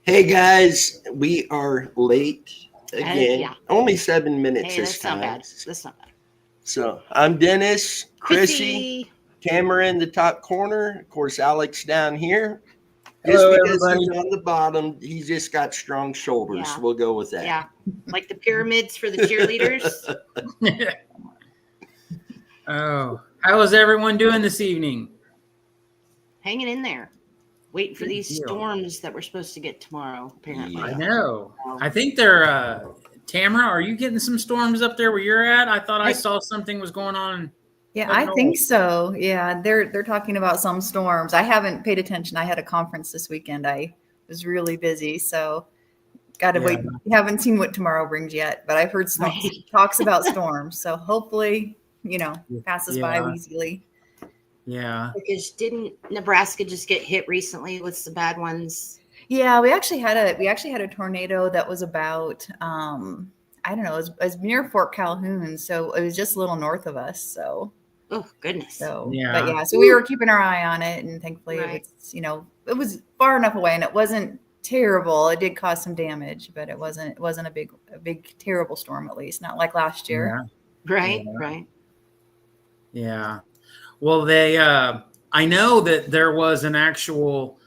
Hey guys, we are late again. Yeah. Only 7 minutes Hey, this that's time. not bad. That's not bad. So I'm Dennis, Chrissy, Tamara in the top corner. Of course, Alex down here. Just Hello, because everybody. he's on the bottom, he's just got strong shoulders. Yeah. We'll go with that. Yeah. Like the pyramids for the cheerleaders. Oh, how is everyone doing this evening? Hanging in there. Waiting for Good these deal. storms that we're supposed to get tomorrow, apparently. I know. I think they're Tamara, are you getting some storms up there where you're at? I thought I saw something was going on. Yeah, I think so. Yeah, they're talking about some storms. I haven't paid attention. I had a conference this weekend. I was really busy, so gotta wait. Haven't seen what tomorrow brings yet, but I've heard some talks about storms. So hopefully, passes by easily. Yeah. Because didn't Nebraska just get hit recently with some bad ones? Yeah, we actually had a tornado that was about I don't know, it was near Fort Calhoun, so it was just a little north of us. So oh goodness. So so we were keeping our eye on it, and thankfully it was far enough away and it wasn't terrible. It did cause some damage, but it wasn't a big terrible storm, at least not like last year. Yeah. Right. Yeah. Well, I know that there was an actual,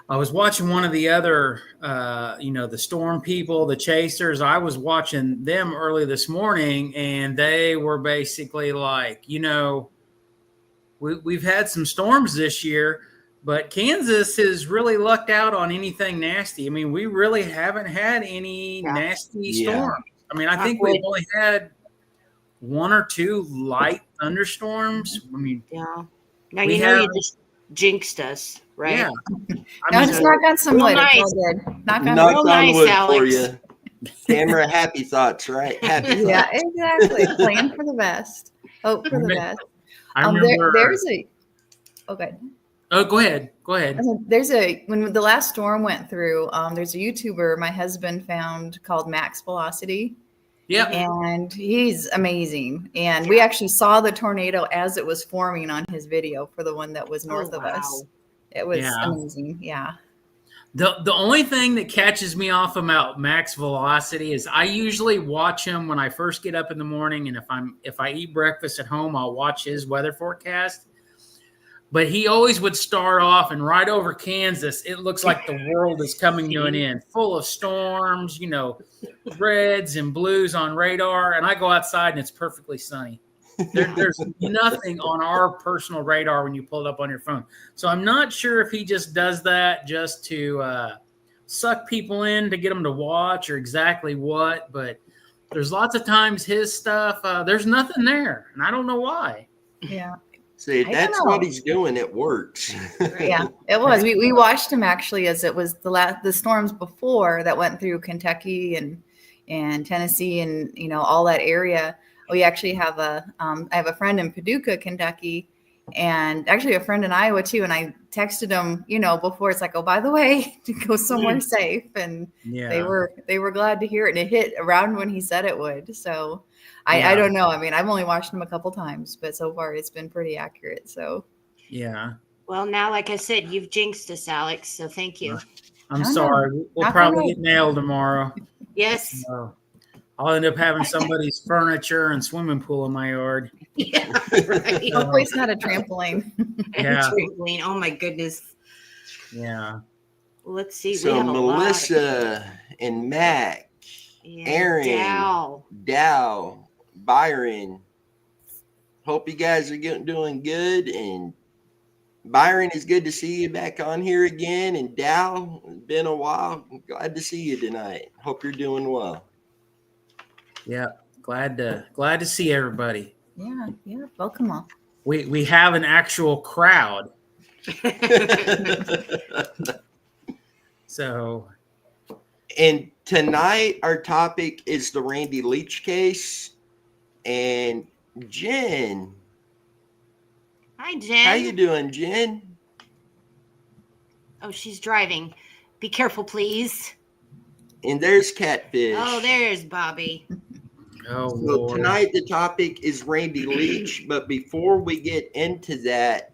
I was watching one of the other, the storm people, the chasers. I was watching them early this morning, and they were basically like, we've had some storms this year, but Kansas has really lucked out on anything nasty. I mean, we really haven't had any nasty storms. I mean, I think we've only had one or two light thunderstorms. I mean, Now you just jinxed us, right? Yeah. Just knock on some wood. Nice. It's all good. Knock on Knock wood. on wood Alex. for you. Tamara, happy thoughts, right? Happy thoughts. Yeah, exactly. Plan for the best. Hope for the best. I remember. Oh, go ahead. When the last storm went through, there's a YouTuber my husband found called Max Velocity. Yeah. And he's amazing. And we actually saw the tornado as it was forming on his video for the one that was north of us. It was amazing. Yeah. The only thing that catches me off about Max Velocity is I usually watch him when I first get up in the morning, and if I eat breakfast at home, I'll watch his weather forecast. But he always would start off, and right over Kansas, it looks like the world is coming to an end, full of storms, reds and blues on radar. And I go outside, and it's perfectly sunny. There's nothing on our personal radar when you pull it up on your phone. So I'm not sure if he just does that just to suck people in to get them to watch or exactly what. But there's lots of times his stuff, there's nothing there, and I don't know why. Yeah. See, that's what he's doing. It works. Yeah, it was. We watched him actually as it was the storms before that went through Kentucky and Tennessee and all that area. We actually have I have a friend in Paducah, Kentucky, and actually a friend in Iowa too. And I texted him, before, it's like, oh, by the way, to go somewhere safe. And they were glad to hear it. And it hit around when he said it would. So I don't know. I mean, I've only watched him a couple times, but so far it's been pretty accurate. So yeah. Well, now, like I said, you've jinxed us, Alex. So thank you. I'm sorry. We'll probably get nailed tomorrow. Yes. I'll end up having somebody's furniture and swimming pool in my yard. Yeah, right. Hopefully it's not a trampoline. Yeah. Trampoline. Oh my goodness. Yeah. Let's see. So Melissa and Mac, Aaron, Dow, Byron. Hope you guys are doing good. And Byron, it's good to see you back on here again. And Dow, it's been a while. Glad to see you tonight. Hope you're doing well. Yeah, glad to see everybody. Yeah, welcome all. We have an actual crowd. So, and tonight our topic is the Randy Leach case. And Jen. Hi, Jen. How you doing, Jen? Oh, she's driving. Be careful, please. And there's Catfish. Oh, there's Bobby. Oh, so Lord. Tonight the topic is Randy Leach, but before we get into that,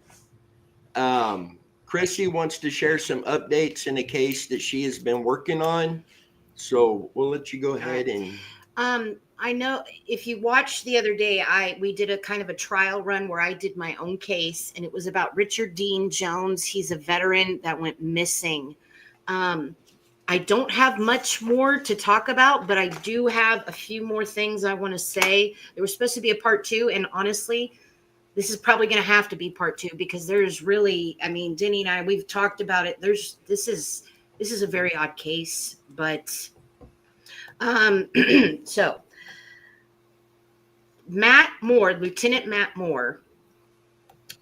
Chrissy wants to share some updates in a case that she has been working on. So we'll let you go ahead and. I know if you watched the other day, we did a kind of a trial run where I did my own case, and it was about Richard Dean Jones. He's a veteran that went missing. I don't have much more to talk about, but I do have a few more things I want to say. There was supposed to be a part 2, and honestly, this is probably going to have to be part 2 because there's really, I mean, Denny and I, we've talked about it. This is a very odd case, but so Lieutenant Matt Moore,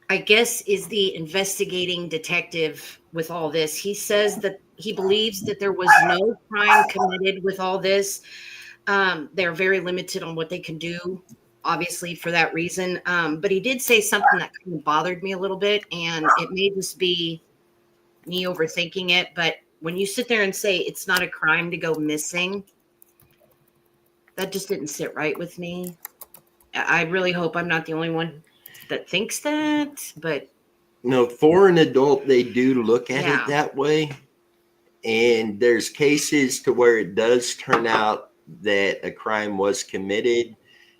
I guess, is the investigating detective with all this. He says that he believes that there was no crime committed with all this. They're very limited on what they can do, obviously, for that reason. But he did say something that kind of bothered me a little bit, and it may just be me overthinking it. But when you sit there and say it's not a crime to go missing, that just didn't sit right with me. I really hope I'm not the only one that thinks that, but no, for an adult, they do look at it that way. And there's cases to where it does turn out that a crime was committed.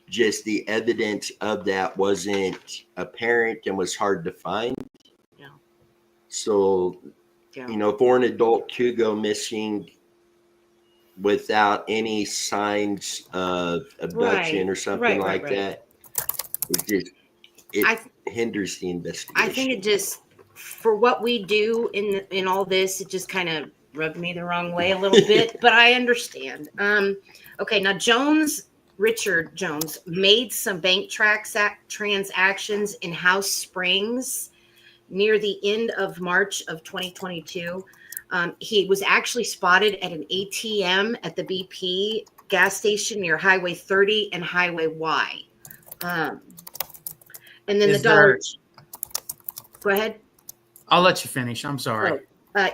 Just the evidence of that wasn't apparent and was hard to find. Yeah. So, for an adult to go missing without any signs of abduction or something like that, it hinders the investigation. I think it just, for what we do in all this, it just kind of rubbed me the wrong way a little bit, but I understand. Okay, now Richard Jones made some bank transactions in House Springs near the end of March of 2022. He was actually spotted at an ATM at the BP gas station near Highway 30 and Highway Y. And then go ahead. I'll let you finish. I'm sorry.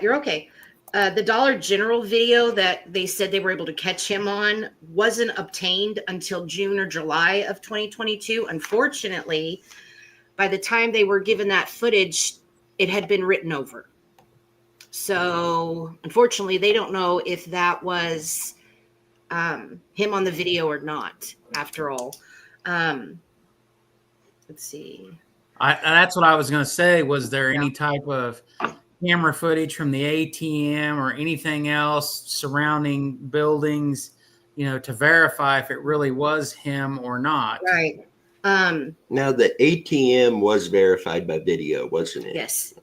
You're okay. The Dollar General video that they said they were able to catch him on wasn't obtained until June or July of 2022. Unfortunately, by the time they were given that footage, it had been written over. So unfortunately, they don't know if that was him on the video or not, after all. Let's see. That's what I was going to say. Was there any type of camera footage from the ATM or anything else surrounding buildings, to verify if it really was him or not? Right. Now the ATM was verified by video, wasn't it?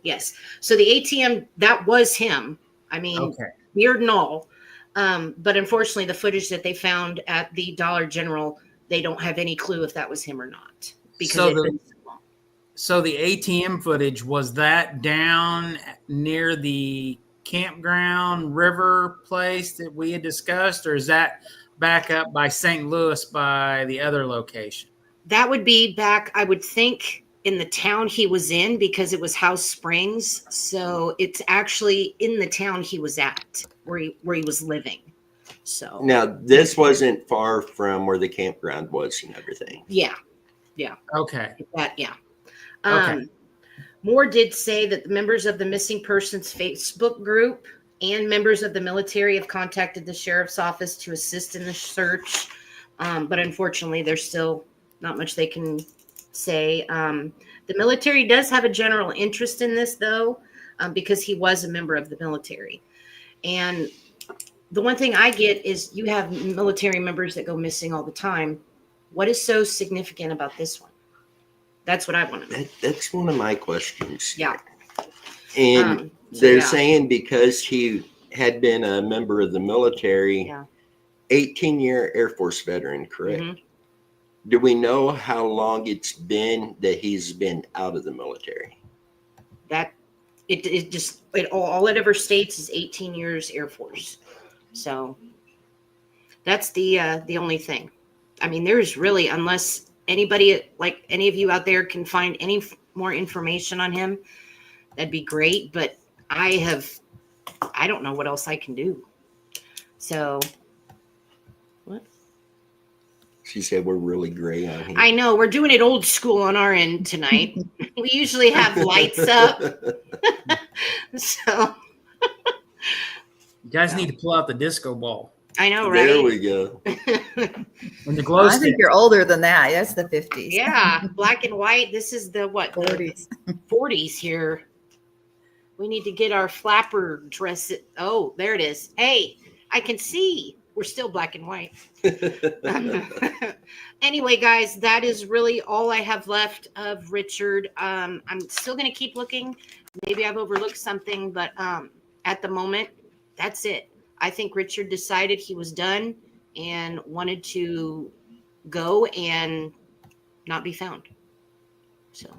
Yes. So the ATM, that was him. I mean, near null. But unfortunately, the footage that they found at the Dollar General, they don't have any clue if that was him or not. So the ATM footage, was that down near the campground river place that we had discussed, or is that back up by St. Louis by the other location? That would be back, I would think, in the town he was in, because it was House Springs. So it's actually in the town he was at, where he was living. So now this wasn't far from where the campground was and everything. Yeah. Okay. Moore did say that the members of the missing persons Facebook group and members of the military have contacted the sheriff's office to assist in the search. But unfortunately, there's still not much they can say. The military does have a general interest in this, though, because he was a member of the military. And the one thing I get is you have military members that go missing all the time. What is so significant about this one? That's what I want to know. That's one of my questions. Yeah. And they're saying because he had been a member of the military, 18-year Air Force veteran, correct? Mm-hmm. Do we know how long it's been that he's been out of the military? That all it ever states is 18 years Air Force. So that's the only thing. I mean, there's really, unless anybody, like any of you out there, can find any more information on him, that'd be great. But I don't know what else I can do. So what? She said we're really gray on here. I know, we're doing it old school on our end tonight. We usually have lights up. So You guys need to pull out the disco ball I know, right? There we go. and the glow I think stick. you're older than that. That's the 50s. Yeah, black and white. This is the what? 40s. 40s here. We need to get our flapper dress. Oh, there it is. Hey, I can see. We're still black and white. Anyway, guys, that is really all I have left of Richard. I'm still going to keep looking. Maybe I've overlooked something, but at the moment, that's it. I think Richard decided he was done and wanted to go and not be found. So,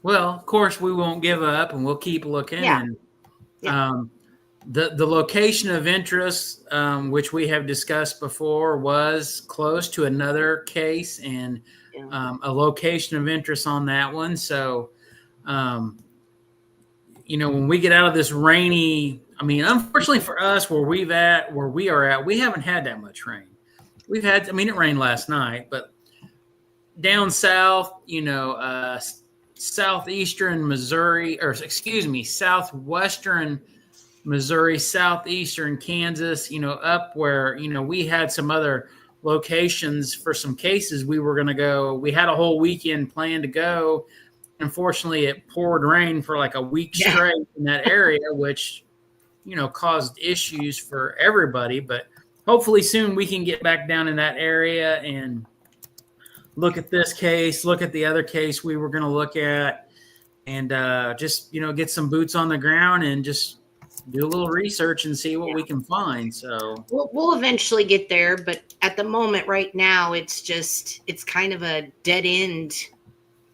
Well, of course, we won't give up, and we'll keep looking. Yeah. And Yeah. the location of interest, which we have discussed before, was close to another case, and a location of interest on that one. So, when we get out of this rainy, unfortunately for us, where we are at, we haven't had that much rain. We've had, it rained last night, but down south, southwestern Missouri, southeastern Kansas, up where, we had some other locations for some cases we were going to go. We had a whole weekend planned to go. Unfortunately, it poured rain for like a week straight in that area, which, caused issues for everybody. But hopefully soon we can get back down in that area and look at this case, look at the other case we were going to look at, and just, get some boots on the ground and just do a little research and see what we can find. So we'll eventually get there, but at the moment right now, it's kind of a dead end.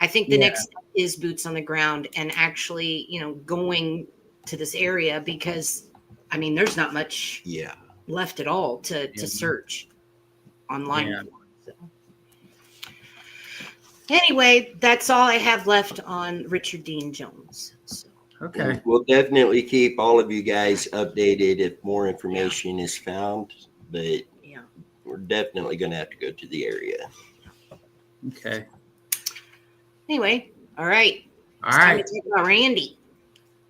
I think the next step is boots on the ground and actually, going to this area because, there's not much left at all to search online. Yeah. So. Anyway, that's all I have left on Richard Dean Jones. So. Okay. We'll definitely keep all of you guys updated if more information is found, but we're definitely going to have to go to the area. Okay. Anyway, all right. All right. Time to talk about Randy.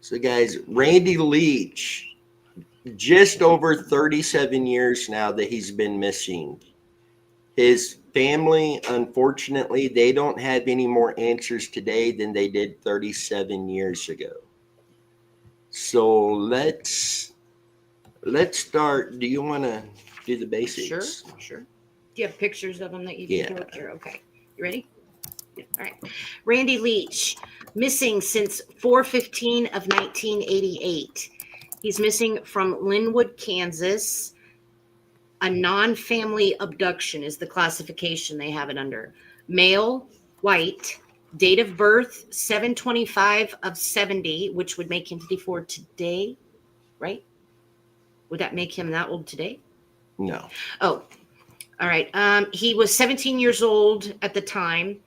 So, guys, Randy Leach, just over 37 years now that he's been missing. His family, unfortunately, they don't have any more answers today than they did 37 years ago. So let's start. Do you want to do the basics? Sure. Do you have pictures of them that you can go through? Okay. You ready? Yeah. All right. Randy Leach, missing since 4/15 of 1988. He's missing from Linwood, Kansas. A non-family abduction is the classification they have it under. Male, white, date of birth 7/25 of 70, which would make him 54 today, right? Would that make him that old today? No. Oh, all right. He was 17 years old at the time,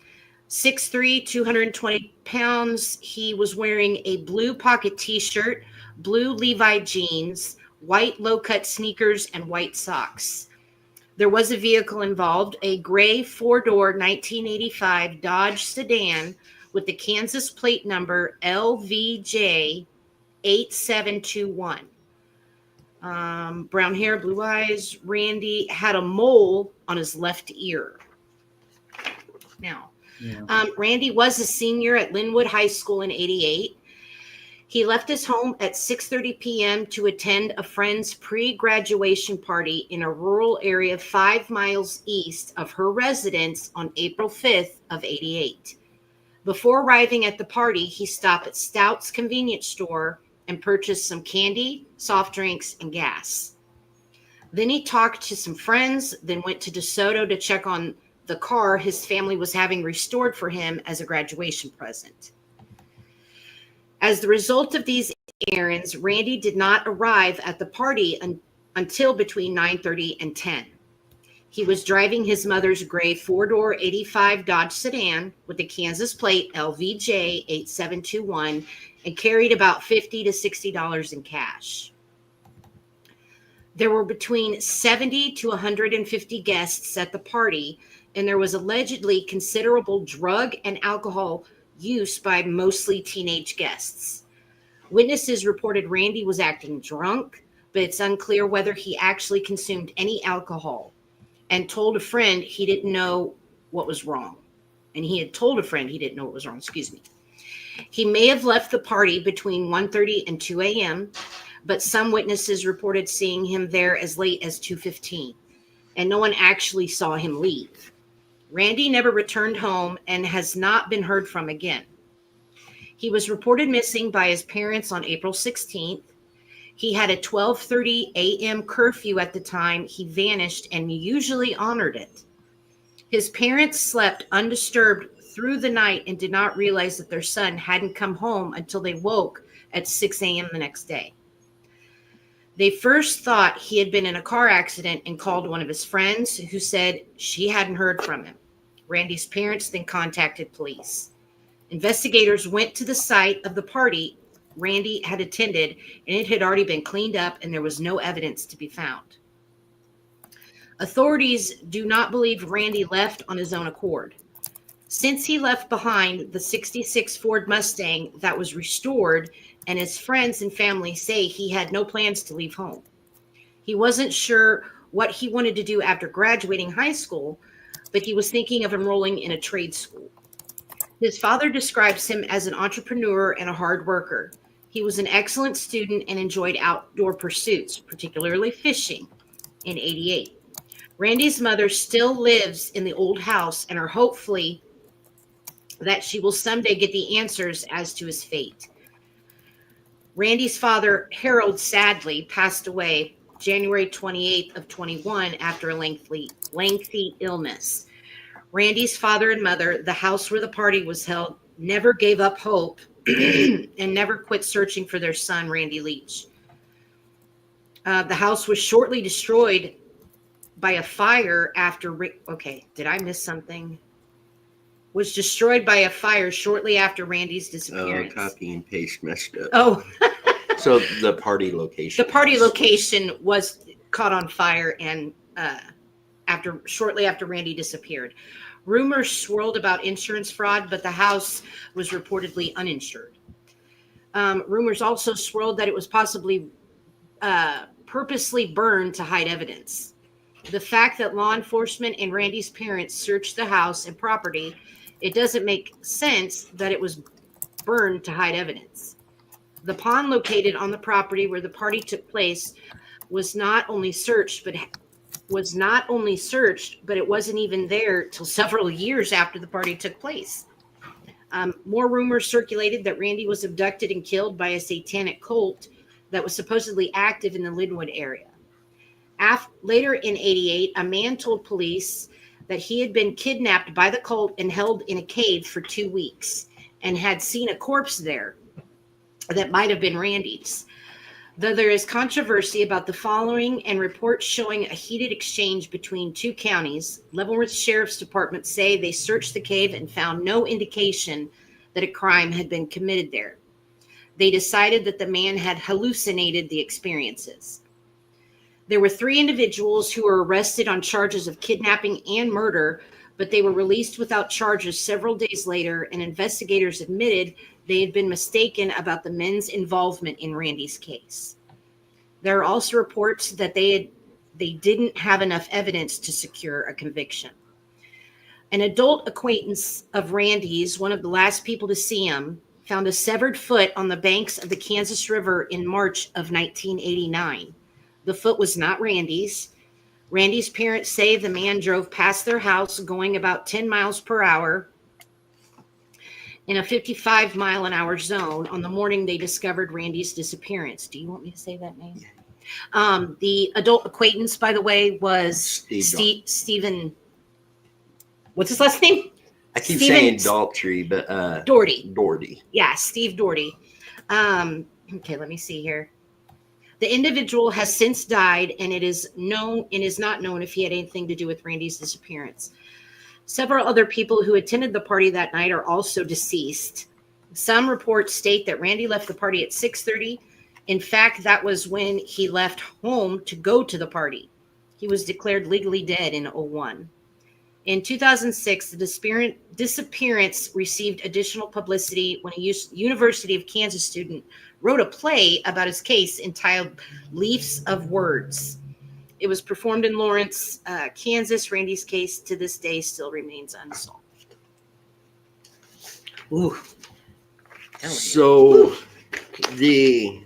6'3", 220 pounds. He was wearing a blue pocket t-shirt, blue Levi jeans, white low-cut sneakers, and white socks. There was a vehicle involved, a gray four-door 1985 Dodge sedan with the Kansas plate number LVJ 8721. Brown hair, blue eyes. Randy had a mole on his left ear. Now, Randy was a senior at Linwood High School in 88. He left his home at 6:30 p.m. to attend a friend's pre-graduation party in a rural area 5 miles east of her residence on April 5th of 88. Before arriving at the party, he stopped at Stout's convenience store and purchased some candy, soft drinks, and gas. Then he talked to some friends, then went to DeSoto to check on the car his family was having restored for him as a graduation present. As the result of these errands, Randy did not arrive at the party until between 9:30 and 10. He was driving his mother's gray four-door 85 Dodge sedan with the Kansas plate LVJ 8721 and carried about $50 to $60 in cash. There were between 70 to 150 guests at the party, and there was allegedly considerable drug and alcohol use by mostly teenage guests. Witnesses reported Randy was acting drunk, but it's unclear whether he actually consumed any alcohol, and told a friend he didn't know what was wrong. And he had told a friend he didn't know what was wrong, excuse me. He may have left the party between 1:30 and 2 a.m., but some witnesses reported seeing him there as late as 2:15, and no one actually saw him leave. Randy never returned home and has not been heard from again. He was reported missing by his parents on April 16th. He had a 12:30 a.m. curfew at the time he vanished and usually honored it. His parents slept undisturbed through the night and did not realize that their son hadn't come home until they woke at 6 a.m. the next day. They first thought he had been in a car accident and called one of his friends, who said she hadn't heard from him. Randy's parents then contacted police. Investigators went to the site of the party Randy had attended, and it had already been cleaned up and there was no evidence to be found. Authorities do not believe Randy left on his own accord. Since he left behind the 66 Ford Mustang that was restored, and his friends and family say he had no plans to leave home. He wasn't sure what he wanted to do after graduating high school, but he was thinking of enrolling in a trade school. His father describes him as an entrepreneur and a hard worker. He was an excellent student and enjoyed outdoor pursuits, particularly fishing, in '88. Randy's mother still lives in the old house and are hopefully that she will someday get the answers as to his fate. Randy's father, Harold, sadly passed away January 28th of 21 after a lengthy illness. Randy's father and mother, the house where the party was held, never gave up hope and never quit searching for their son, Randy Leach. The house was shortly destroyed by a fire after, did I miss something? Was destroyed by a fire shortly after Randy's disappearance. Oh, copy and paste messed up. Oh. So the party location. The party location was caught on fire and shortly after Randy disappeared. Rumors swirled about insurance fraud, but the house was reportedly uninsured. Rumors also swirled that it was possibly purposely burned to hide evidence. The fact that law enforcement and Randy's parents searched the house and property, it doesn't make sense that it was burned to hide evidence. The pond located on the property where the party took place was not only searched, but it wasn't even there till several years after the party took place. More rumors circulated that Randy was abducted and killed by a satanic cult that was supposedly active in the Linwood area. Later in '88, a man told police that he had been kidnapped by the cult and held in a cave for 2 weeks and had seen a corpse there that might have been Randy's. Though there is controversy about the following and reports showing a heated exchange between two counties, Leavenworth Sheriff's Department say they searched the cave and found no indication that a crime had been committed there. They decided that the man had hallucinated the experiences. There were 3 individuals who were arrested on charges of kidnapping and murder, but they were released without charges several days later, and investigators admitted they had been mistaken about the men's involvement in Randy's case. There are also reports that they didn't have enough evidence to secure a conviction. An adult acquaintance of Randy's, one of the last people to see him, found a severed foot on the banks of the Kansas River in March of 1989. The foot was not Randy's. Randy's parents say the man drove past their house going about 10 miles per hour in a 55-mile-an-hour zone on the morning they discovered Randy's disappearance. Do you want me to say that name? Yeah. The adult acquaintance, by the way, was Stephen. What's his last name? I keep saying Daltrey, but Doherty. Yeah, Steve Doherty. Okay, let me see here. The individual has since died, and it is not known if he had anything to do with Randy's disappearance. Several other people who attended the party that night are also deceased. Some reports state that Randy left the party at 6:30. In fact, that was when he left home to go to the party. He was declared legally dead in '01. In 2006, the disappearance received additional publicity when a University of Kansas student wrote a play about his case entitled Leafs of Words. It was performed in Lawrence, Kansas. Randy's case to this day still remains unsolved. Ooh. So the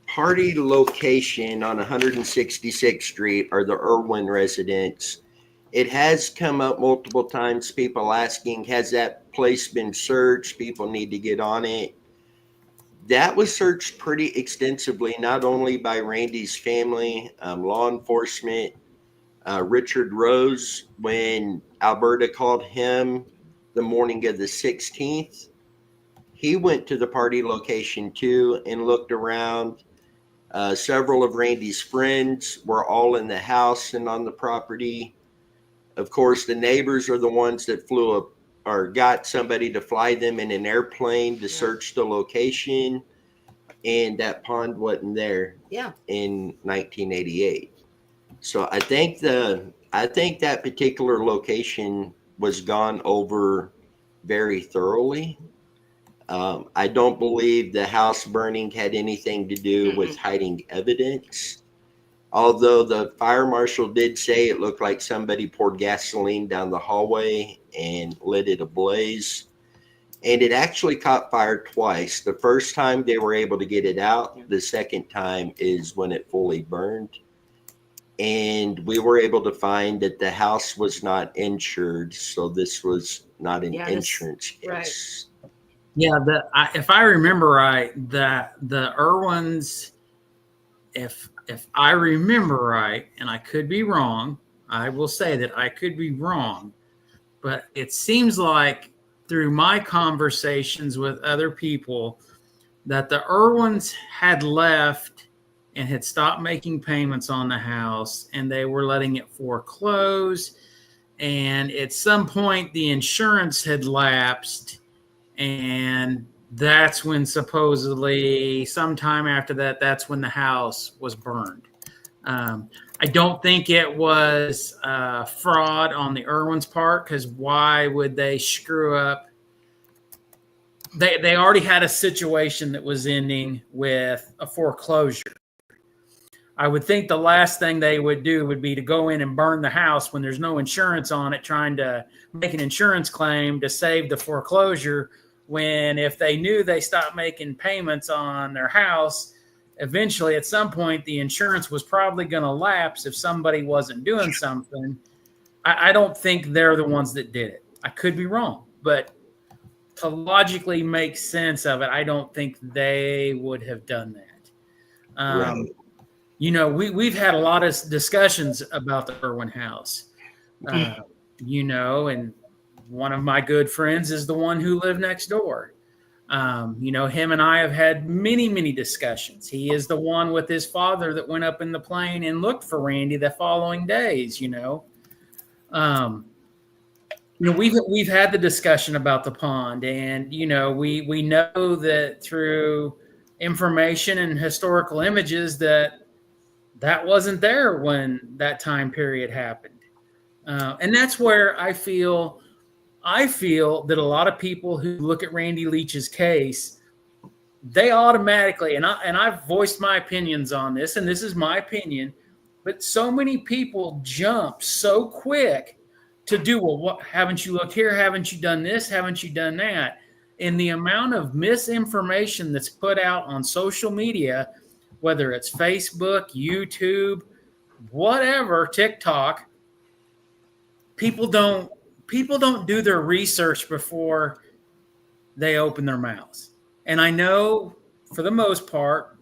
party location on 166th Street are the Irwin residence. It has come up multiple times, people asking, has that place been searched? People need to get on it. That was searched pretty extensively, not only by Randy's family, law enforcement, Richard Rose, when Alberta called him the morning of the 16th, he went to the party location too and looked around. Several of Randy's friends were all in the house and on the property. Of course, the neighbors are the ones that flew up or got somebody to fly them in an airplane to search the location. And that pond wasn't there in 1988. So I think that particular location was gone over very thoroughly. I don't believe the house burning had anything to do with hiding evidence. Although the fire marshal did say it looked like somebody poured gasoline down the hallway and lit it ablaze. And it actually caught fire twice. The first time they were able to get it out. The second time is when it fully burned. And we were able to find that the house was not insured. So this was not an insurance case. Right. Yeah, if I remember right, the Irwins, if I remember right, and I could be wrong, I will say that I could be wrong, but it seems like through my conversations with other people that the Irwins had left and had stopped making payments on the house, and they were letting it foreclose. And at some point, the insurance had lapsed, and that's when supposedly sometime after that, that's when the house was burned. I don't think it was fraud on the Irwins' part, because why would they screw up? They already had a situation that was ending with a foreclosure. I would think the last thing they would do would be to go in and burn the house when there's no insurance on it, trying to make an insurance claim to save the foreclosure, when if they knew they stopped making payments on their house, eventually at some point the insurance was probably going to lapse if somebody wasn't doing something. I don't think they're the ones that did it. I could be wrong, but to logically make sense of it, I don't think they would have done that. Right. You know, we've had a lot of discussions about the Irwin house, you know, and one of my good friends is the one who lived next door. You know, him and I have had many, many discussions. He is the one with his father that went up in the plane and looked for Randy the following days, you know. You know, we've had the discussion about the pond, and, you know, we know that through information and historical images that wasn't there when that time period happened. And that's where I feel that a lot of people who look at Randy Leach's case, they automatically, and I've voiced my opinions on this, and this is my opinion, but so many people jump so quick to do, well, what, haven't you looked here? Haven't you done this? Haven't you done that? And the amount of misinformation that's put out on social media, whether it's Facebook, YouTube, whatever, TikTok, people don't do their research before they open their mouths. And I know for the most part,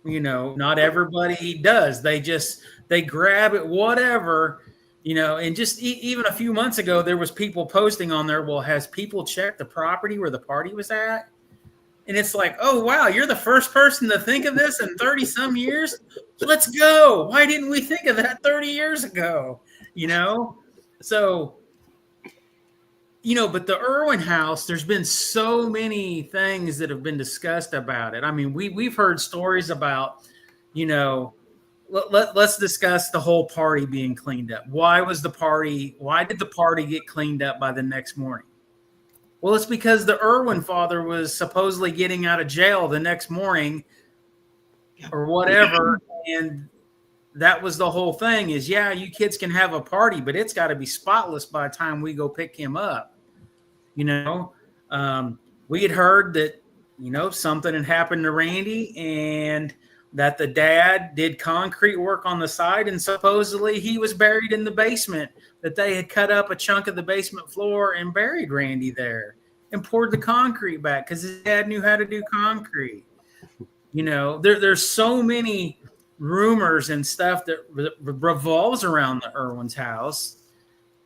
you know, not everybody does. They grab it, whatever, you know, and just even a few months ago, there was people posting on there, well, has people checked the property where the party was at? And it's like, oh, wow, you're the first person to think of this in 30 some years. Let's go. Why didn't we think of that 30 years ago? You know? So, you know, but the Irwin house, there's been so many things that have been discussed about it. I mean, we've heard stories about, you know, let's discuss the whole party being cleaned up. Why did the party get cleaned up by the next morning? Well, it's because the Irwin father was supposedly getting out of jail the next morning or whatever. And that was the whole thing is, yeah, you kids can have a party, but it's got to be spotless by the time we go pick him up. You know, we had heard that, you know, something had happened to Randy and that the dad did concrete work on the side, and supposedly he was buried in the basement, that they had cut up a chunk of the basement floor and buried Randy there and poured the concrete back because his dad knew how to do concrete. You know, there's so many rumors and stuff that revolves around the Irwin's house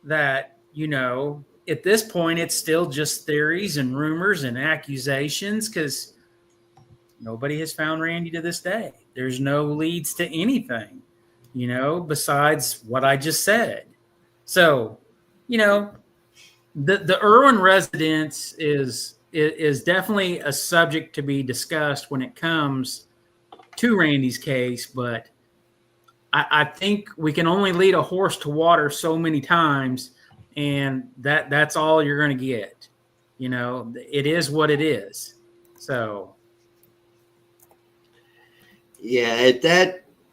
that, you know, at this point, it's still just theories and rumors and accusations because nobody has found Randy to this day. There's no leads to anything, you know, besides what I just said. So, you know, the Irwin residence is definitely a subject to be discussed when it comes to Randy's case, but I think we can only lead a horse to water so many times, and that's all you're going to get. You know, it is what it is. So. Yeah,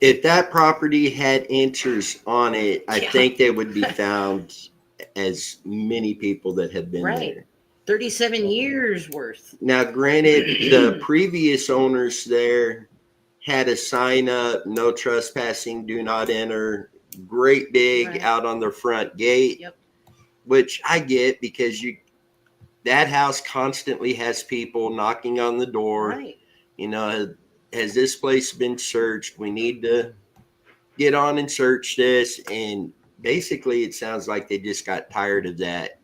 if that property had answers on it, I think they would be found as many people that have been there. 37 years worth. Now, granted, the previous owners there had a sign up, no trespassing, do not enter, great big out on their front gate, which I get because that house constantly has people knocking on the door. Right. You know, has this place been searched? We need to get on and search this. And basically, it sounds like they just got tired of that.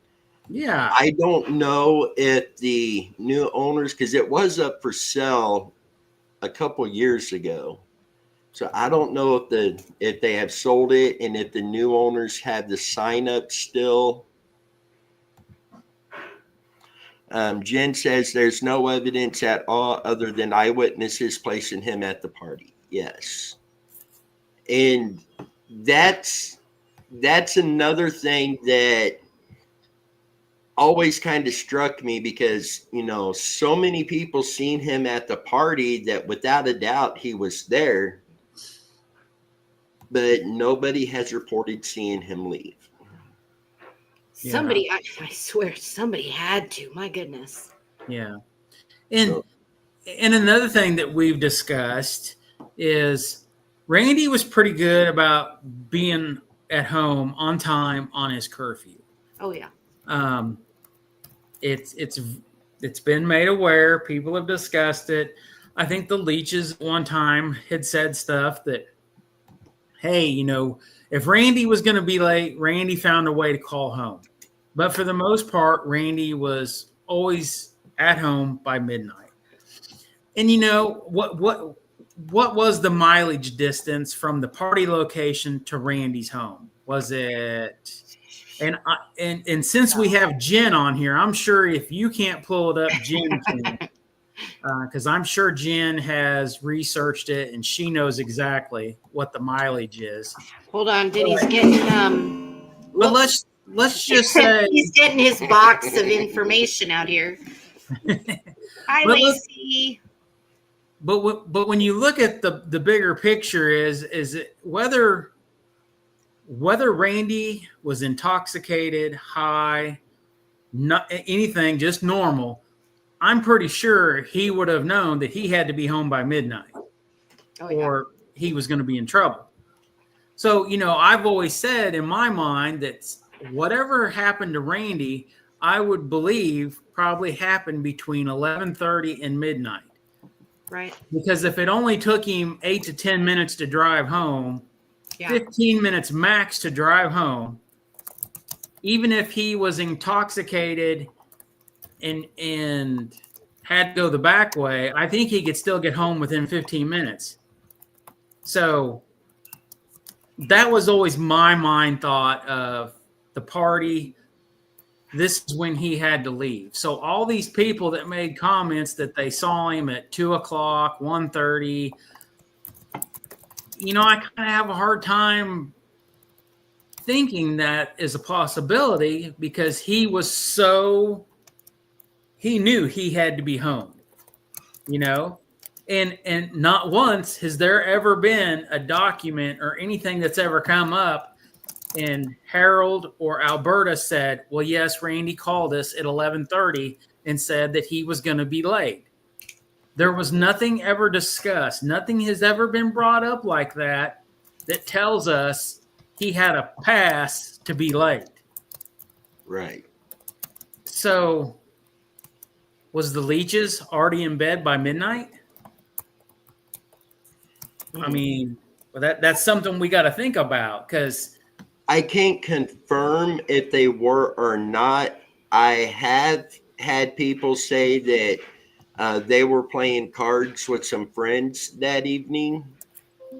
Yeah. I don't know if the new owners, because it was up for sale a couple years ago. So I don't know if they have sold it and if the new owners have the sign up still. Jen says there's no evidence at all other than eyewitnesses placing him at the party. Yes. And that's another thing that always kind of struck me because, you know, so many people seen him at the party that without a doubt he was there, but nobody has reported seeing him leave. Somebody, I swear, somebody had to. My goodness. Yeah. And another thing that we've discussed is Randy was pretty good about being at home on time on his curfew. Oh, yeah. It's been made aware. People have discussed it. I think the Leaches one time had said stuff that, hey, you know, if Randy was going to be late, Randy found a way to call home. But for the most part, Randy was always at home by midnight. And you know what was the mileage distance from the party location to Randy's home? Was it? And since we have Jen on here, I'm sure if you can't pull it up, Jen can, because I'm sure Jen has researched it and she knows exactly what the mileage is. Hold on, Denny's getting But let's just say he's getting his box of information out here. Hi, Lacey. But when you look at the bigger picture, is it whether Randy was intoxicated, high, not anything, just normal, I'm pretty sure he would have known that he had to be home by midnight, or he was going to be in trouble. So, you know, I've always said in my mind that whatever happened to Randy, I would believe probably happened between 11:30 and midnight. Right. Because if it only took him 8 to 10 minutes to drive home, 15 minutes max to drive home, even if he was intoxicated and had to go the back way, I think he could still get home within 15 minutes. So that was always my mind thought of the party. This is when he had to leave. So all these people that made comments that they saw him at 2 o'clock, 1:30, I kind of have a hard time thinking that is a possibility because he knew he had to be home, and not once has there ever been a document or anything that's ever come up and Harold or Alberta said, well, yes, Randy called us at 11:30 and said that he was going to be late. There was nothing ever discussed. Nothing has ever been brought up like that tells us he had a pass to be late. Right. So was the Leaches already in bed by midnight? I mean, that's something we got to think about because I can't confirm if they were or not. I have had people say that they were playing cards with some friends that evening,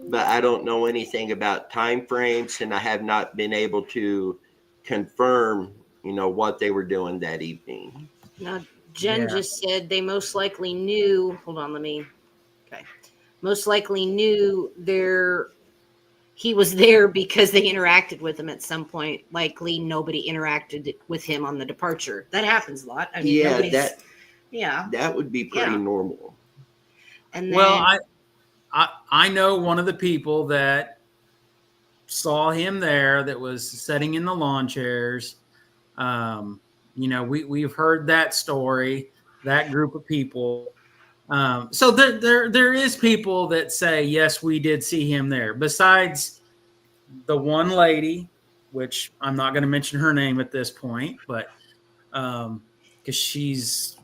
but I don't know anything about time frames, and I have not been able to confirm, what they were doing that evening. Now, Jen just said they most likely knew. Hold on, okay. Most likely knew he was there because they interacted with him at some point. Likely nobody interacted with him on the departure. That happens a lot. I mean, that would be pretty normal. And then, I know one of the people that saw him there that was sitting in the lawn chairs. We've heard that story, that group of people. So there is people that say, yes, we did see him there. Besides the one lady, which I'm not going to mention her name at this point, but because she's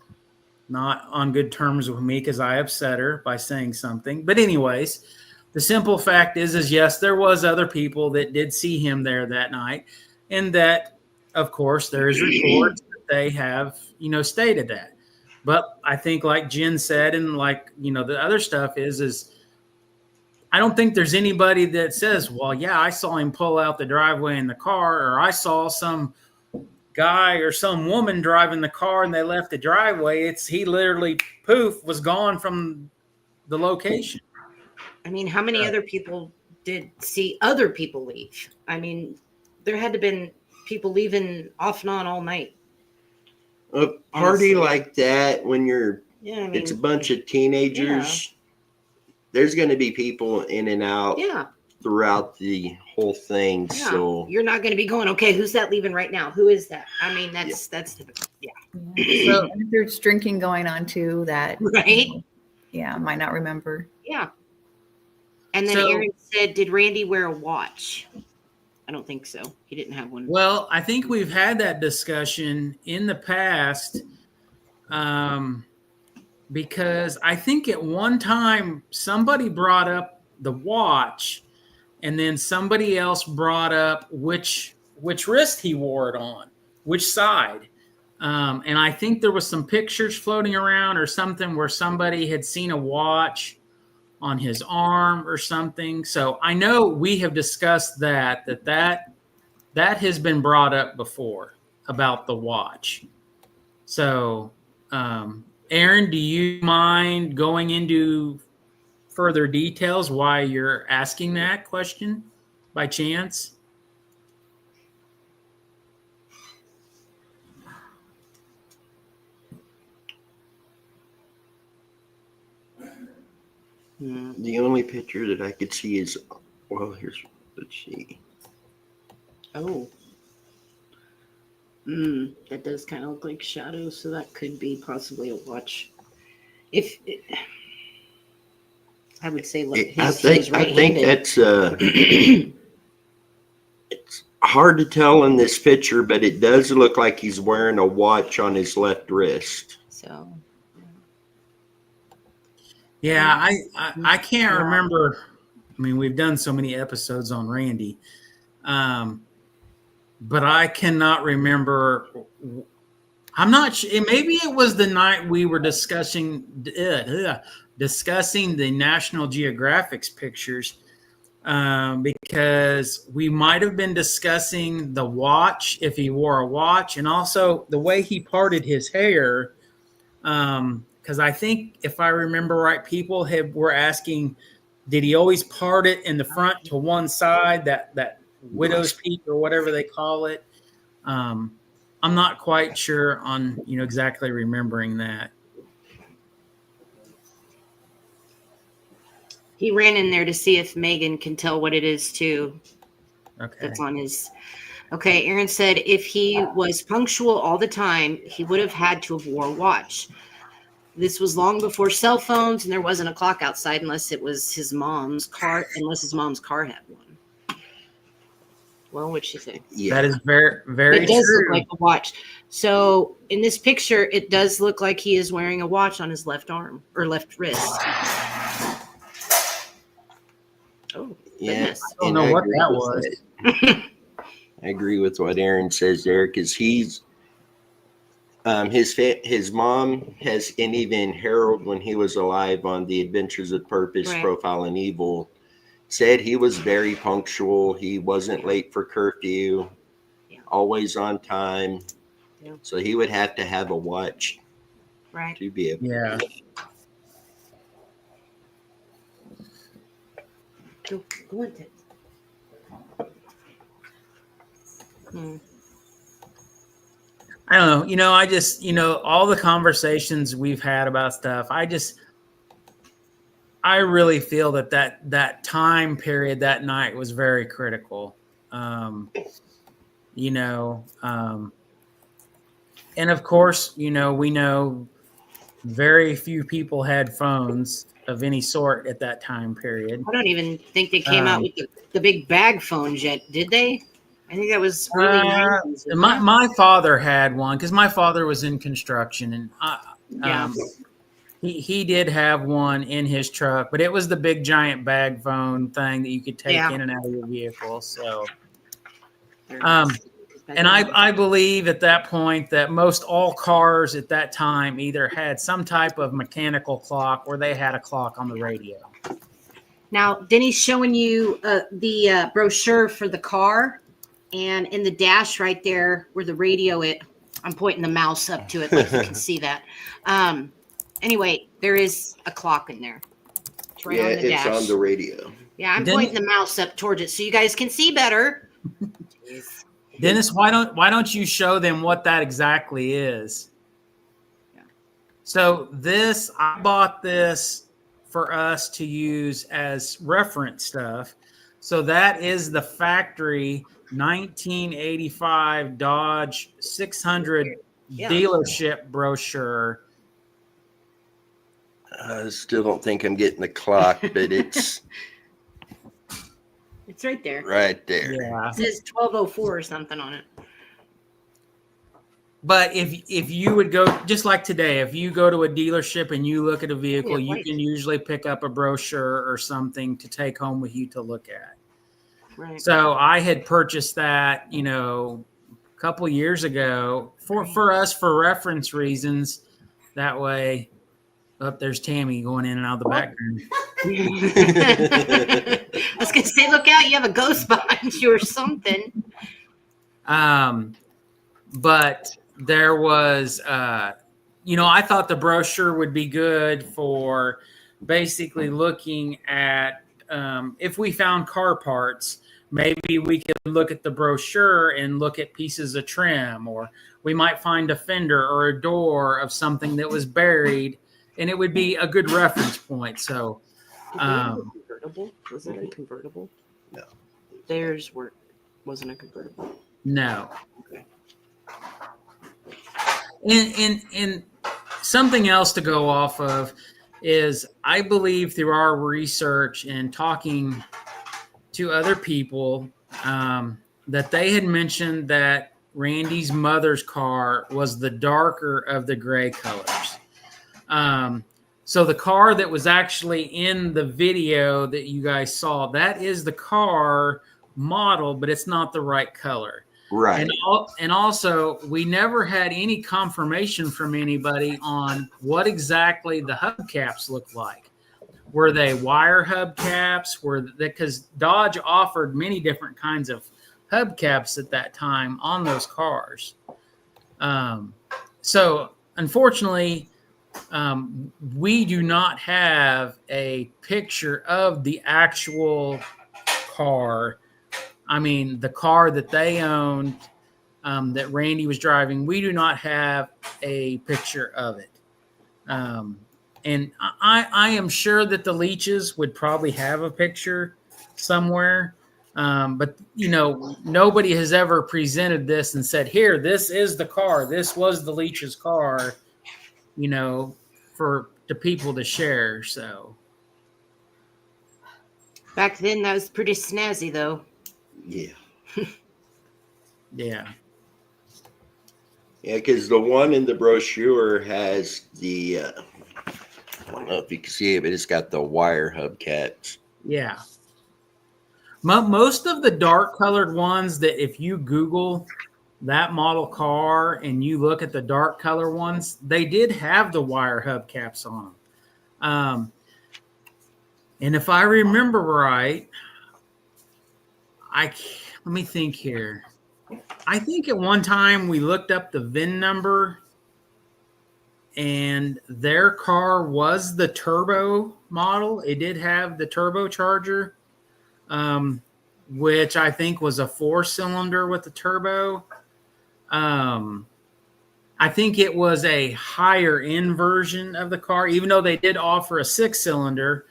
not on good terms with me because I upset her by saying something. But anyways, the simple fact is yes, there was other people that did see him there that night. And that, of course, there's reports that they have, stated that. But I think like Jen said, and like, the other stuff is I don't think there's anybody that says, well, yeah, I saw him pull out the driveway in the car, or I saw some guy or some woman driving the car and they left the driveway. He literally was gone from the location. I mean, how many other people did see other people leave? I mean, there had to have been people leaving off and on all night. A party like that, when it's a bunch of teenagers, there's going to be people in and out throughout the whole thing. Yeah. So you're not going to be going, okay, who's that leaving right now? Who is that? I mean, that's So if there's drinking going on too, that right? Might not remember. Yeah. And then Aaron said, did Randy wear a watch? I don't think so. He didn't have one. Well, I think we've had that discussion in the past because I think at one time somebody brought up the watch and then somebody else brought up which wrist he wore it on, which side. And I think there was some pictures floating around or something where somebody had seen a watch on his arm or something. So I know we have discussed that has been brought up before about the watch. So, Aaron, do you mind going into further details why you're asking that question by chance? The only picture that I could see is, let's see. Oh. That does kind of look like shadows, so that could be possibly a watch. I would say, look, I think that's it's hard to tell in this picture, but it does look like he's wearing a watch on his left wrist. So. Yeah, I can't remember. I mean, we've done so many episodes on Randy, but I cannot remember. I'm not sure. Maybe it was the night we were discussing the National Geographic's pictures, because we might have been discussing the watch, if he wore a watch, and also the way he parted his hair. Because I think, if I remember right, people were asking, Did he always part it in the front to one side, that widow's peak or whatever they call it? I'm not quite sure on, exactly remembering that. He ran in there to see if Megan can tell what it is too. Okay. That's on his. Okay, Aaron said if he was punctual all the time, he would have had to have wore a watch. This was long before cell phones, and there wasn't a clock outside unless his mom's car had one. Well, what'd she say? Yeah. That is very, very It does true. look like a watch. So in this picture, it does look like he is wearing a watch on his left arm or left wrist. Oh, Yeah. goodness. I don't know what that was. I agree with what Aaron says there, because he's his mom has, and even Harold, when he was alive on the Adventures of Purpose, Right. Profile in Evil, said he was very punctual. He wasn't late for curfew, always on time. Yeah. So he would have to have a watch Right. to be able. Yeah. Go with it. I don't know. I just, all the conversations we've had about stuff, I really feel that time period that night was very critical. And of course, we know very few people had phones of any sort at that time period. I don't even think they came out with the big bag phones yet, did they? I think that was really 90s, my father had one because my father was in construction, and he did have one in his truck, but it was the big giant bag phone thing that you could take in and out of your vehicle. So, and I believe at that point that most all cars at that time either had some type of mechanical clock or they had a clock on the radio. Now, Denny's showing you the brochure for the car, and in the dash right there where the radio I'm pointing the mouse up to it like you can see that. Anyway, there is a clock in there. It's right on the dash. It's on the radio. Yeah, I'm pointing the mouse up towards it so you guys can see better. Dennis, why don't you show them what that exactly is? Yeah. So I bought this for us to use as reference stuff. So that is the factory 1985 Dodge 600 dealership brochure. I still don't think I'm getting the clock, but it's it's right there. Right there. Yeah. It says 1204 or something on it. But if you would go, just like today, if you go to a dealership and you look at a vehicle, you can usually pick up a brochure or something to take home with you to look at. Right. So I had purchased that, a couple years ago for us for reference reasons. That way, there's Tammy going in and out of the background. I was going to say, look out, you have a ghost behind you or something. But there was, I thought the brochure would be good for basically looking at if we found car parts. Maybe we could look at the brochure and look at pieces of trim, or we might find a fender or a door of something that was buried, and it would be a good reference point. So, convertible? Was it a convertible? No. Theirs wasn't a convertible. No. Okay. And something else to go off of is I believe through our research and talking to other people that they had mentioned that Randy's mother's car was the darker of the gray colors. So the car that was actually in the video that you guys saw, that is the car model, but it's not the right color. Right. And also, we never had any confirmation from anybody on what exactly the hubcaps looked like. Were they wire hubcaps? Because Dodge offered many different kinds of hubcaps at that time on those cars. So unfortunately, we do not have a picture of the actual car. I mean, the car that they owned, that Randy was driving, we do not have a picture of it. And I am sure that the Leaches would probably have a picture somewhere. But, you know, nobody has ever presented this and said, here, this is the car. This was the Leach's car, you know, for the people to share. So back then, that was pretty snazzy, though. Yeah. Yeah. Yeah, because the one in the brochure has the, I don't know if you can see it, but it's got the wire hubcaps. Yeah. Most of the dark colored ones that if you Google that model car and you look at the dark color ones, they did have the wire hubcaps on them. And if I remember right, let me think here. I think at one time we looked up the VIN number and their car was the turbo model. It did have the turbocharger, which I think was a 4-cylinder with the turbo. I think it was a higher end version of the car, even though they did offer a 6-cylinder,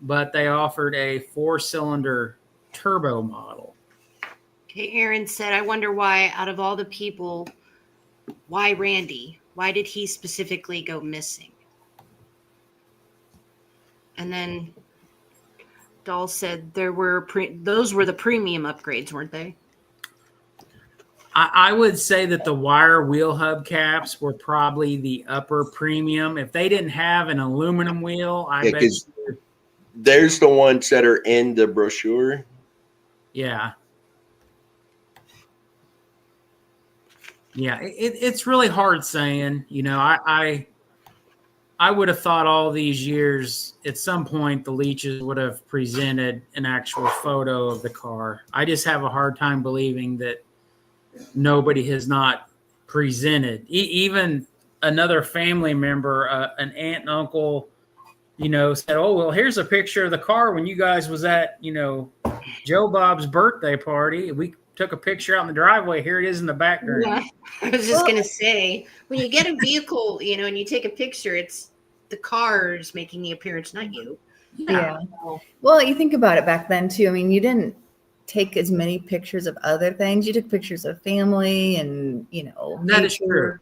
but they offered a 4-cylinder turbo model. Okay, Aaron said, I wonder why, out of all the people, why Randy? Why did he specifically go missing? And then Dahl said those were the premium upgrades, weren't they? I would say that the wire wheel hubcaps were probably the upper premium. If they didn't have an aluminum wheel, I bet there's the ones that are in the brochure. Yeah. Yeah, it's really hard saying. You know, I would have thought all these years at some point the Leaches would have presented an actual photo of the car. I just have a hard time believing that nobody has not presented. Even another family member, an aunt and uncle, you know, said, oh, well, here's a picture of the car when you guys was at, you know, Joe Bob's birthday party. We took a picture out in the driveway. Here it is in the background. Yeah, I was just going to say, when you get a vehicle, you know, and you take a picture, it's the car's making the appearance, not you. Yeah. Well, you think about it back then too. I mean, you didn't take as many pictures of other things. You took pictures of family and, you know, that is true.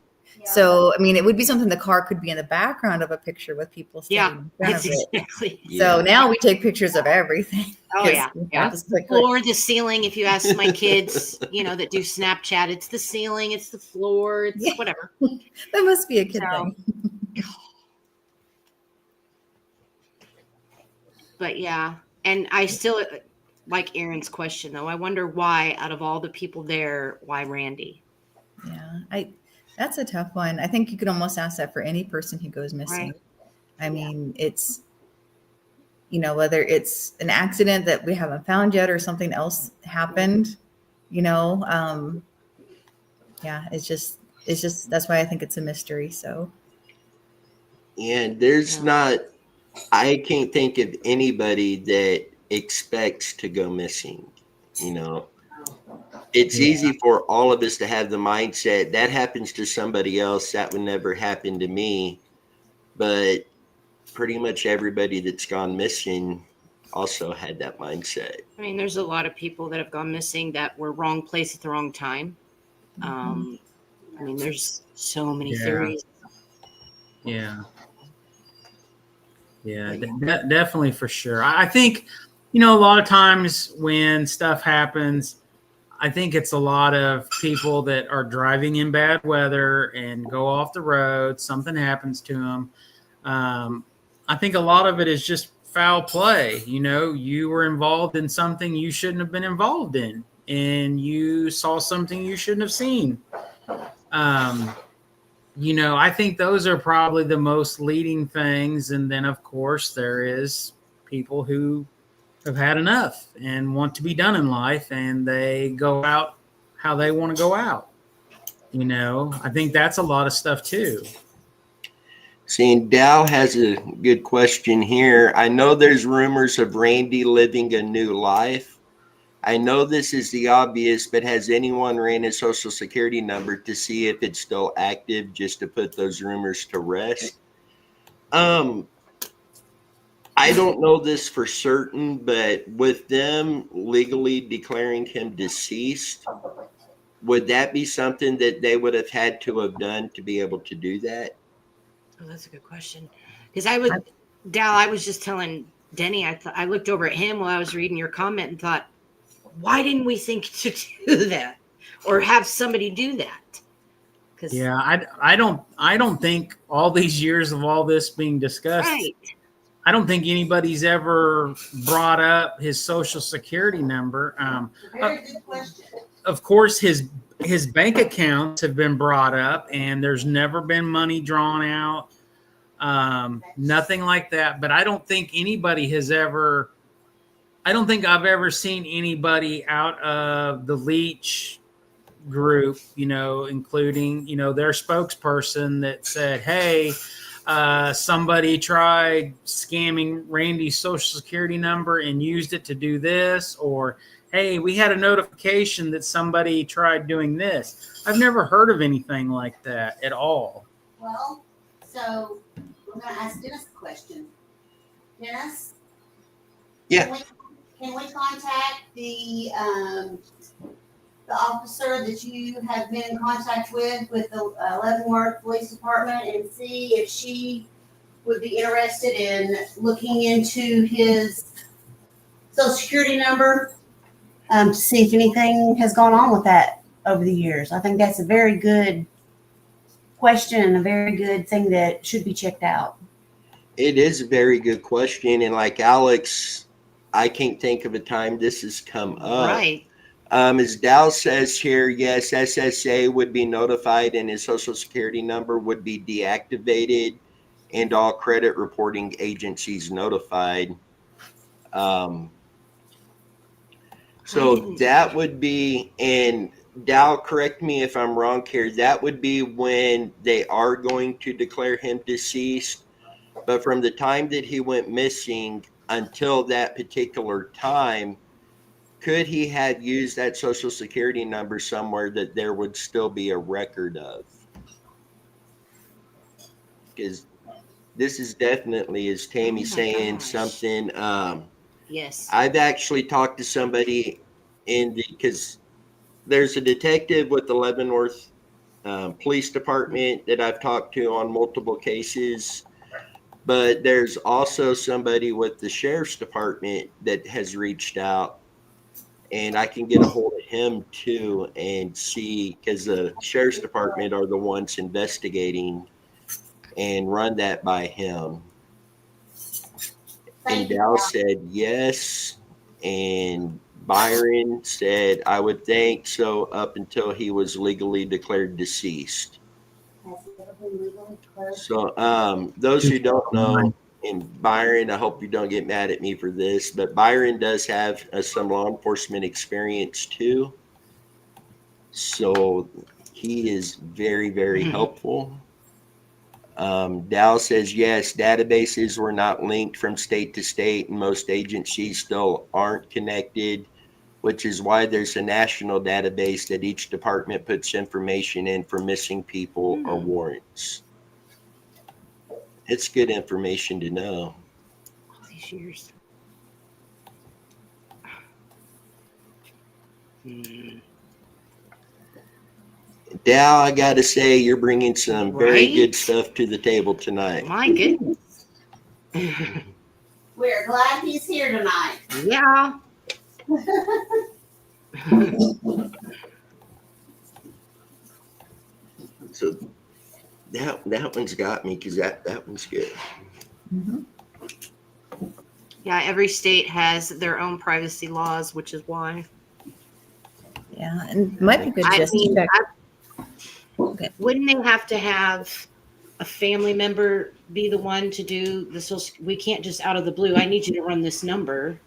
So, I mean, it would be something the car could be in the background of a picture with people standing in front of it. Exactly. So now we take pictures of everything. Oh, yeah. The floor, the ceiling. If you ask my kids, you know, that do Snapchat, it's the ceiling, it's the floor, it's whatever. That must be a kid thing. But yeah, and I still like Aaron's question, though. I wonder why, out of all the people there, why Randy? Yeah, that's a tough one. I think you could almost ask that for any person who goes missing. Right. I mean, it's, you know, whether it's an accident that we haven't found yet or something else happened, you know, it's just, that's why I think it's a mystery. So. And there's I can't think of anybody that expects to go missing, you know. It's easy for all of us to have the mindset that happens to somebody else, that would never happen to me. But pretty much everybody that's gone missing also had that mindset. I mean, there's a lot of people that have gone missing that were wrong place at the wrong time. I mean, there's so many theories. Yeah. Yeah, definitely for sure. I think, you know, a lot of times when stuff happens, I think it's a lot of people that are driving in bad weather and go off the road. Something happens to them. I think a lot of it is just foul play. You know, you were involved in something you shouldn't have been involved in, and you saw something you shouldn't have seen. You know, I think those are probably the most leading things. And then, of course, there is people who have had enough and want to be done in life, and they go out how they want to go out. You know, I think that's a lot of stuff too. Seeing Dow has a good question here. I know there's rumors of Randy living a new life. I know this is the obvious, but has anyone ran his social security number to see if it's still active, just to put those rumors to rest? I don't know this for certain, but with them legally declaring him deceased, would that be something that they would have had to have done to be able to do that? Oh, that's a good question. Because I was just telling Denny, I looked over at him while I was reading your comment and thought, why didn't we think to do that or have somebody do that? Yeah, I don't think all these years of all this being discussed, right. I don't think anybody's ever brought up his social security number. Very good question. Of course, his bank accounts have been brought up, and there's never been money drawn out, nothing like that. But I don't think anybody has ever. I don't think I've ever seen anybody out of the Leach group, including, their spokesperson that said, hey, somebody tried scamming Randy's social security number and used it to do this, or, hey, we had a notification that somebody tried doing this. I've never heard of anything like that at all. Well, so I'm going to ask Dennis a question. Dennis? Yeah. Can we contact the officer that you have been in contact with the Leavenworth Police Department and see if she would be interested in looking into his social security number to see if anything has gone on with that over the years? I think that's a very good question and a very good thing that should be checked out. It is a very good question. And like Alex, I can't think of a time this has come up. Right. As Dow says here, yes, SSA would be notified and his social security number would be deactivated and all credit reporting agencies notified. So that would be, and Dow, correct me if I'm wrong here, that would be when they are going to declare him deceased. But from the time that he went missing until that particular time, could he have used that social security number somewhere that there would still be a record of? Because this is definitely, as Tammy's saying, something. Yes. I've actually talked to somebody because there's a detective with the Leavenworth Police Department that I've talked to on multiple cases. But there's also somebody with the Sheriff's Department that has reached out. And I can get a hold of him too and see, because the Sheriff's Department are the ones investigating and run that by him. And Dow said yes. And Byron said, I would think so, up until he was legally declared deceased. So those who don't know, and Byron, I hope you don't get mad at me for this, but Byron does have some law enforcement experience too. So he is very, very helpful. Dow says, yes, databases were not linked from state to state, and most agencies still aren't connected, which is why there's a national database that each department puts information in for missing people or warrants. It's good information to know. All these years. Dow, I got to say, you're bringing some very good stuff to the table tonight. My goodness. We're glad he's here tonight. Yeah. So that one's got me, because that one's good. Mm-hmm. Yeah, every state has their own privacy laws, which is why. Yeah, and it might be good just to check. Okay. Wouldn't they have to have a family member be the one to do the social? We can't just out of the blue, I need you to run this number.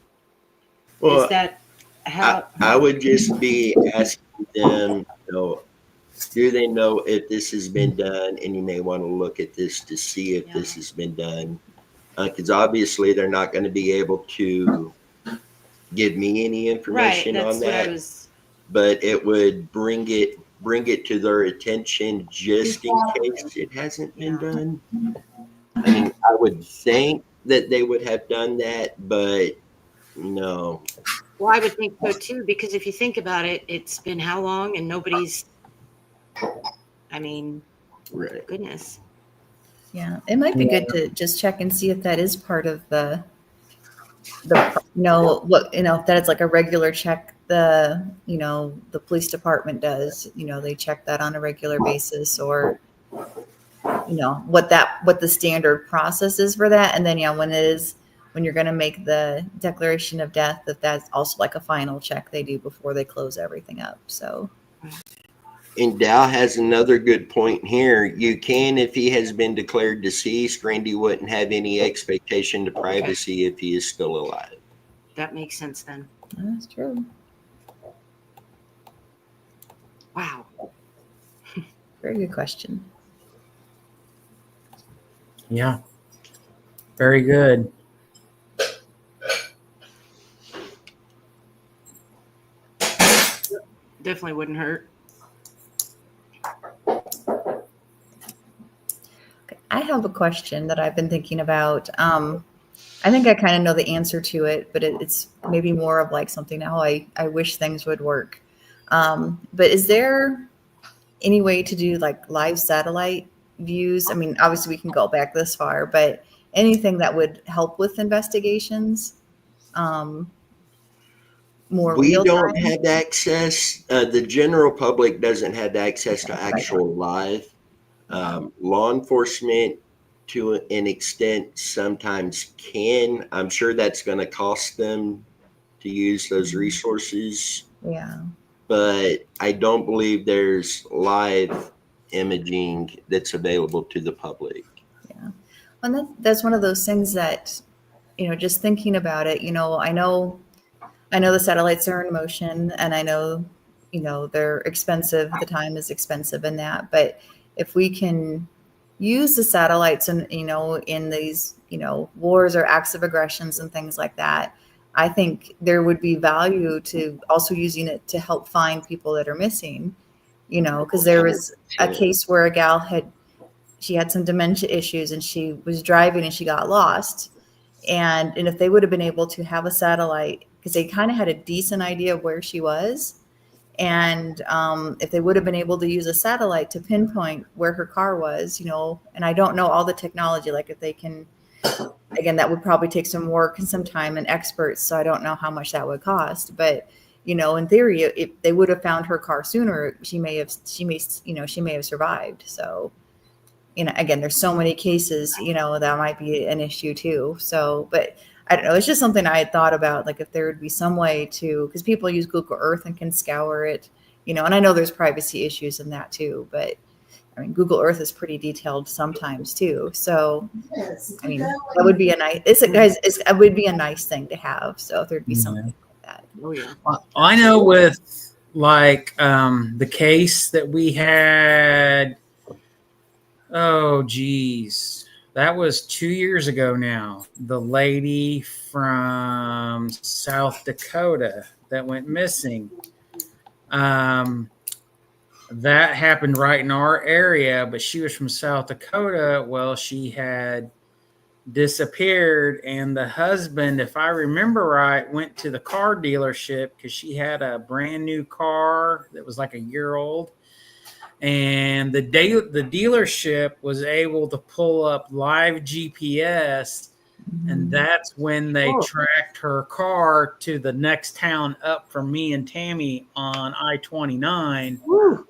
Well, is that how? I would just be asking them, Do they know if this has been done? And you may want to look at this to see if this has been done. Because obviously they're not going to be able to give me any information on that. But it would bring it to their attention just in case it hasn't been done. I mean, I would think that they would have done that, but no. Well, I would think so too, because if you think about it, it's been how long and nobody's, I mean, Right. goodness. Yeah, it might be good to just check and see if that is part of the that it's like a regular check the police department does. They check that on a regular basis, or what the standard process is for that. And then when you're going to make the declaration of death, that's also like a final check they do before they close everything up. So. And Dow has another good point here. You can, if he has been declared deceased, Randy wouldn't have any expectation to privacy if he is still alive. That makes sense then. That's true. Wow. Very good question. Yeah. Very good. Definitely wouldn't hurt. I have a question that I've been thinking about. I think I kind of know the answer to it, but it's maybe more of like something how I wish things would work. But is there any way to do like live satellite views? I mean, obviously we can go back this far, but anything that would help with investigations? We don't have access. The general public doesn't have access to actual live. Law enforcement, to an extent, sometimes can. I'm sure that's going to cost them to use those resources. Yeah. But I don't believe there's live imaging that's available to the public. Yeah. And that's one of those things that, just thinking about it, I know the satellites are in motion, and I know, they're expensive. The time is expensive in that, but if we can use the satellites and, in these, wars or acts of aggressions and things like that, I think there would be value to also using it to help find people that are missing, because there was a case where a gal had some dementia issues, and she was driving and she got lost. And if they would have been able to have a satellite, because they kind of had a decent idea of where she was. And if they would have been able to use a satellite to pinpoint where her car was, and I don't know all the technology, like if they can, again, that would probably take some work and some time and experts. So I don't know how much that would cost, but in theory, if they would have found her car sooner, she may have survived. So, again, there's so many cases, that might be an issue too. So, but I don't know. It's just something I had thought about, like if there would be some way to, because people use Google Earth and can scour it, and I know there's privacy issues in that too, but I mean, Google Earth is pretty detailed sometimes too. So, I mean, that would be a nice, it would be a nice thing to have. So if there'd be something like that. Oh yeah. Well, I know with like the case that we had, oh geez. That was 2 years ago now. The lady from South Dakota that went missing. That happened right in our area, but she was from South Dakota. Well, she had disappeared, and the husband, if I remember right, went to the car dealership because she had a brand new car that was like a year old. And the dealership was able to pull up live GPS, and that's when they tracked her car to the next town up from me and Tammy on I-29. Woo.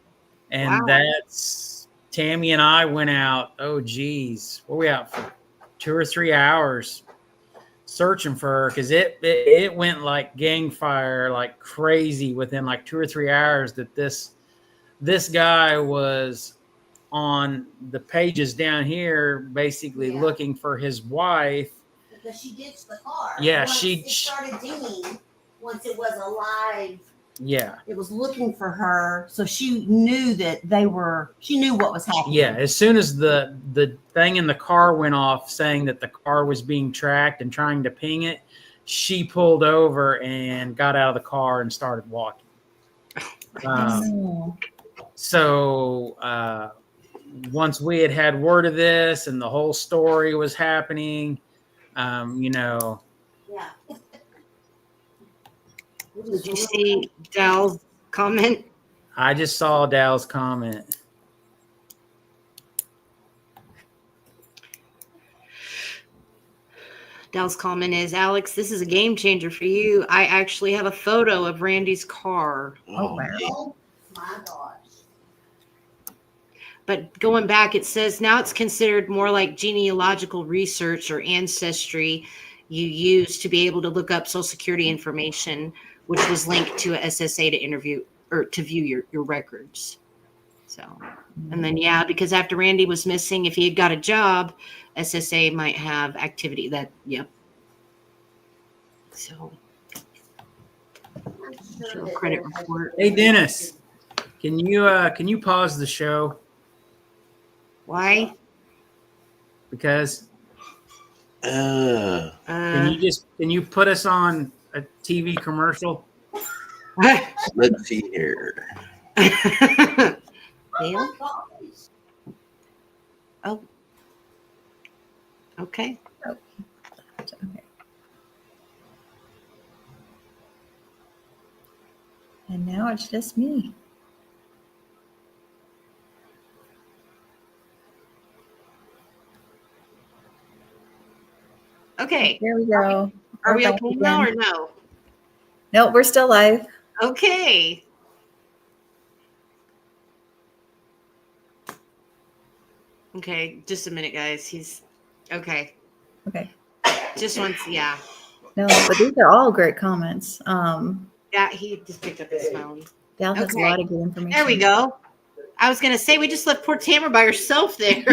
And Wow. that's Tammy and I went out. Oh, geez. What were we out for? 2 or 3 hours searching for her, because it went like gang fire, like crazy within like 2 or 3 hours that this guy was on the pages down here basically looking for his wife. Because she ditched the car. Yeah, it started dinging once it was a live Yeah. It was looking for her, so she knew that she knew what was happening. Yeah. As soon as the thing in the car went off saying that the car was being tracked and trying to ping it, she pulled over and got out of the car and started walking. So once we had word of this and the whole story was happening, Yeah. Did you see Dal's comment? I just saw Dal's comment. Dal's comment is, Alex, this is a game changer for you. I actually have a photo of Randy's car. Oh, wow. Oh my gosh. But going back, it says now it's considered more like genealogical research or ancestry you use to be able to look up Social Security information, which was linked to a SSA to interview or to view your records. So, and then, yeah, because after Randy was missing, if he had got a job, SSA might have activity that, yep. So, show credit report. Hey, Dennis, can you pause the show? Why? Because Uh, can you put us on a TV commercial? let's see here. Dale? Oh. Okay. Okay. And now it's just me. Okay. There we go. Are we We're okay back now or again. no? No, we're still live. Okay. Okay, just a minute, guys. He's okay. Okay. Just once, yeah. No, but these are all great comments. Yeah, he just picked up his phone. Dal has Okay. a lot of good information. There we go. I was gonna say we just left poor Tamara by herself there.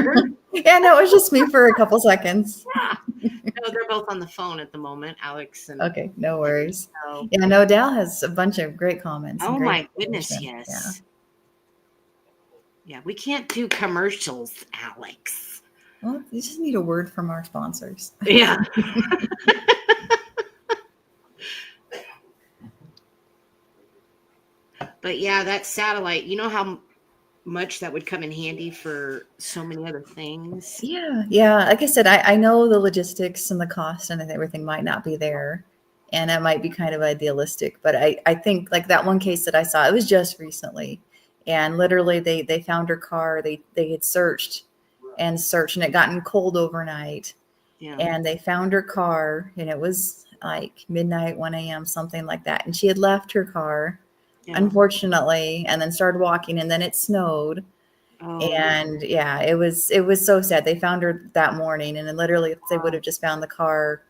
Yeah, no, it was just me for a couple seconds. Yeah. No, they're both on the phone at the moment, Alex and Okay, no worries. so. Yeah, no, Dal has a bunch of great comments. and Oh great my goodness, information. yes. Yeah, we can't do commercials, Alex. Yeah. Well, you just need a word from our sponsors. Yeah. But yeah, that satellite, you know how much that would come in handy for so many other things. Yeah, yeah. Like I said, I know the logistics and the cost and everything might not be there. And it might be kind of idealistic. But I think like that one case that I saw, it was just recently. And literally they found her car. They had searched and it had gotten cold overnight. Yeah. And they found her car and it was like midnight, 1 a.m., something like that. And she had left her car. Yeah. Unfortunately, and then started walking, and then it snowed. Oh, And yeah, it was so sad. They found her that morning, and then literally if they would have just found the car,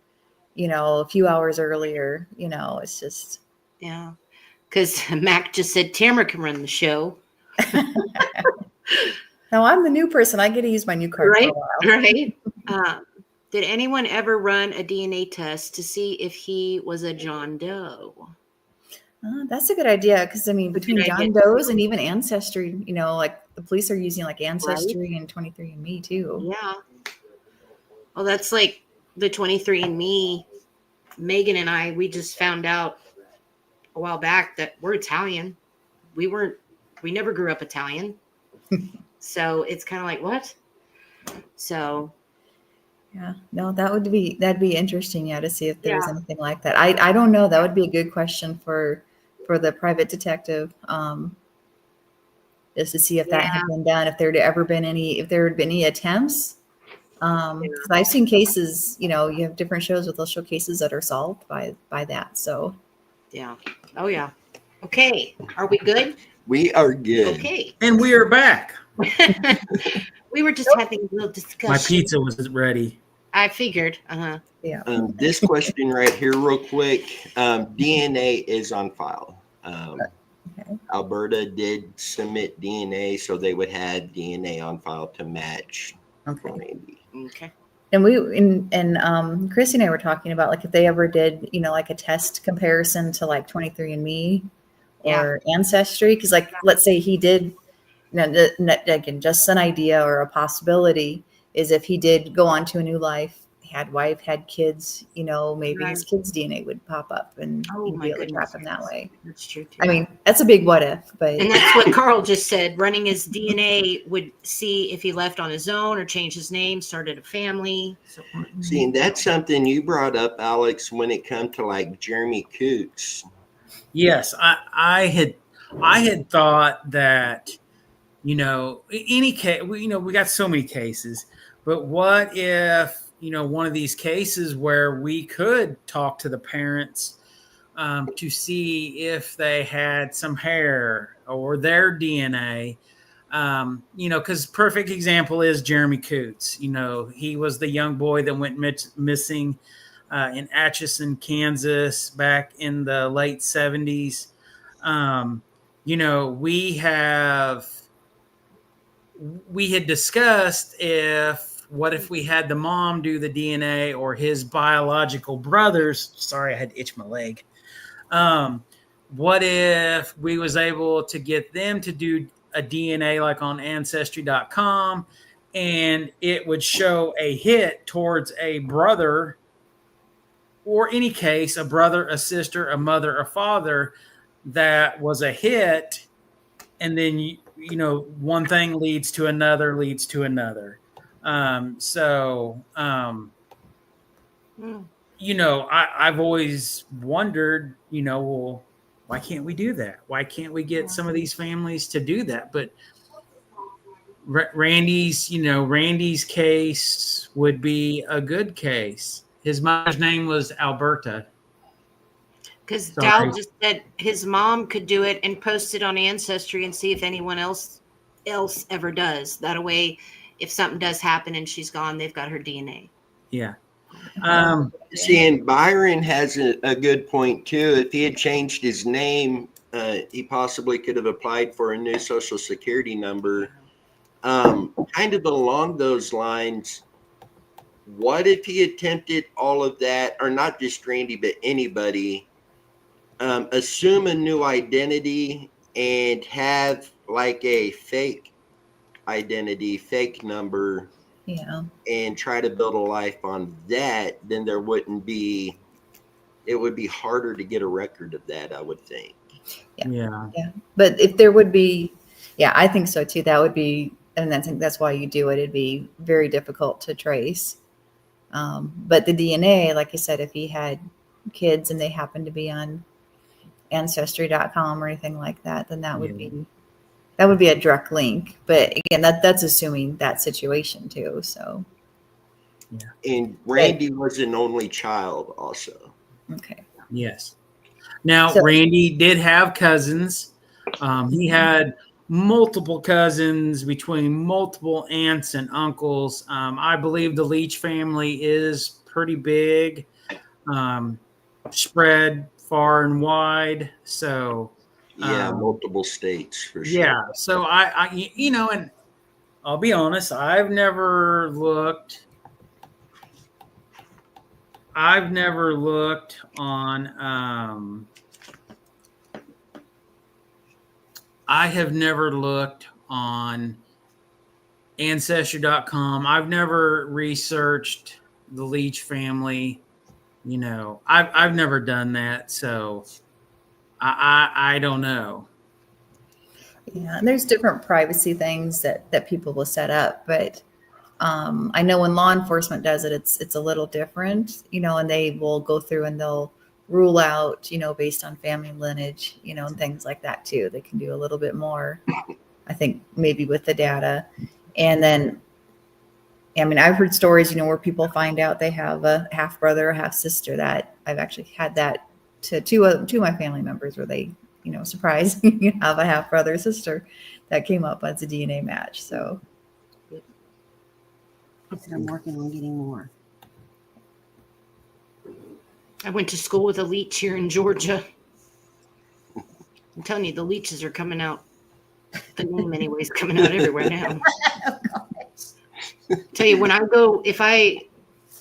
a few hours earlier, it's just. yeah. Because Mac just said Tamara can run the show. Now I'm the new person. I get to use my new card Right, for a while. right. Did anyone ever run a DNA test to see if he was a John Doe? That's a good idea because between good John idea. Doe's and even Ancestry, like the police are using like Ancestry and 23andMe too. Yeah. Well, that's like the 23andMe. Megan and I, we just found out a while back that we're Italian. We never grew up Italian. So it's kind of like, what? So. Yeah, no, that'd be interesting, to see if there's anything like that. I don't know. That would be a good question for the private detective, just to see if that had been done, if there had been any attempts. 'Cause I've seen cases, you have different shows where they'll show cases that are solved by that. So. Yeah. Oh yeah. Okay. Are we good? We are good. Okay. And we are back. We were just having a little discussion. My pizza was ready. I figured. Yeah. This question right here, real quick. DNA is on file. Okay. Alberta did submit DNA, so they would have DNA on file to match. Okay. Randy. Okay. And Chrissy and I were talking about like if they ever did, like a test comparison to like 23andMe or Ancestry. Because, like, let's say he did, again, just an idea or a possibility is if he did go on to a new life, had wife, had kids, maybe his kids' DNA would pop up and he'd be able to track him that way. That's true too. I mean, that's a big what if, but. And that's what Carl just said. Running his DNA would see if he left on his own or changed his name, started a family. So. See, and that's something you brought up, Alex, when it comes to like Jeremy Coots. Yes, I had thought that, any case, we got so many cases, but what if, one of these cases where we could talk to the parents to see if they had some hair or their DNA, because perfect example is Jeremy Coots. He was the young boy that went missing in Atchison, Kansas back in the late 70s. We had discussed what if we had the mom do the DNA or his biological brothers? Sorry, I had to itch my leg. What if we was able to get them to do a DNA like on Ancestry.com and it would show a hit towards a brother, or any case, a brother, a sister, a mother, a father that was a hit, and then one thing leads to another. I've always wondered, well, why can't we do that? Why can't we get some of these families to do that? But Randy's case would be a good case. His mother's name was Alberta. Because Dal just said his mom could do it and post it on Ancestry and see if anyone else ever does. That way, if something does happen and she's gone, they've got her DNA. Yeah. See, and Byron has a good point too. If he had changed his name, he possibly could have applied for a new Social Security number. Kind of along those lines, what if he attempted all of that, or not just Randy, but anybody, assume a new identity and have like a fake identity, fake number, and try to build a life on that, then it would be harder to get a record of that, I would think. Yeah. But if there would be, I think so too. That would be, and I think that's why you do it. It'd be very difficult to trace. But the DNA, like you said, if he had kids and they happened to be on Ancestry.com or anything like that, then that would be a direct link. But again, that's assuming that situation too. So. Yeah. And Randy was an only child also. Okay. Yes. Now, Randy did have cousins. He had multiple cousins between multiple aunts and uncles. I believe the Leach family is pretty big, spread far and wide. So, multiple states for sure. Yeah. So I and I'll be honest, I've never looked on I have never looked on Ancestry.com. I've never researched the Leach family. I've never done that, so I don't know. Yeah, and there's different privacy things that people will set up, but I know when law enforcement does it, it's a little different, and they will go through and they'll rule out, based on family lineage, and things like that too. They can do a little bit more, I think, maybe with the data. And then, I've heard stories, where people find out they have a half brother or half sister. That I've actually had that to two of my family members where they, surprise, you have a half brother or sister that came up as a DNA match. So I'm working on getting more. I went to school with a Leach here in Georgia. I'm telling you, the Leaches are coming out. The name anyways, coming out everywhere now. Tell you, when I go, if I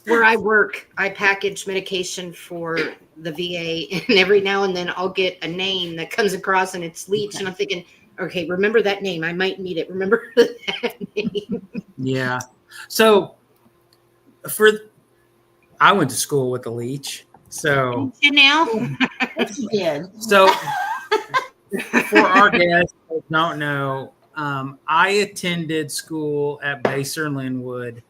where I work, I package medication for the VA, and every now and then I'll get a name that comes across and it's Leach, and I'm thinking, okay, remember that name. I might need it. Remember that name. Yeah. So I went to school with the Leach. So you now? Yes, you did. So for our guests who don't know, I attended school at Baser Linwood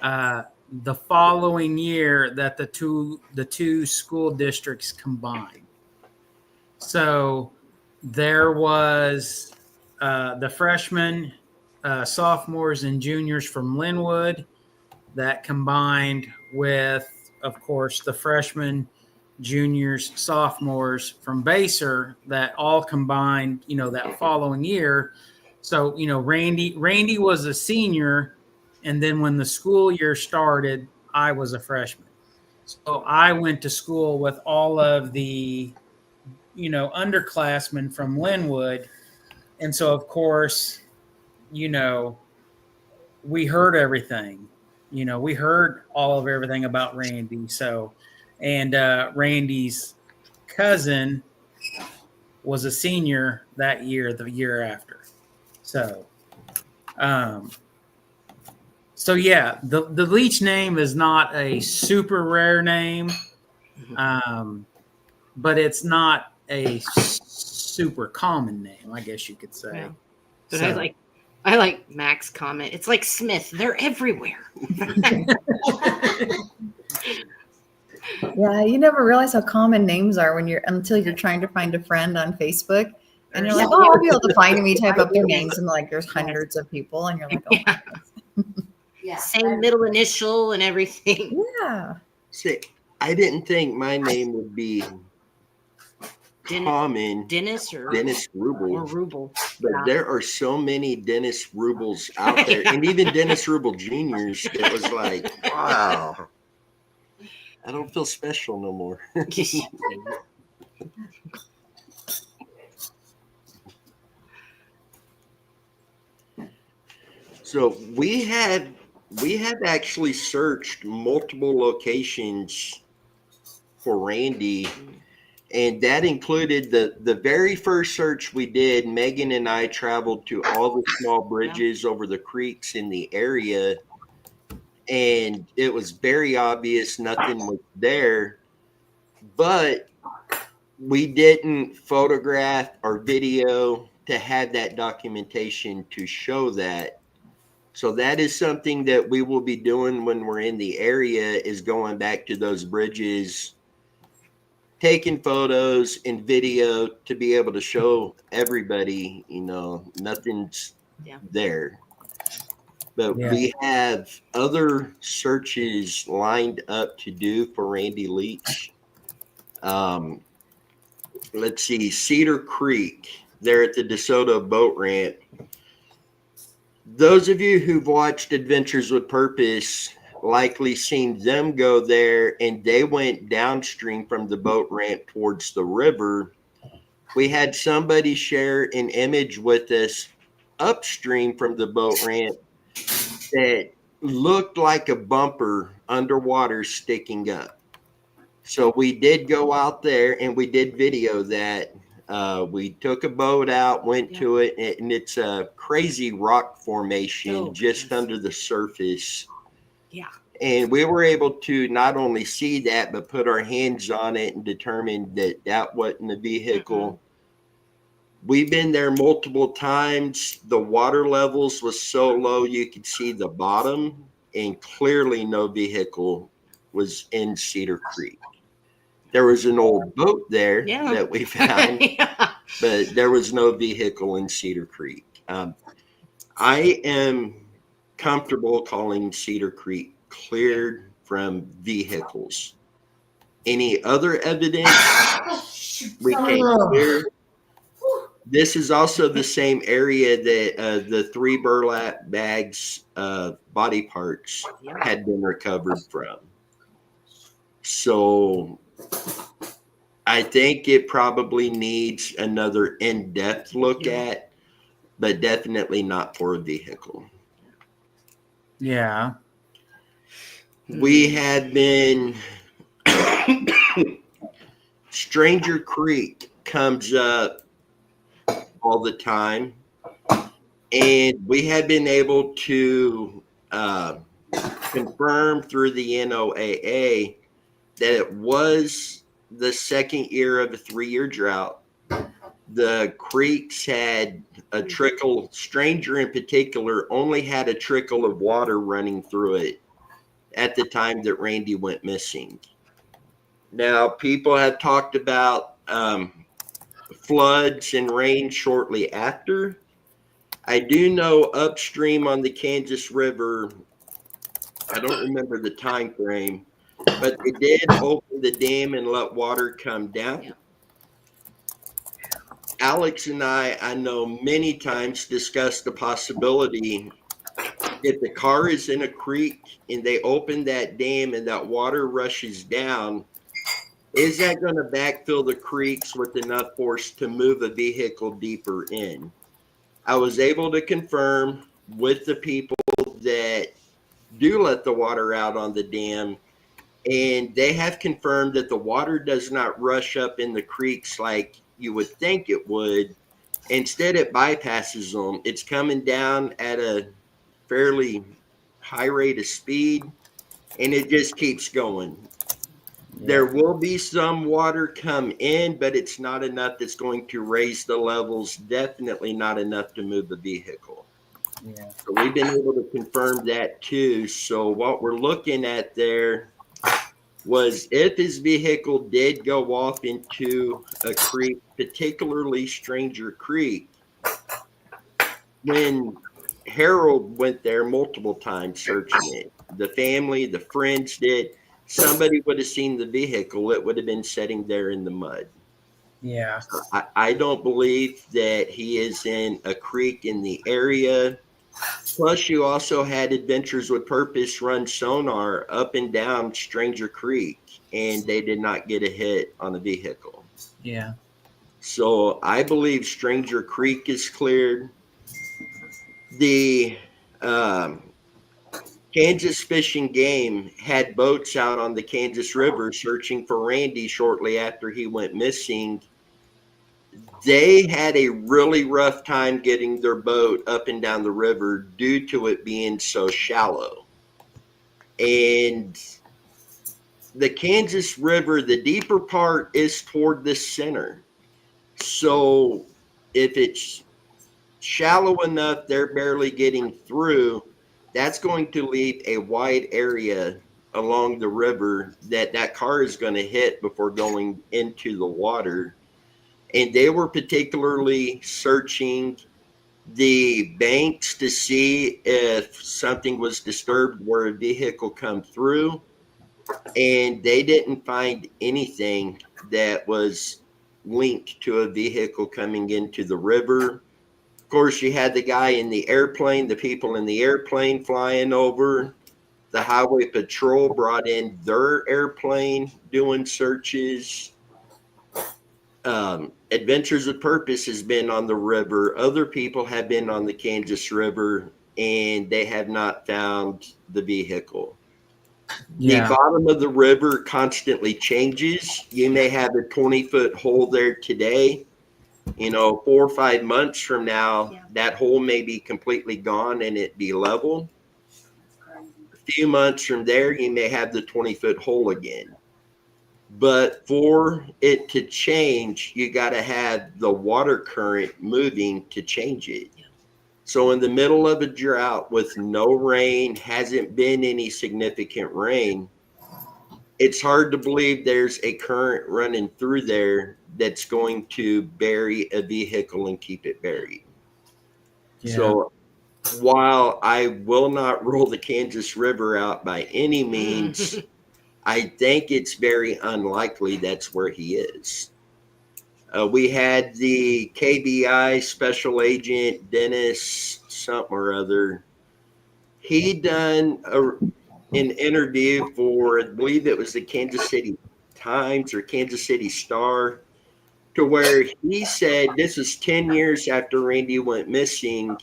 the following year that the two school districts combined. So there was the freshmen, sophomores, and juniors from Linwood that combined with, of course, the freshmen, juniors, sophomores from Baser that all combined, that following year. So, Randy was a senior, and then when the school year started, I was a freshman. So I went to school with all of the, underclassmen from Linwood. And so, of course, we heard everything. We heard all of everything about Randy. So, and Randy's cousin was a senior that year, the year after. So, yeah, the Leach name is not a super rare name, but it's not a super common name, I guess you could say. Yeah. But I like Mac's comment. It's like Smith. They're everywhere. Yeah, you never realize how common names are until you're trying to find a friend on Facebook, and you're like, oh, I'll be able to find them. You type up their names, and like there's hundreds of people, and you're like, oh, Yeah. Same middle initial and everything. yeah. See, I didn't think my name would be common. Dennis Rubel. Or Rubel. But there are so many Dennis Rubels out there, and even Dennis Rubel Juniors. It was like, wow, I don't feel special no more. So we have actually searched multiple locations for Randy. And that included the very first search we did. Megan and I traveled to all the small bridges over the creeks in the area. And it was very obvious nothing was there. But we didn't photograph or video to have that documentation to show that. So that is something that we will be doing when we're in the area, is going back to those bridges, taking photos and video to be able to show everybody, nothing's there. But we have other searches lined up to do for Randy Leach. Let's see, Cedar Creek, there at the DeSoto boat ramp. Those of you who've watched Adventures with Purpose likely seen them go there, and they went downstream from the boat ramp towards the river. We had somebody share an image with us upstream from the boat ramp that looked like a bumper underwater sticking up. So we did go out there and we did video that. We took a boat out, went to it, and it's a crazy rock formation just under the surface. Yeah. And we were able to not only see that, but put our hands on it and determine that that wasn't a vehicle. We've been there multiple times. The water levels was so low you could see the bottom, and clearly no vehicle was in Cedar Creek. There was an old boat there that we found, but there was no vehicle in Cedar Creek. I am comfortable calling Cedar Creek cleared from vehicles. Any other evidence we can't clear? This is also the same area that the 3 burlap bags body parts had been recovered from. So I think it probably needs another in-depth look at, but definitely not for a vehicle. Yeah. We had been Stranger Creek comes up all the time, and we had been able to confirm through the NOAA that it was the second year of a 3-year drought. The creeks had a trickle, Stranger in particular, only had a trickle of water running through it at the time that Randy went missing. Now, people have talked about floods and rain shortly after. I do know upstream on the Kansas River, I don't remember the time frame, but they did open the dam and let water come down. Yeah. Alex and I know many times discussed the possibility if the car is in a creek and they open that dam and that water rushes down, is that going to backfill the creeks with enough force to move a vehicle deeper in? I was able to confirm with the people that do let the water out on the dam, and they have confirmed that the water does not rush up in the creeks like you would think it would. Instead, it bypasses them. It's coming down at a fairly high rate of speed, and it just keeps going. There will be some water come in, but it's not enough that's going to raise the levels, definitely not enough to move the vehicle. Yeah. So we've been able to confirm that too. So what we're looking at there was if his vehicle did go off into a creek, particularly Stranger Creek, when Harold went there multiple times searching it, the family, the friends did, somebody would have seen the vehicle. It would have been sitting there in the mud. Yeah. I don't believe that he is in a creek in the area. Plus, you also had Adventures with Purpose run sonar up and down Stranger Creek, and they did not get a hit on the vehicle. Yeah. So I believe Stranger Creek is cleared. The Kansas Fish and Game had boats out on the Kansas River searching for Randy shortly after he went missing. They had a really rough time getting their boat up and down the river due to it being so shallow. And the Kansas River, the deeper part is toward the center. So if it's shallow enough, they're barely getting through, that's going to leave a wide area along the river that car is going to hit before going into the water. And they were particularly searching the banks to see if something was disturbed where a vehicle come through, and they didn't find anything that was linked to a vehicle coming into the river. Of course, you had the guy in the airplane, the people in the airplane flying over. The highway patrol brought in their airplane doing searches. Adventures with Purpose has been on the river. Other people have been on the Kansas River, and they have not found the vehicle. Yeah. The bottom of the river constantly changes. You may have a 20-foot hole there today. 4 or 5 months from now, that hole may be completely gone and it be level. A few months from there, you may have the 20-foot hole again. But for it to change, you got to have the water current moving to change it. So in the middle of a drought with no rain, hasn't been any significant rain, it's hard to believe there's a current running through there that's going to bury a vehicle and keep it buried. Yeah. So while I will not roll the Kansas River out by any means, I think it's very unlikely that's where he is. We had the KBI special agent, Dennis something or other. He done an interview for, I believe it was the Kansas City Times or Kansas City Star, to where he said this is 10 years after Randy went missing.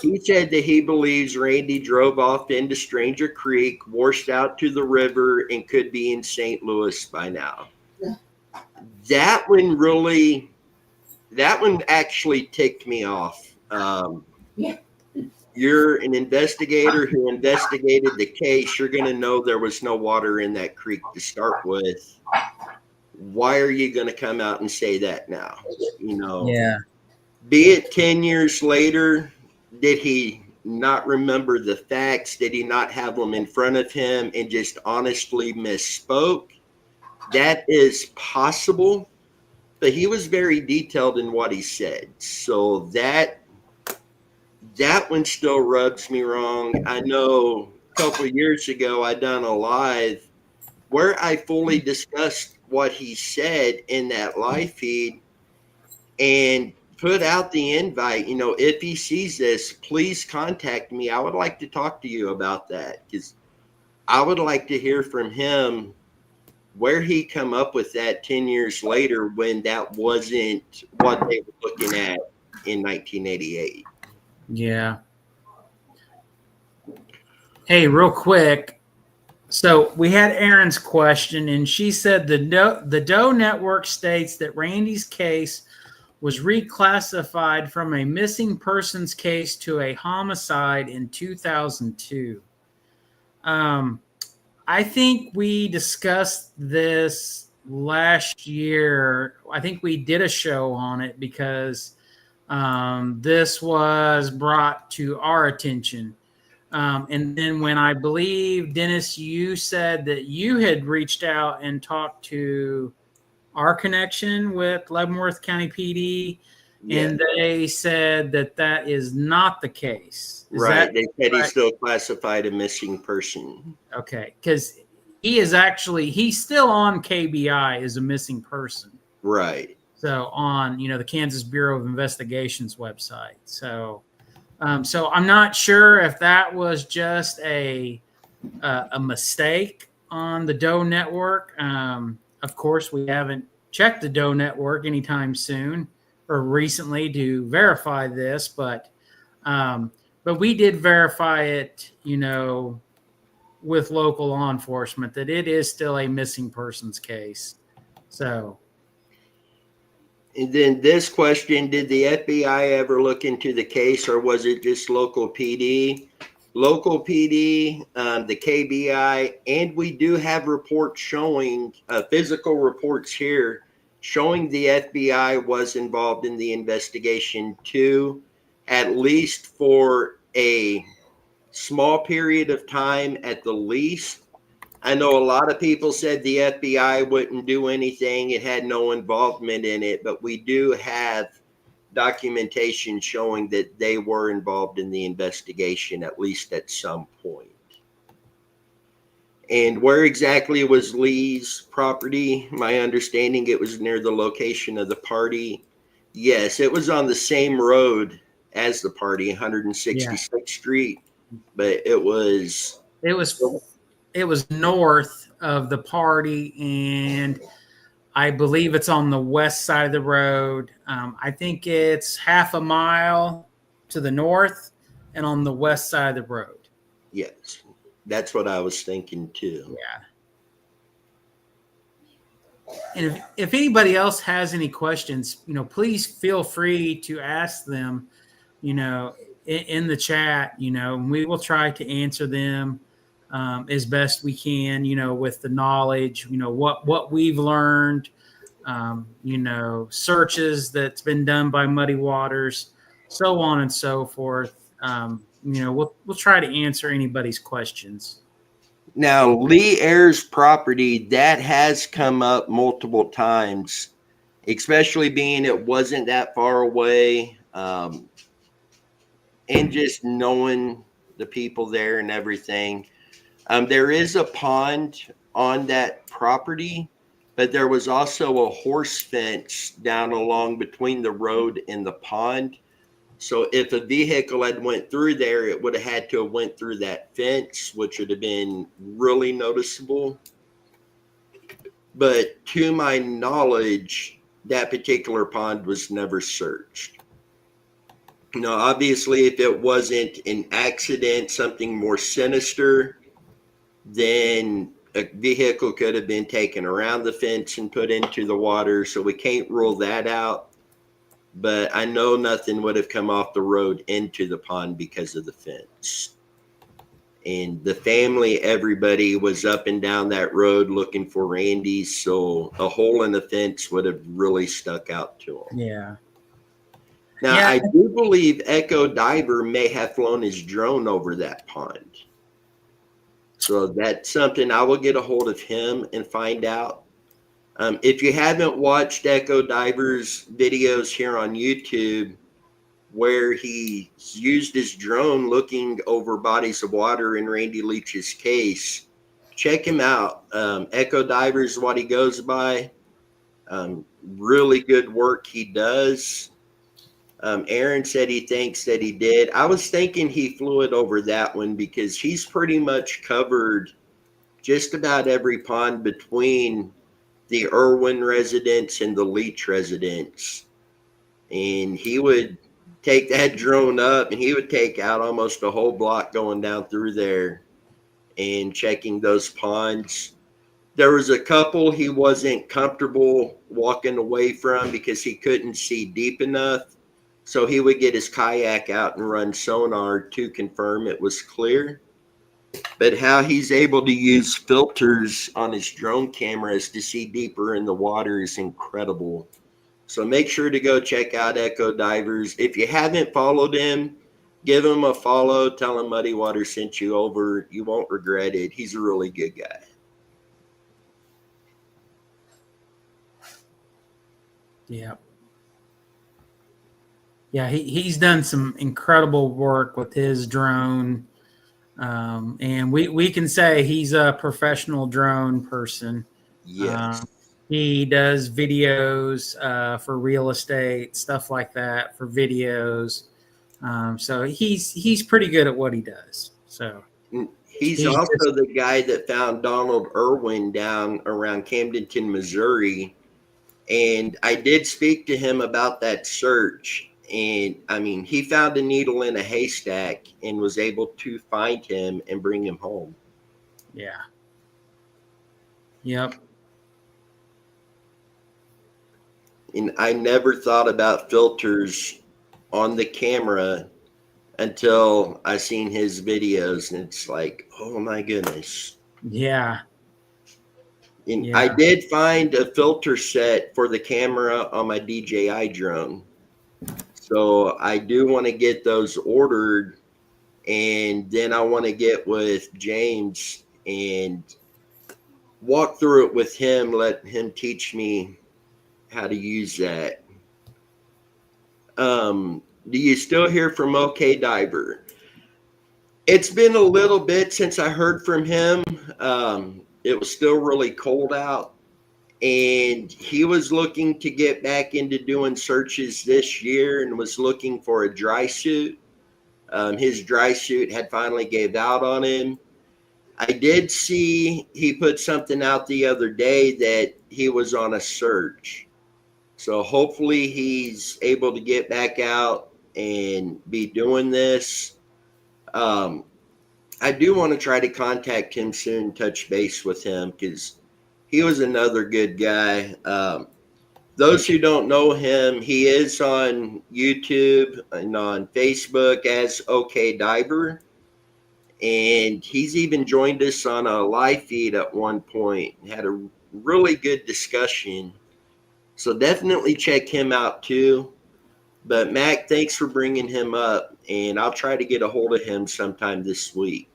He said that he believes Randy drove off into Stranger Creek, washed out to the river, and could be in St. Louis by now. That one actually ticked me off. Yeah. You're an investigator who investigated the case. You're going to know there was no water in that creek to start with. Why are you going to come out and say that now? You know, Yeah. Be it 10 years later, did he not remember the facts? Did he not have them in front of him and just honestly misspoke? That is possible, but he was very detailed in what he said. So that one still rubs me wrong. I know a couple of years ago I done a live where I fully discussed what he said in that live feed and put out the invite. You know, if he sees this, please contact me. I would like to talk to you about that because I would like to hear from him where he come up with that 10 years later when that wasn't what they were looking at in 1988. Yeah. Hey, real quick. So we had Erin's question, and she said the Doe Network states that Randy's case was reclassified from a missing persons case to a homicide in 2002. I think we discussed this last year. I think we did a show on it because this was brought to our attention. And then when I believe, Dennis, you said that you had reached out and talked to our connection with Leavenworth County PD, and they said that that is not the case. Right. They said he's still classified a missing person. Okay. Because he's still on KBI as a missing person. Right. So on, the Kansas Bureau of Investigation's website. So I'm not sure if that was just a mistake on the Doe Network. Of course, we haven't checked the Doe Network anytime soon or recently to verify this, but we did verify it, with local law enforcement that it is still a missing persons case. So. And then this question, did the FBI ever look into the case or was it just local PD? Local PD, the KBI, and we do have reports showing, physical reports here, showing the FBI was involved in the investigation too, at least for a small period of time at the least. I know a lot of people said the FBI wouldn't do anything. It had no involvement in it, but we do have documentation showing that they were involved in the investigation, at least at some point. And where exactly was Lee's property? My understanding it was near the location of the party. Yes, it was on the same road as the party, 166th Street, but it was north of the party, and I believe it's on the west side of the road. I think it's half a mile to the north and on the west side of the road. Yes, that's what I was thinking too. Yeah. And if anybody else has any questions, please feel free to ask them, in the chat, and we will try to answer them as best we can, with the knowledge, what we've learned, searches that's been done by Muddy Waters, so on and so forth. We'll try to answer anybody's questions. Now, Lee Ayers' property, that has come up multiple times, especially being it wasn't that far away, and just knowing the people there and everything. There is a pond on that property, but there was also a horse fence down along between the road and the pond. So if a vehicle had went through there, it would have had to have went through that fence, which would have been really noticeable. But to my knowledge, that particular pond was never searched. No, obviously, if it wasn't an accident, something more sinister, then a vehicle could have been taken around the fence and put into the water. So we can't rule that out. But I know nothing would have come off the road into the pond because of the fence. And the family, everybody was up and down that road looking for Randy. So a hole in the fence would have really stuck out to him. Yeah. Now, I do believe Echo Diver may have flown his drone over that pond. So that's something I will get a hold of him and find out. If you haven't watched Echo Diver's videos here on YouTube, where he used his drone looking over bodies of water in Randy Leach's case, check him out. Echo Diver is what he goes by. Really good work he does. Aaron said he thinks that he did. I was thinking he flew it over that one because he's pretty much covered just about every pond between the Irwin residence and the Leach residence. And he would take that drone up and he would take out almost a whole block going down through there and checking those ponds. There was a couple he wasn't comfortable walking away from because he couldn't see deep enough. So he would get his kayak out and run sonar to confirm it was clear. But how he's able to use filters on his drone cameras to see deeper in the water is incredible. So make sure to go check out Echo Divers. If you haven't followed him, give him a follow. Tell him Muddy Water sent you over. You won't regret it. He's a really good guy. Yeah. Yeah, he's done some incredible work with his drone. And we can say he's a professional drone person. Yes. He does videos for real estate, stuff like that, for videos. So he's pretty good at what he does. So he's also the guy that found Donald Irwin down around Camdenton, Missouri. And I did speak to him about that search. And I mean, he found a needle in a haystack and was able to find him and bring him home. Yeah. Yep. And I never thought about filters on the camera until I seen his videos. And it's like, oh my goodness. Yeah. And I did find a filter set for the camera on my DJI drone. So I do want to get those ordered, and then I want to get with James and walk through it with him, let him teach me how to use that. Do you still hear from OK Diver? It's been a little bit since I heard from him. It was still really cold out. And he was looking to get back into doing searches this year and was looking for a dry suit. His dry suit had finally gave out on him. I did see he put something out the other day that he was on a search. So hopefully he's able to get back out and be doing this. I do want to try to contact him soon, touch base with him, because he was another good guy. Those who don't know him, he is on YouTube and on Facebook as OK Diver. And he's even joined us on a live feed at one point. Had a really good discussion. So definitely check him out too. But Mac, thanks for bringing him up. And I'll try to get a hold of him sometime this week.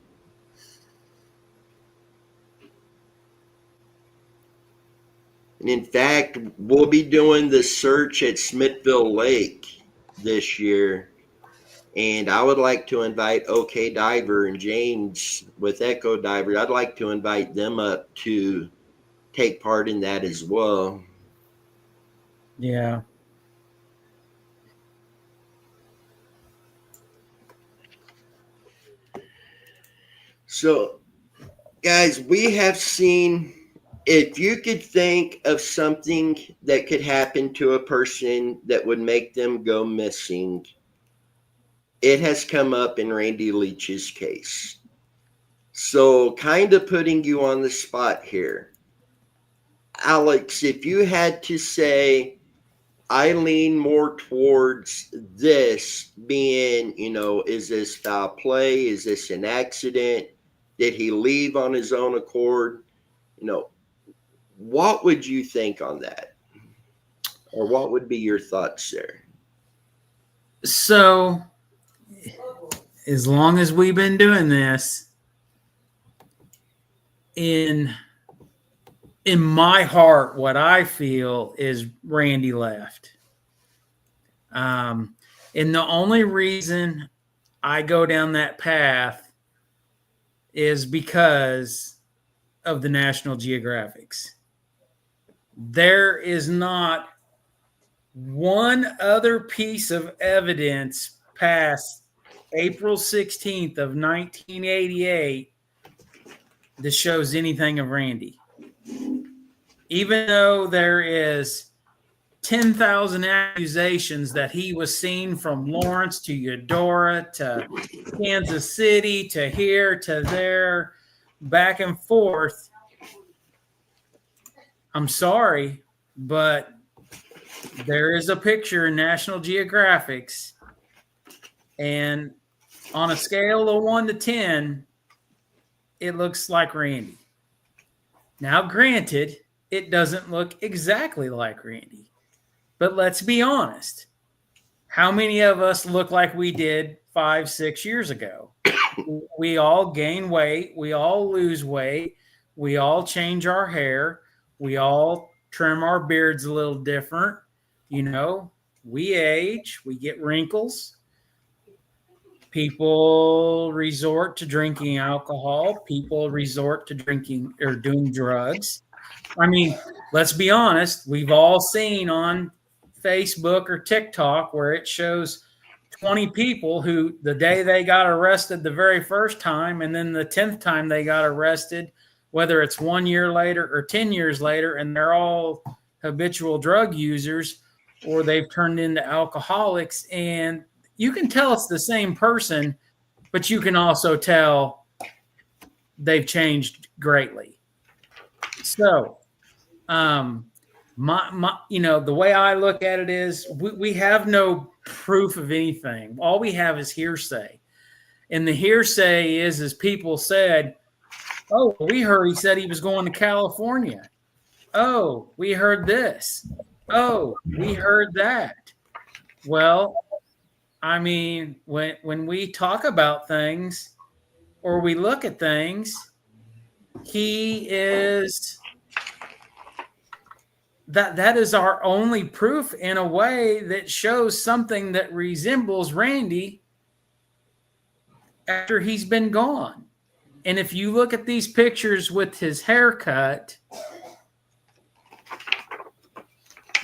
And in fact, we'll be doing the search at Smithville Lake this year. And I would like to invite OK Diver and James with Echo Diver. I'd like to invite them up to take part in that as well. Yeah. So, guys, we have seen, if you could think of something that could happen to a person that would make them go missing, it has come up in Randy Leach's case. So kind of putting you on the spot here. Alex, if you had to say, I lean more towards this being, is this foul play? Is this an accident? Did he leave on his own accord? What would you think on that? Or what would be your thoughts there? So, as long as we've been doing this, in my heart, what I feel is Randy left. And the only reason I go down that path is because of the National Geographics. There is not one other piece of evidence past April 16th of 1988 that shows anything of Randy. Even though there is 10,000 accusations that he was seen from Lawrence to Eudora to Kansas City to here to there, back and forth. I'm sorry, but there is a picture in National Geographics, and on a scale of 1 to 10, it looks like Randy. Now, granted, it doesn't look exactly like Randy. But let's be honest. How many of us look like we did 5-6 years ago? We all gain weight. We all lose weight. We all change our hair. We all trim our beards a little different. We age. We get wrinkles. People resort to drinking alcohol. People resort to drinking or doing drugs. I mean, let's be honest. We've all seen on Facebook or TikTok where it shows 20 people who the day they got arrested the very first time and then the 10th time they got arrested, whether it's 1 year later or 10 years later, and they're all habitual drug users or they've turned into alcoholics. And you can tell it's the same person, but you can also tell they've changed greatly. So, the way I look at it is we have no proof of anything. All we have is hearsay. And the hearsay is people said, oh, we heard he said he was going to California. Oh, we heard this. Oh, we heard that. Well, I mean, when we talk about things or we look at things, he is... That is our only proof in a way that shows something that resembles Randy after he's been gone. And if you look at these pictures with his haircut,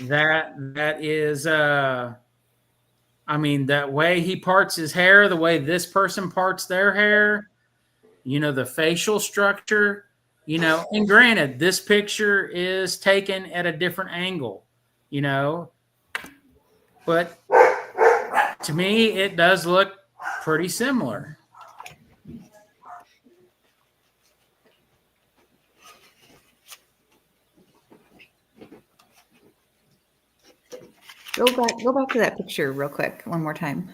that is, that way he parts his hair, the way this person parts their hair, the facial structure. And granted, this picture is taken at a different angle, but to me, it does look pretty similar. Go back to that picture real quick, one more time.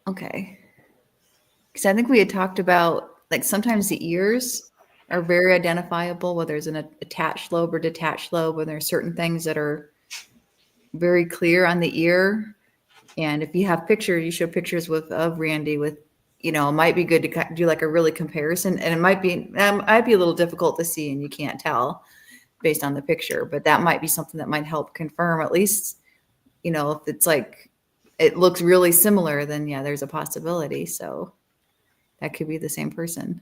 Okay. Because I think we had talked about, like, sometimes the ears are very identifiable, whether it's an attached lobe or detached lobe, and there are certain things that are very clear on the ear. And if you have pictures, you show pictures of Randy with, it might be good to do like a really comparison. And it might be a little difficult to see and you can't tell based on the picture, but that might be something that might help confirm, at least, if it's like, it looks really similar, then yeah, there's a possibility. So that could be the same person.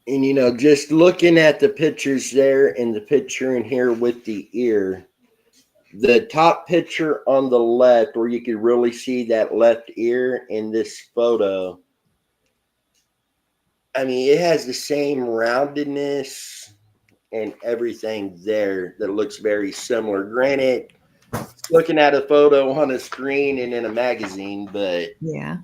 And, just looking at the pictures there and the picture in here with the ear, the top picture on the left, where you could really see that left ear in this photo, I mean, it has the same roundedness and everything there that looks very similar. Granted, looking at a photo on a screen and in a magazine, but Yeah.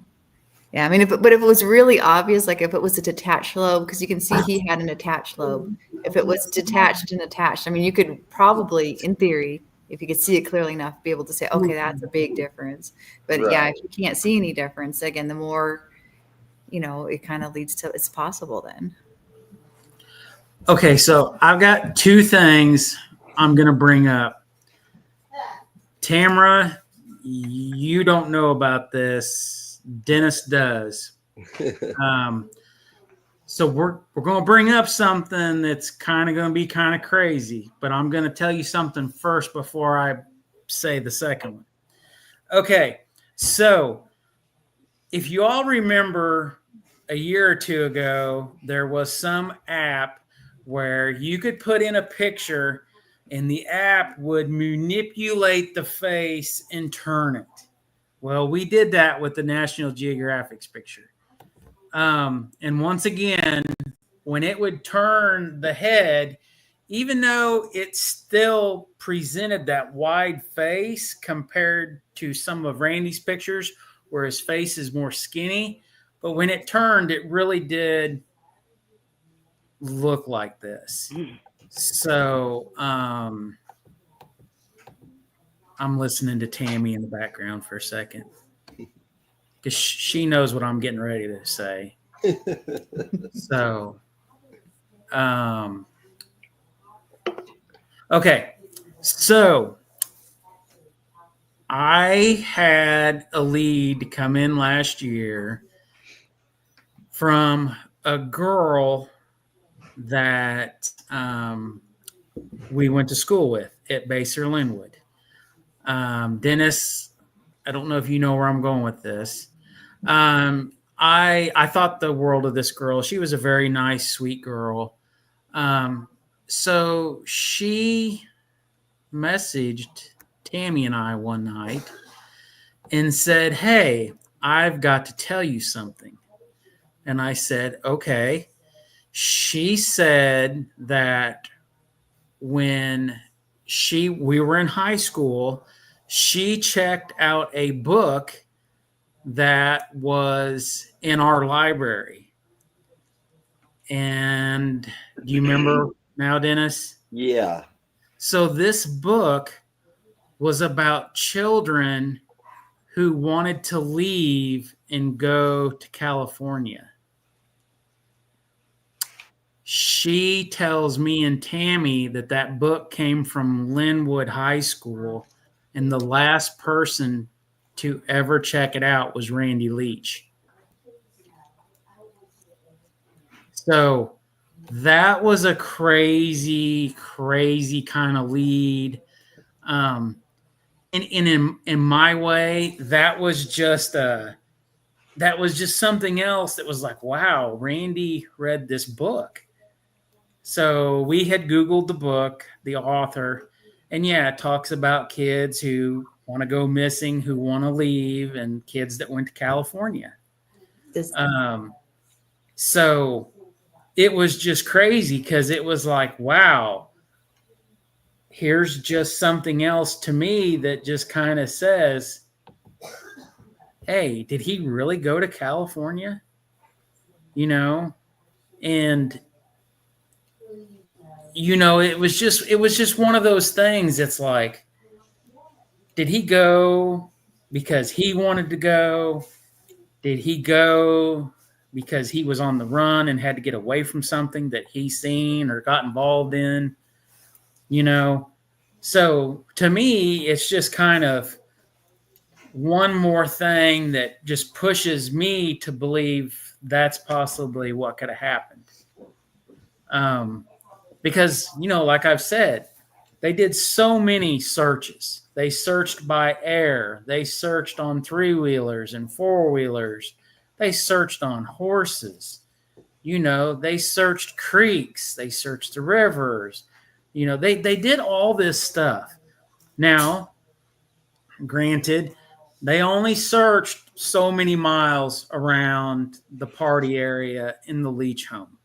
Yeah, I mean, but if it was really obvious, like if it was a detached lobe, because you can see he had an attached lobe. If it was detached and attached, I mean, you could probably, in theory, if you could see it clearly enough, be able to say, okay, that's a big difference. But yeah, right. if you can't see any difference, again, the more, it kind of leads to it's possible then. Okay, so I've got two things I'm going to bring up. Tamara, you don't know about this. Dennis does. So we're going to bring up something that's kind of going to be kind of crazy, but I'm going to tell you something first before I say the second one. Okay, so if you all remember a year or two ago, there was some app where you could put in a picture and the app would manipulate the face and turn it. Well, we did that with the National Geographic's picture. And once again, when it would turn the head, even though it still presented that wide face compared to some of Randy's pictures where his face is more skinny, but when it turned, it really did look like this. So I'm listening to Tammy in the background for a second because she knows what I'm getting ready to say. So, okay. So I had a lead come in last year from a girl that we went to school with at Baser Linwood. Dennis, I don't know if you know where I'm going with this. I thought the world of this girl. She was a very nice, sweet girl. So she messaged Tammy and I one night and said, "Hey, I've got to tell you something." And I said, "Okay." She said that when we were in high school, she checked out a book that was in our library. And do you remember now, Dennis? Yeah. So this book was about children who wanted to leave and go to California. She tells me and Tammy that book came from Linwood High School, and the last person to ever check it out was Randy Leach. So that was a crazy, crazy kind of lead. In my way, that was just something else that was like, wow, Randy read this book. So we had Googled the book, the author, and yeah, it talks about kids who want to go missing, who want to leave, and kids that went to California. So it was just crazy because it was like, wow, here's just something else to me that just kind of says, hey, did he really go to California? And it was just one of those things. It's like, did he go because he wanted to go? Did he go because he was on the run and had to get away from something that he seen or got involved in? So to me, it's just kind of one more thing that just pushes me to believe that's possibly what could have happened. Because, like I've said, they did so many searches. They searched by air. They searched on 3-wheelers and 4-wheelers. They searched on horses. They searched creeks. They searched the rivers. They did all this stuff. Now, granted, they only searched so many miles around the party area in the Leach home.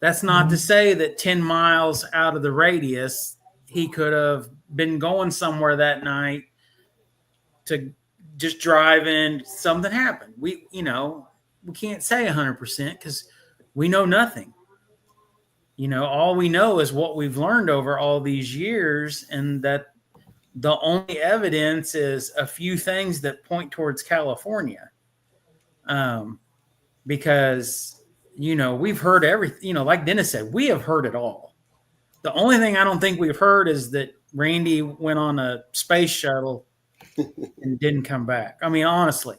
That's not to say that 10 miles out of the radius, he could have been going somewhere that night to just drive in, something happened. We can't say 100% because we know nothing. All we know is what we've learned over all these years, and that the only evidence is a few things that point towards California. Because, we've heard everything, like Dennis said, we have heard it all. The only thing I don't think we've heard is that Randy went on a space shuttle and didn't come back. I mean, honestly,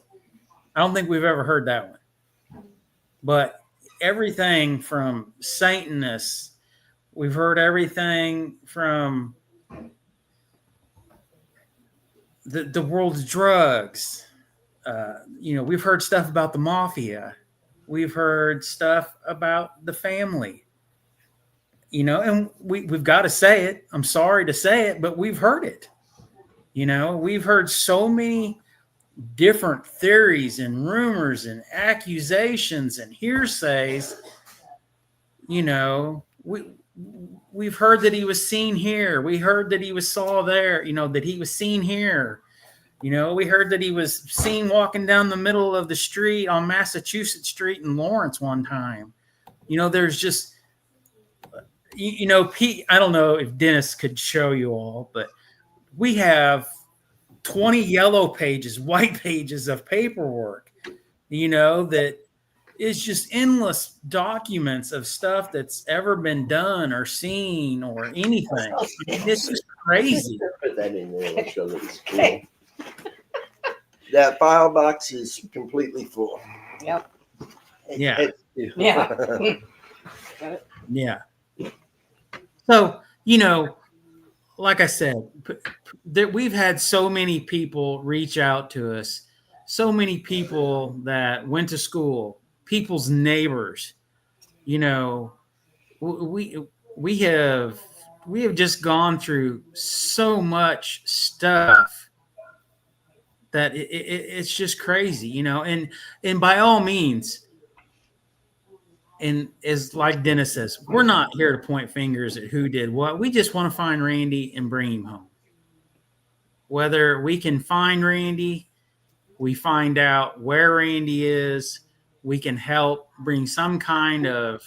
I don't think we've ever heard that one. But everything from Satanists, we've heard everything from the world's drugs. We've heard stuff about the mafia. We've heard stuff about the family. And we've got to say it. I'm sorry to say it, but we've heard it. We've heard so many different theories and rumors and accusations and hearsays. We've heard that he was seen here. We heard that he was saw there, that he was seen here. We heard that he was seen walking down the middle of the street on Massachusetts Street in Lawrence one time. There's just, Pete, I don't know if Dennis could show you all, but we have 20 yellow pages, white pages of paperwork, that is just endless documents of stuff that's ever been done or seen or anything. I mean, it's just crazy. Put that in there and show that it's cool. That file box is completely full. Yep. Yeah. Yeah. Yeah. So, like I said, we've had so many people reach out to us, so many people that went to school, people's neighbors. We have just gone through so much stuff that it's just crazy, and by all means, and as like Dennis says, we're not here to point fingers at who did what. We just want to find Randy and bring him home. Whether we can find Randy, we find out where Randy is, we can help bring some kind of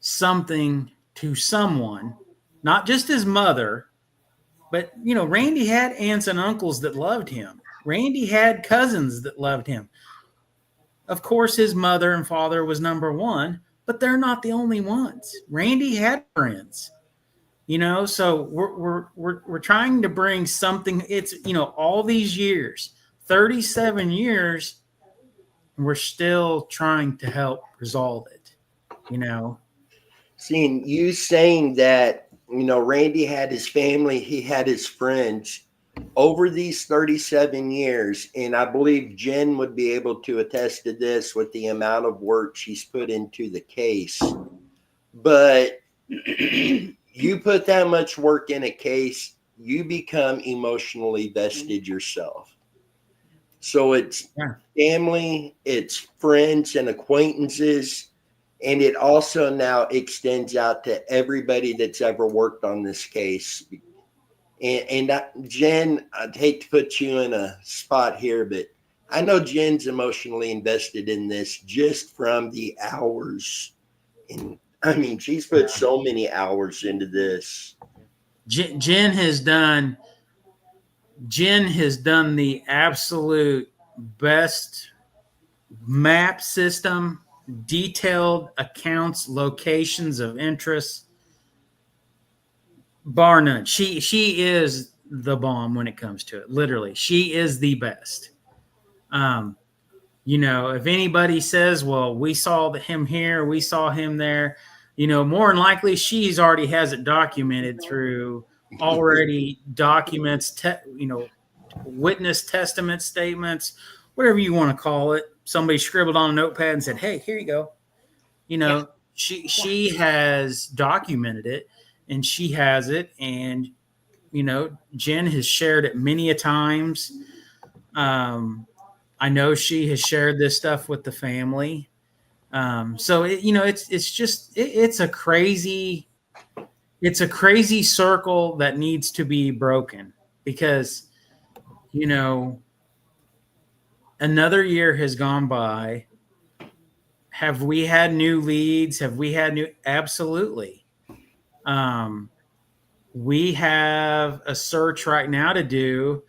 something to someone, not just his mother, but, Randy had aunts and uncles that loved him. Randy had cousins that loved him. Of course, his mother and father was number one, but they're not the only ones. Randy had friends, so we're trying to bring something. It's, all these years, 37 years, we're still trying to help resolve it, Seeing you saying that, Randy had his family, he had his friends over these 37 years. And I believe Jen would be able to attest to this with the amount of work she's put into the case. But you put that much work in a case, you become emotionally vested yourself. So it's family, it's friends and acquaintances. And it also now extends out to everybody that's ever worked on this case. And Jen, I'd hate to put you in a spot here, but I know Jen's emotionally invested in this just from the hours. And I mean, she's put so many hours into this. Jen has done the absolute best map system, detailed accounts, locations of interest, bar none. She is the bomb when it comes to it. Literally, she is the best. If anybody says, well, we saw him here, we saw him there, more than likely she's already has it documented through already documents, witness testament statements, whatever you want to call it. Somebody scribbled on a notepad and said, hey, here you go. She has documented it, and she has it. And, Jen has shared it many a times. I know she has shared this stuff with the family. So it's a crazy circle that needs to be broken, because, another year has gone by. Have we had new leads? Absolutely. We have a search right now to do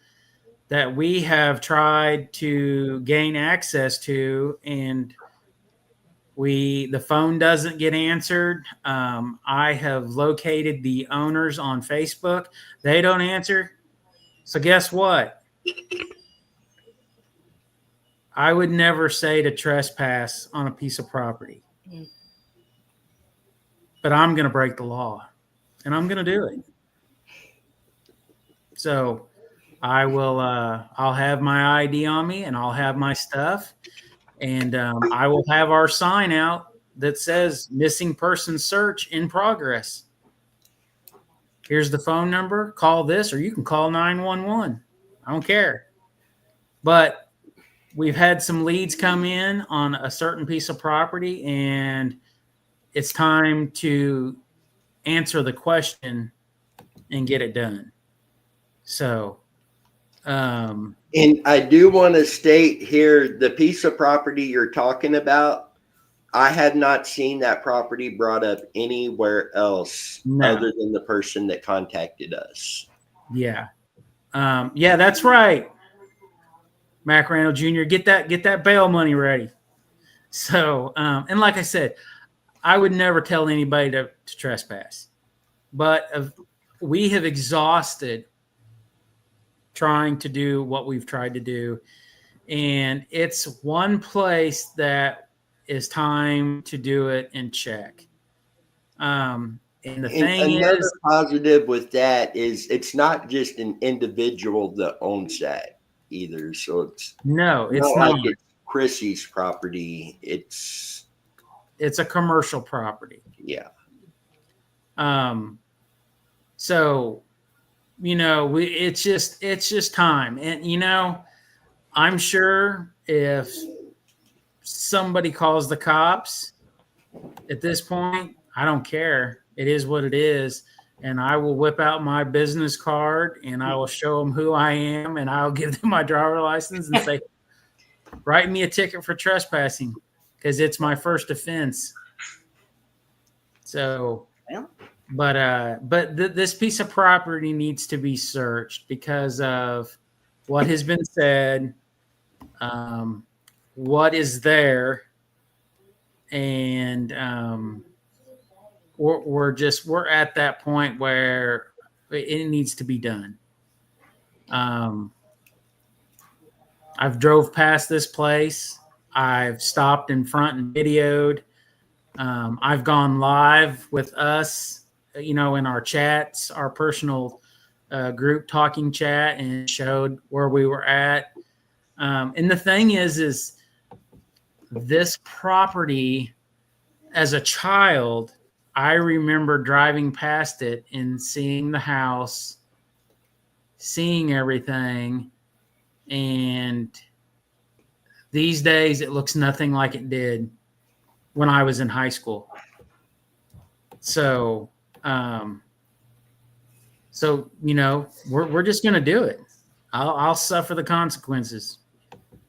that we have tried to gain access to, and the phone doesn't get answered. I have located the owners on Facebook. They don't answer. So guess what? I would never say to trespass on a piece of property, but I'm going to break the law, and I'm going to do it. So I will, I'll have my ID on me, and I'll have my stuff, and I will have our sign out that says missing person search in progress. Here's the phone number. Call this, or you can call 911. I don't care. But we've had some leads come in on a certain piece of property, and it's time to answer the question and get it done. So, and I do want to state here, the piece of property you're talking about, I have not seen that property brought up anywhere else other than the person that contacted us. Yeah. Yeah, that's right. Mac Randall Jr., get that bail money ready. So, and like I said, I would never tell anybody to trespass, but we have exhausted trying to do what we've tried to do. And it's one place that is time to do it and check. And the thing is, positive with that is it's not just an individual that owns that either. So it's not like it's Chrissy's property. It's a commercial property. Yeah. So, it's just time. And, I'm sure if somebody calls the cops at this point, I don't care. It is what it is. And I will whip out my business card, and I will show them who I am, and I'll give them my driver's license and say, write me a ticket for trespassing, because it's my first offense. So, but this piece of property needs to be searched because of what has been said, what is there, and we're at that point where it needs to be done. I've drove past this place. I've stopped in front and videoed. I've gone live with us, in our chats, our personal group talking chat, and showed where we were at. And the thing is this property, as a child, I remember driving past it and seeing the house, seeing everything. And these days it looks nothing like it did when I was in high school. So, we're just going to do it. I'll suffer the consequences,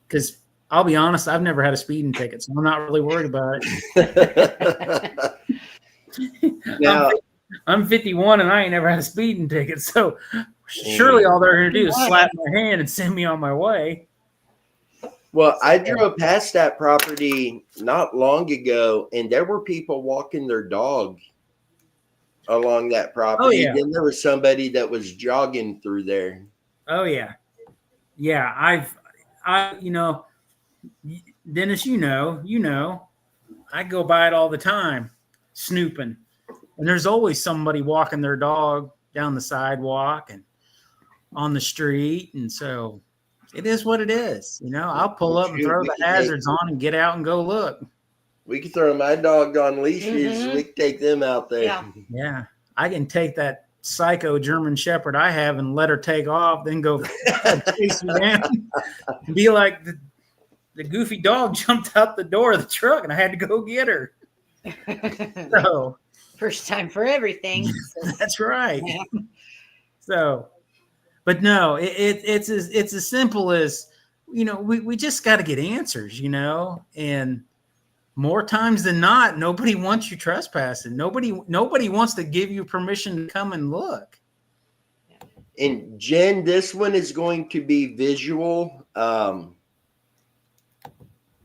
because I'll be honest, I've never had a speeding ticket, so I'm not really worried about it. Now, I'm 51 and I ain't never had a speeding ticket, so surely all they're going to do is slap my hand and send me on my way. Well, I drove past that property not long ago, and there were people walking their dog along that property. Oh, yeah. Then there was somebody that was jogging through there. Oh, yeah. Yeah, Dennis, I go by it all the time, snooping. And there's always somebody walking their dog down the sidewalk and on the street. And so it is what it is. I'll pull up and throw the hazards on and get out and go look. We could throw my dog on leashes. Mm-hmm. We could take them out there. Yeah. I can take that psycho German Shepherd I have and let her take off, then go chase me down and be like, the goofy dog jumped out the door of the truck and I had to go get her. So First time for everything. that's right. So, but no, it's as simple as, we just got to get answers, and more times than not, nobody wants you trespassing. Nobody wants to give you permission to come and look. And Jen, this one is going to be visual.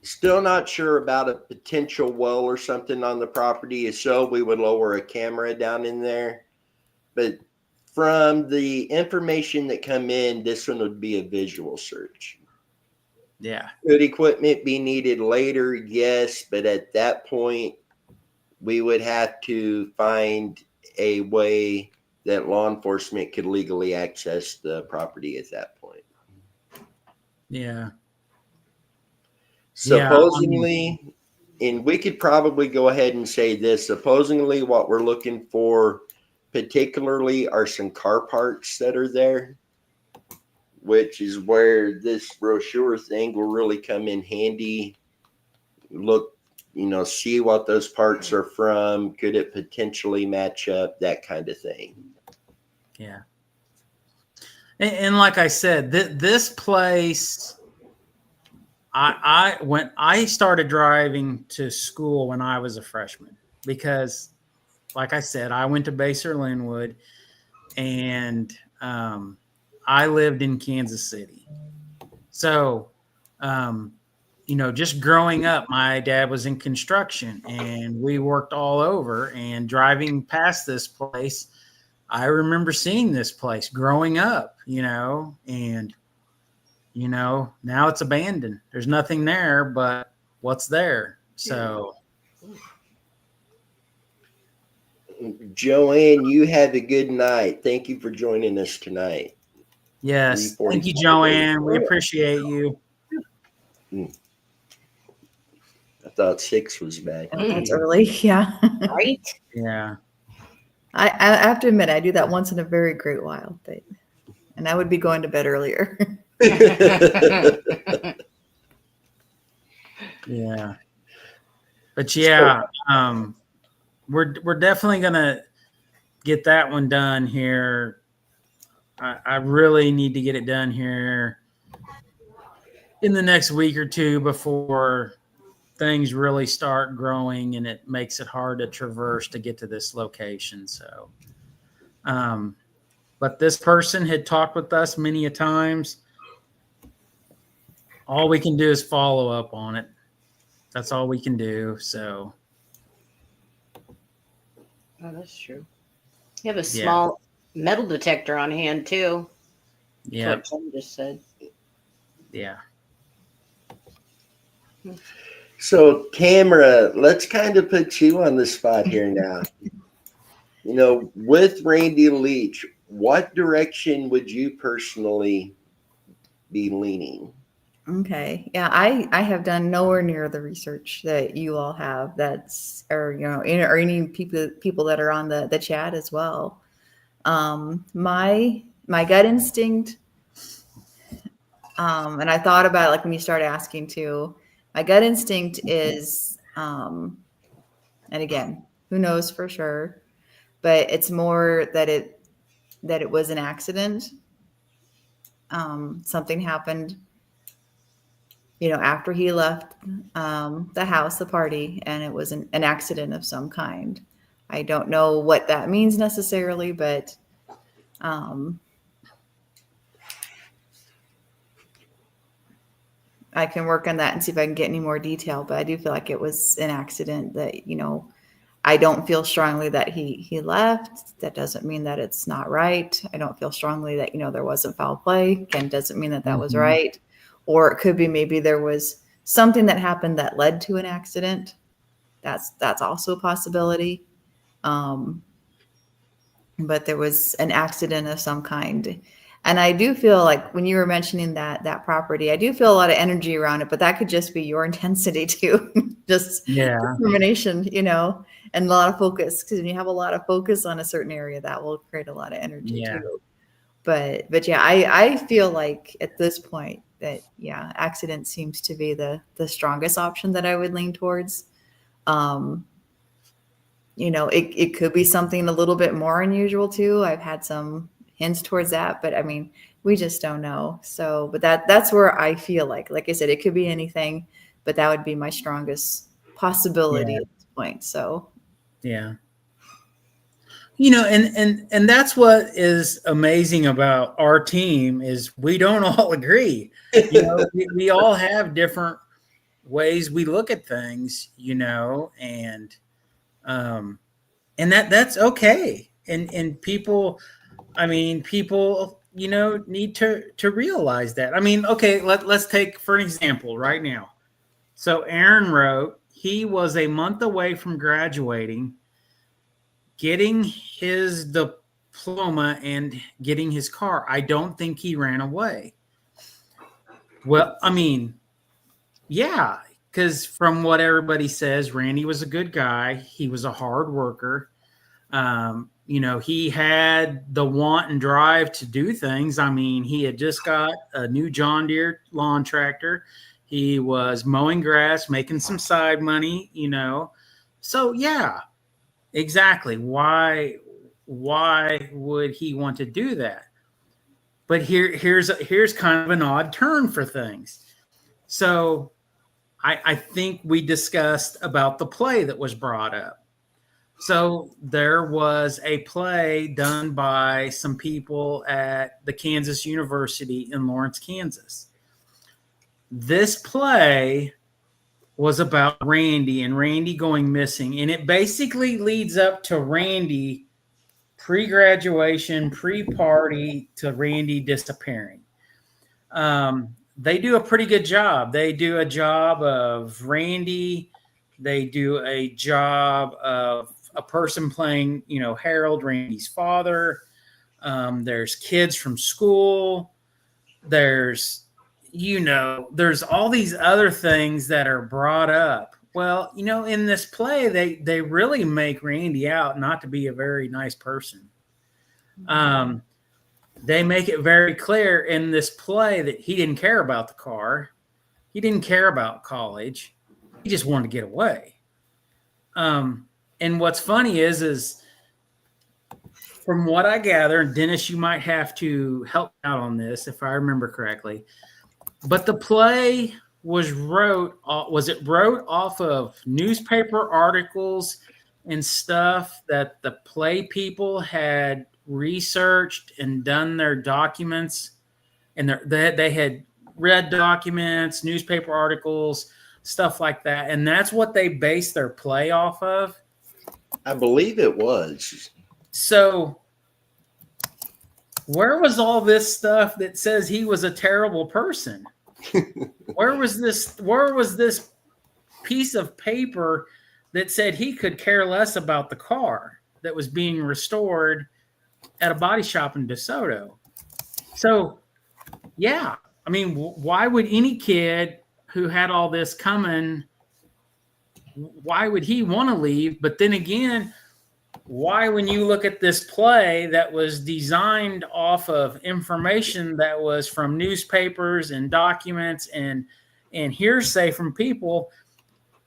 Still not sure about a potential well or something on the property. If so, we would lower a camera down in there. But from the information that come in, this one would be a visual search. Yeah. Could equipment be needed later? Yes. But at that point, we would have to find a way that law enforcement could legally access the property at that point. Yeah. Supposedly, and we could probably go ahead and say this, supposedly what we're looking for particularly are some car parts that are there, which is where this brochure thing will really come in handy. Look, see what those parts are from. Could it potentially match up? That kind of thing. Yeah. And like I said, this place, when I started driving to school when I was a freshman, because like I said, I went to Baser Linwood, and I lived in Kansas City. So, just growing up, my dad was in construction and we worked all over, and driving past this place, I remember seeing this place growing up, and now it's abandoned. There's nothing there, but what's there? So, Joanne, you have a good night. Thank you for joining us tonight. Yes. Thank you, Joanne. We appreciate you. I thought 6 was bad. That's early. Yeah. Right? Yeah. I have to admit, I do that once in a very great while, and I would be going to bed earlier. Yeah. But yeah, we're definitely gonna get that one done here. I really need to get it done here in the next week or two before things really start growing and it makes it hard to traverse to get to this location. So, but this person had talked with us many a times. All we can do is follow up on it. That's all we can do. So. Oh, that's true. You have a small metal detector on hand too. Yeah. What Tom just said. Yeah. So, Tamara, let's kind of put you on the spot here now. With Randy Leach, what direction would you personally be leaning? Okay. Yeah, I have done nowhere near the research that you all have. Or any people that are on the chat as well. My gut instinct, and I thought about it, like when you started asking too. My gut instinct is, and again, who knows for sure, but it's more that it was an accident. Something happened, after he left the house, the party, and it was an accident of some kind. I don't know what that means necessarily, but I can work on that and see if I can get any more detail. But I do feel like it was an accident that, I don't feel strongly that he left. That doesn't mean that it's not right. I don't feel strongly that, there wasn't foul play. Again, doesn't mean that was right. Or it could be maybe there was something that happened that led to an accident. That's also a possibility. But there was an accident of some kind. And I do feel like when you were mentioning that property, I do feel a lot of energy around it, but that could just be your intensity too. Just determination, and a lot of focus. Because when you have a lot of focus on a certain area, that will create a lot of energy too. But yeah, I feel like at this point that accident seems to be the strongest option that I would lean towards. It could be something a little bit more unusual too. I've had some hints towards that, but I mean, we just don't know. So, but that's where I feel like I said, it could be anything, but that would be my strongest possibility at this point. So, yeah. And that's what is amazing about our team is we don't all agree. We all have different ways we look at things, and that's okay. And people need to realize that. I mean, okay, let's take for an example right now. So Aaron wrote, he was a month away from graduating, getting his diploma and getting his car. I don't think he ran away. Well, I mean, yeah, because from what everybody says, Randy was a good guy. He was a hard worker. He had the want and drive to do things. I mean, he had just got a new John Deere lawn tractor. He was mowing grass, making some side money, So, yeah, exactly. Why would he want to do that? But here's kind of an odd turn for things. So I think we discussed about the play that was brought up. So there was a play done by some people at the Kansas University in Lawrence, Kansas. This play was about Randy and Randy going missing. And it basically leads up to Randy pre-graduation, pre-party to Randy disappearing. They do a pretty good job. They do a job of Randy. They do a job of a person playing, Harold, Randy's father. There's kids from school. There's all these other things that are brought up. Well, in this play, they really make Randy out not to be a very nice person. They make it very clear in this play that he didn't care about the car. He didn't care about college. He just wanted to get away. And what's funny is from what I gather, and Dennis, you might have to help out on this if I remember correctly, but the play was wrote off of newspaper articles and stuff that the play people had researched and done their documents, and they had read documents, newspaper articles, stuff like that, and that's what they based their play off of. I believe it was. So where was all this stuff that says he was a terrible person? Where was this piece of paper that said he could care less about the car that was being restored at a body shop in DeSoto? So, yeah, I mean, why would any kid who had all this coming, why would he want to leave? But then again, why, when you look at this play that was designed off of information that was from newspapers and documents and hearsay from people,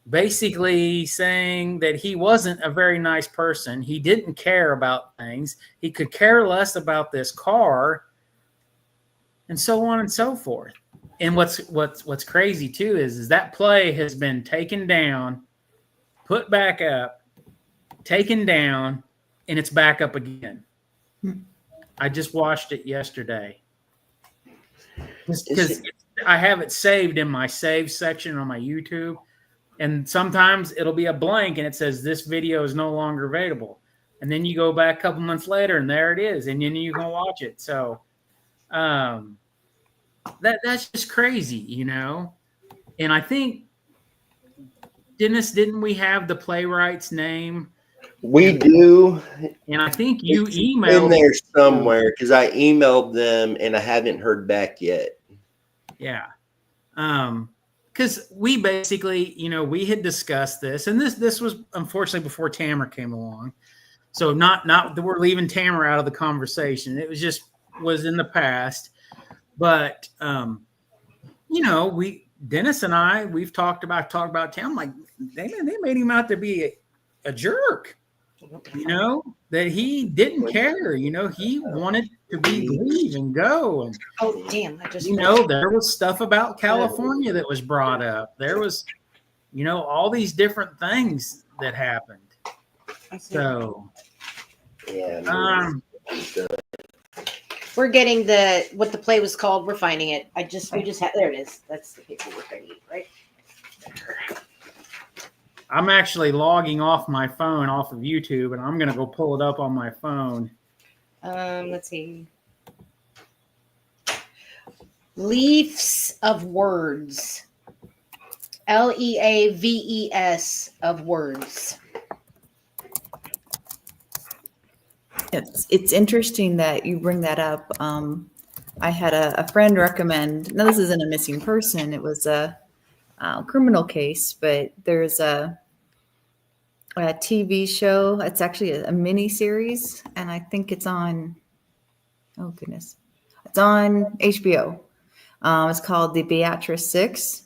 basically saying that he wasn't a very nice person, he didn't care about things, he could care less about this car, and so on and so forth. And what's crazy too is that play has been taken down, put back up, taken down, and it's back up again. I just watched it yesterday because I have it saved in my save section on my YouTube, and sometimes it'll be a blank and it says this video is no longer available, and then you go back a couple months later and there it is, and then you can watch it. So that's just crazy, And I think, Dennis, didn't we have the playwright's name We do. And I think you It's emailed in there somewhere because I emailed them and I haven't heard back yet. Yeah. Because we basically, we had discussed this, and this was unfortunately before Tamara came along. So not that we're leaving Tamara out of the conversation. It was in the past. But Dennis and I, we've talked about Tam. Like they made him out to be a jerk. That he didn't care. He wanted to leave and go. And oh damn! I just there was stuff about California that was brought up. There was, all these different things that happened. So, Yeah. We're getting what the play was called. We're finding it. We just had there it is. That's the paperwork I need, right? There. I'm actually logging off my phone off of YouTube, and I'm gonna go pull it up on my phone. Let's see. Leaves of Words. Leaves of Words. It's interesting that you bring that up. I had a friend recommend. Now, this isn't a missing person; it was a criminal case. But there's a TV show. It's actually a mini series, and I think it's on. Oh goodness, it's on HBO. It's called The Beatrice Six,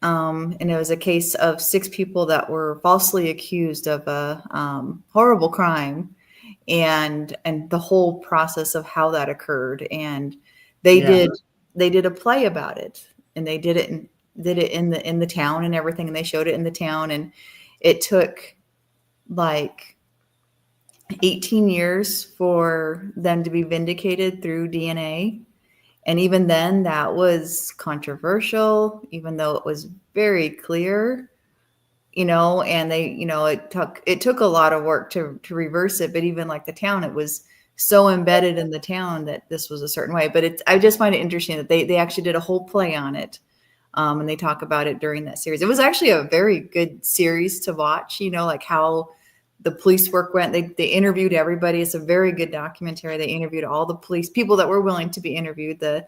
and it was a case of 6 people that were falsely accused of a horrible crime, and the whole process of how that occurred. And they did a play about it, and they did it in the town and everything, and they showed it in the town, and it took like 18 years for them to be vindicated through DNA. And even then that was controversial, even though it was very clear, and they, it took a lot of work to reverse it. But even like the town, it was so embedded in the town that this was a certain way. But I just find it interesting that they actually did a whole play on it. And they talk about it during that series. It was actually a very good series to watch, like how the police work went. They interviewed everybody. It's a very good documentary. They interviewed all the police people that were willing to be interviewed, the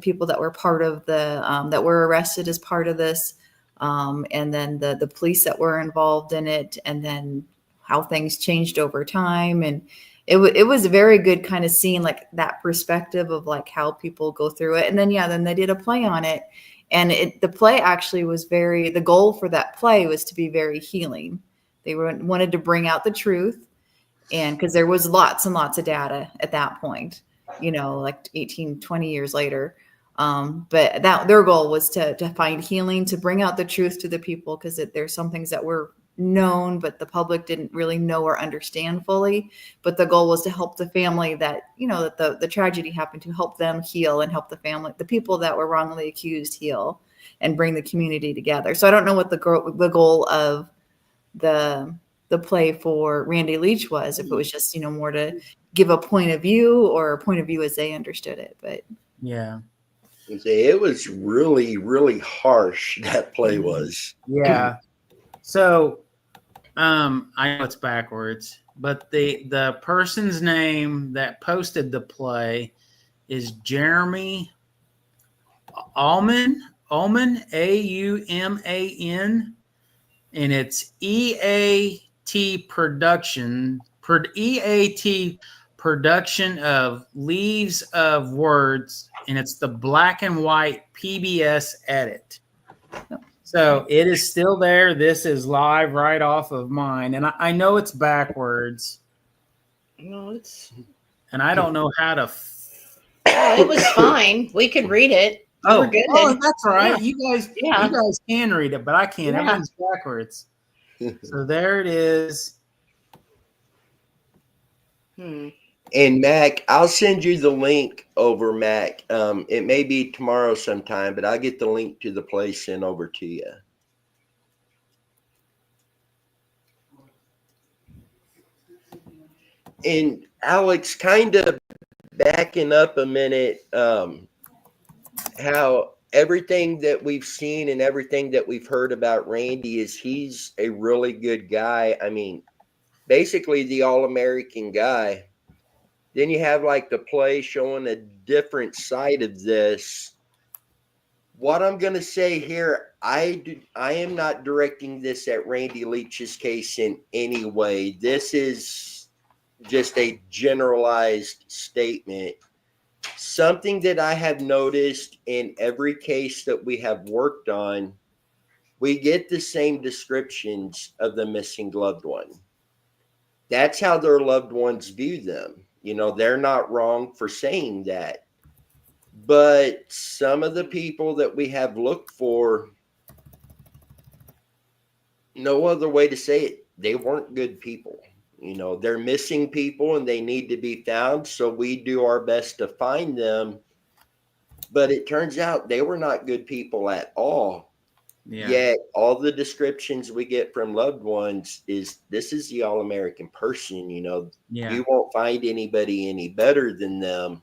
people that were part of that were arrested as part of this, and then the police that were involved in it, and then how things changed over time. And it was a very good kind of seeing like that perspective of like how people go through it. And then then they did a play on it, and the play actually was the goal for that play was to be very healing. They wanted to bring out the truth, and because there was lots and lots of data at that point, like 18, 20 years later. But their goal was to find healing, to bring out the truth to the people, because there's some things that were known, but the public didn't really know or understand fully. But the goal was to help the family that, that the tragedy happened to, help them heal, and help the family, the people that were wrongly accused, heal, and bring the community together. So I don't know what the goal of the play for Randy Leach was, if it was just, more to give a point of view, or a point of view as they understood it. But yeah, it was really, really harsh, that play was. Yeah. So I know it's backwards, but the person's name that posted the play is Jeremy Auman, Auman, and it's EAT production of Leaves of Words, and it's the black and white PBS edit. So it is still there. This is live right off of mine, and I know it's backwards. No, and I don't know how to. It was fine. We could read it. Oh, that's right. Yeah. You guys can read it, but I can't. Yeah. Everything's backwards. So there it is. And Mac, I'll send you the link over, Mac. It may be tomorrow sometime, but I'll get the link to the place sent over to you. And Alex, kind of backing up a minute, how everything that we've seen and everything that we've heard about Randy is he's a really good guy. I mean, basically the All-American guy. Then you have like the play showing a different side of this. What I'm going to say here, I am not directing this at Randy Leach's case in any way. This is just a generalized statement. Something that I have noticed in every case that we have worked on, we get the same descriptions of the missing loved one. That's how their loved ones view them. You know, they're not wrong for saying that. But some of the people that we have looked for, no other way to say it, they weren't good people. You know, they're missing people and they need to be found. So we do our best to find them. But it turns out they were not good people at all. Yeah. Yet all the descriptions we get from loved ones is this is the All-American person. You know, you won't find anybody any better than them.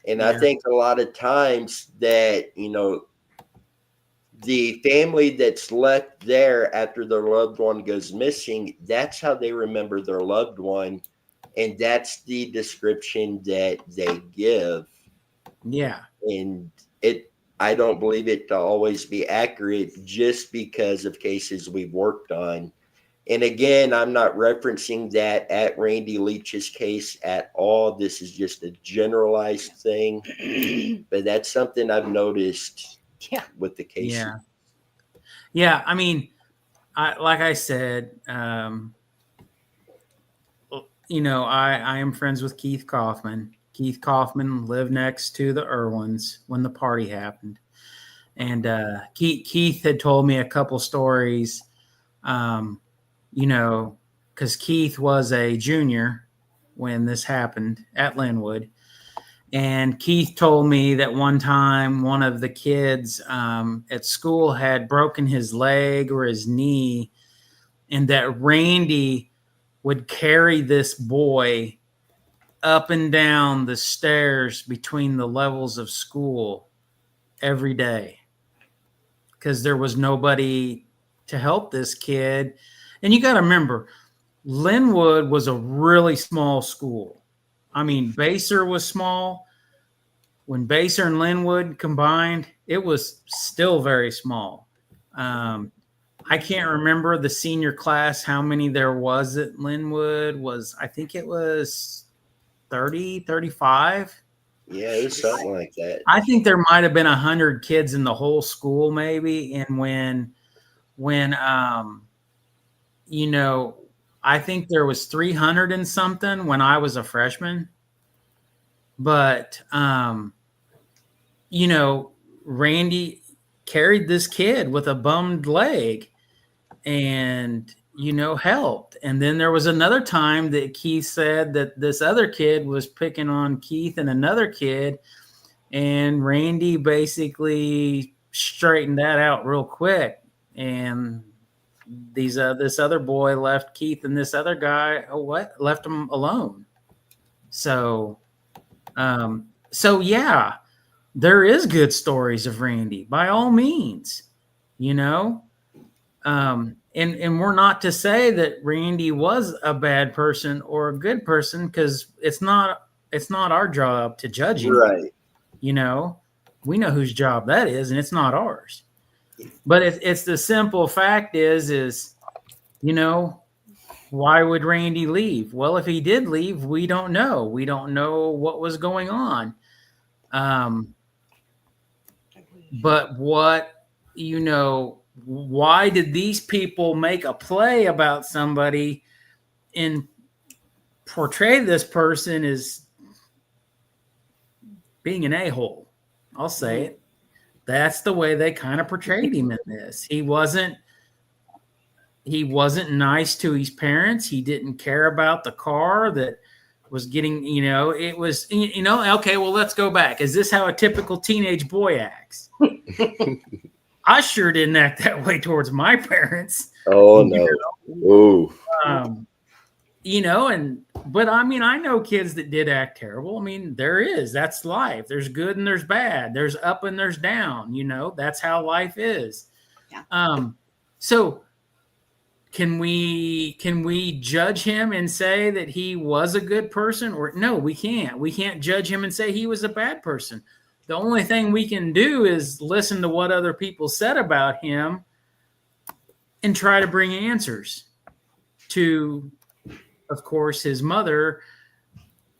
And I think a lot of times that, you know, the family that's left there after their loved one goes missing, that's how they remember their loved one. And that's the description that they give. Yeah. And I don't believe it to always be accurate just because of cases we've worked on. And again, I'm not referencing that at Randy Leach's case at all. This is just a generalized thing, but that's something I've noticed with the case. Yeah. I mean, like I said, you know, I am friends with Keith Kaufman. Keith Kaufman lived next to the Irwins when the party happened. And Keith had told me a couple stories, you know, because Keith was a junior when this happened at Linwood. And Keith told me that one time one of the kids at school had broken his leg or his knee, and that Randy would carry this boy up and down the stairs between the levels of school every day because there was nobody to help this kid. And you got to remember, Linwood was a really small school. I mean, Baser was small. When Baser and Linwood combined, it was still very small. I can't remember the senior class, how many there was at Linwood. I think it was 30, 35. Yeah, it was something like that. I think there might have been 100 kids in the whole school, maybe. And when you know, I think there was 300 and something when I was a freshman. But you know, Randy carried this kid with a bummed leg and, you know, helped. And then there was another time that Keith said that this other kid was picking on Keith and another kid, and Randy basically straightened that out real quick. And this other boy left Keith and this other guy, left them alone. So yeah, there is good stories of Randy by all means, you know. And we're not to say that Randy was a bad person or a good person, because it's not our job to judge him. Right. You know, we know whose job that is, and it's not ours. But it's the simple fact is, you know, why would Randy leave? Well, if he did leave, we don't know. We don't know what was going on. But what, you know, why did these people make a play about somebody and portray this person as being an a-hole? I'll say it. That's the way they kind of portrayed him in this. He wasn't nice to his parents. He didn't care about the car that was getting, you know, it was, you know, okay, well, let's go back. Is this how a typical teenage boy acts? I sure didn't act that way towards my parents. Oh, no. Oh. but I mean, I know kids that did act terrible. I mean, that's life. There's good and there's bad. There's up and there's down, that's how life is. Yeah. So can we judge him and say that he was a good person, or no, we can't judge him and say he was a bad person. The only thing we can do is listen to what other people said about him and try to bring answers to, of course, his mother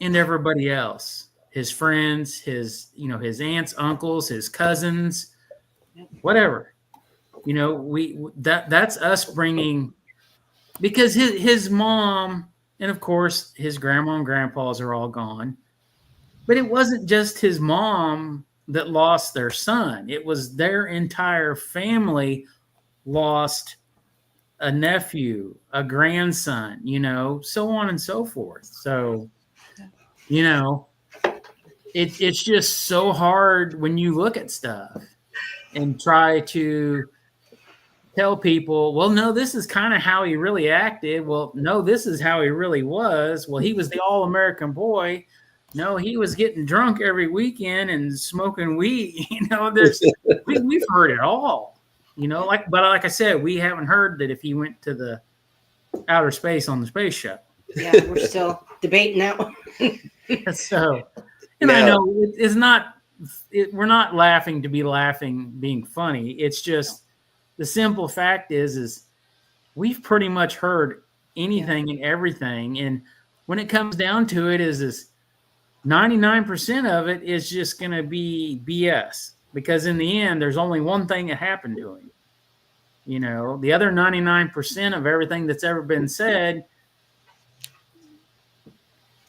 and everybody else, his friends, his aunts, uncles, his cousins, whatever. That's us bringing, because his mom and of course his grandma and grandpas are all gone, but it wasn't just his mom that lost their son. It was their entire family lost a nephew, a grandson, so on and so forth. So, it's just so hard when you look at stuff and try to tell people, well, no, this is kind of how he really acted. Well, no, this is how he really was. Well, he was the all-American boy. No, he was getting drunk every weekend and smoking weed. We've heard it all. But like I said, we haven't heard that if he went to the outer space on the space shuttle. Yeah, we're still debating that one. So, I know it's not. We're not laughing to be laughing, being funny. It's just the simple fact is we've pretty much heard anything and everything, and when it comes down to it, is 99% of it is just going to be BS. Because in the end, there's only one thing that happened to him. The other 99% of everything that's ever been said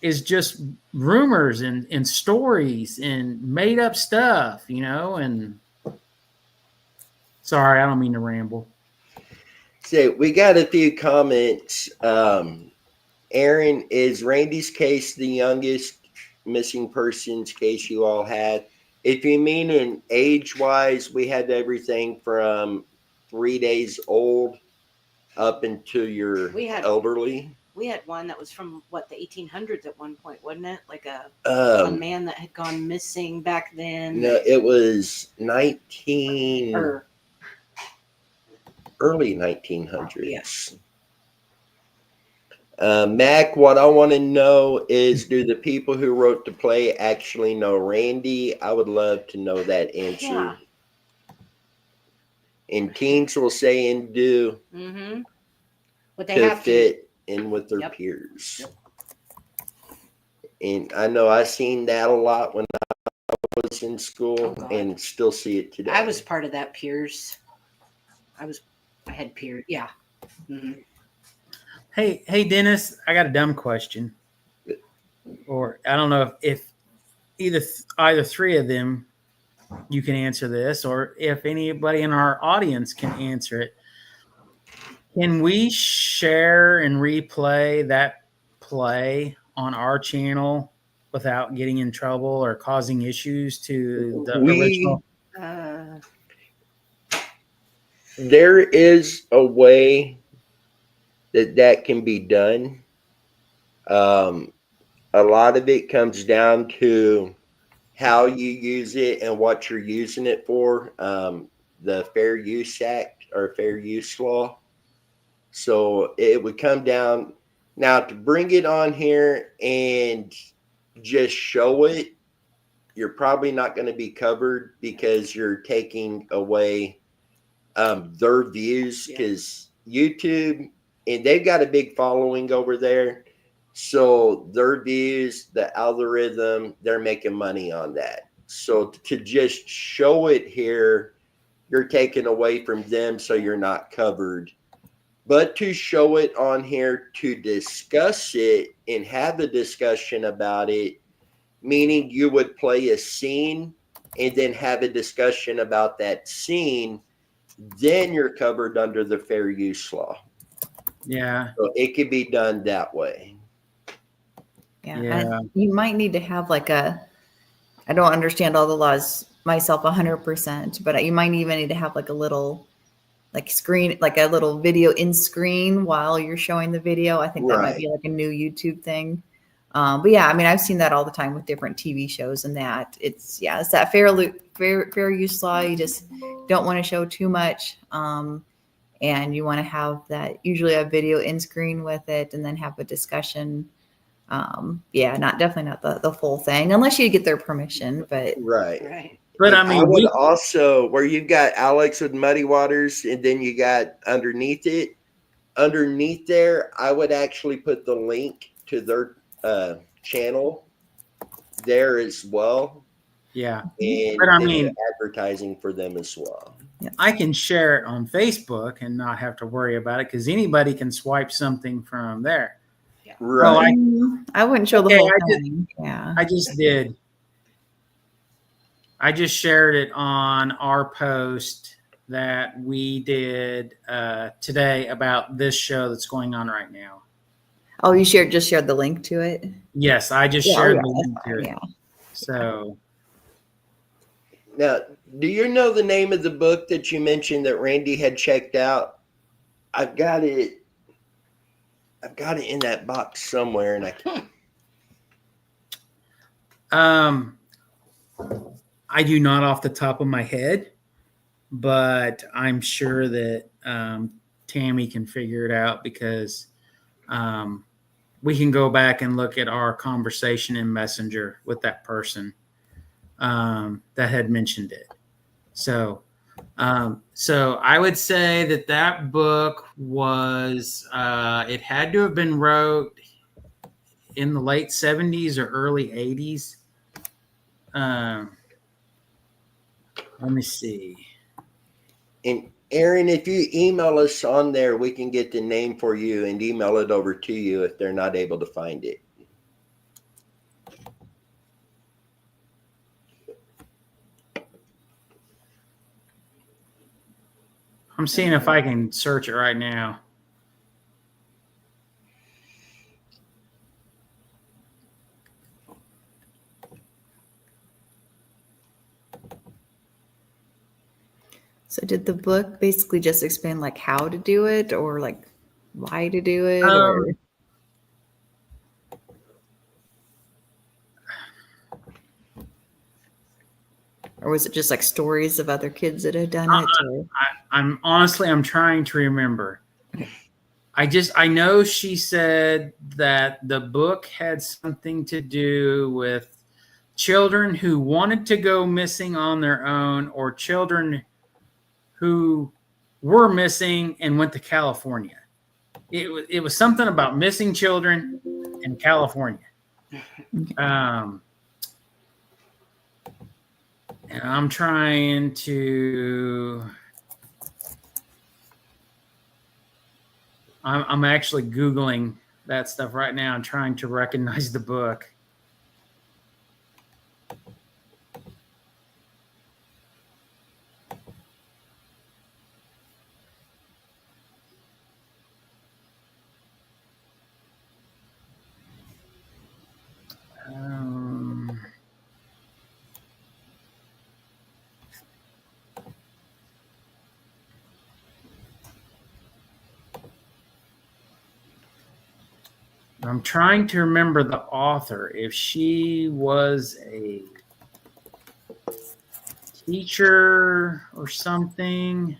is just rumors and stories and made up stuff, and sorry, I don't mean to ramble. So we got a few comments. Aaron, is Randy's case the youngest missing persons case you all had? If you mean in age-wise, we had everything from 3 days old up into your elderly. We had one that was from, the 1800s at one point, wasn't it? Like a man that had gone missing back then. No, it was early 1900s. Yes. Mac, what I want to know is, do the people who wrote the play actually know Randy? I would love to know that answer. Yeah. And teens will say and do What they to have fit in with their peers. Yep. And I know I seen that a lot when I was in school, and still see it today. I was part of that peers. I had peers. Yeah. Mm-hmm. Hey, Dennis, I got a dumb question. Or I don't know if either three of them, you can answer this, or if anybody in our audience can answer it. Can we share and replay that play on our channel without getting in trouble or causing issues to the original? There is a way that can be done. A lot of it comes down to how you use it and what you're using it for. The Fair Use Act or Fair Use Law. So it would come down now to bring it on here and just show it. You're probably not going to be covered because you're taking away their views, because YouTube, and they've got a big following over there. So their views, the algorithm, they're making money on that. So to just show it here, you're taking away from them, so you're not covered. But to show it on here, to discuss it and have a discussion about it, meaning you would play a scene and then have a discussion about that scene, then you're covered under the Fair Use Law. Yeah. So it could be done that way. Yeah. You might need to have I don't understand all the laws myself 100%, but you might even need to have a little like screen, like a little video in screen while you're showing the video. I think that might Right. be like a new YouTube thing. But yeah, I mean, I've seen that all the time with different TV shows, and that it's that fair use law. You just don't want to show too much. And you want to have that, usually a video in screen with it, and then have a discussion. Definitely not the full thing, unless you get their permission, but Right. Right. But And I mean, would also, where you've got Alex with Muddy Waters, and then you got underneath there, I would actually put the link to their channel there as well. yeah. And But I then mean, advertising for them as well. I can share it on Facebook and not have to worry about it because anybody can swipe something from there. Right. I wouldn't show the Okay, whole I thing. I just did. I just shared it on our post that we did today about this show that's going on right now. Oh, you just shared the link to it? Yes, I just shared the link to it. Yeah. So Now, do you know the name of the book that you mentioned that Randy had checked out? I've got it in that box somewhere, and I can't. I do not off the top of my head, but I'm sure that Tammy can figure it out because we can go back and look at our conversation in Messenger with that person that had mentioned it. So I would say that book was it had to have been wrote in the late 70s or early 80s. Let me see. And Aaron, if you email us on there, we can get the name for you and email it over to you if they're not able to find it. I'm seeing if I can search it right now. So did the book basically just explain like how to do it, or like why to do it, or was it just like stories of other kids that had done it? I'm trying to remember. I know she said that the book had something to do with children who wanted to go missing on their own, or children who were missing and went to California. It was something about missing children in California. And I'm trying to. I'm actually Googling that stuff right now and trying to recognize the book. I'm trying to remember the author, if she was a teacher or something.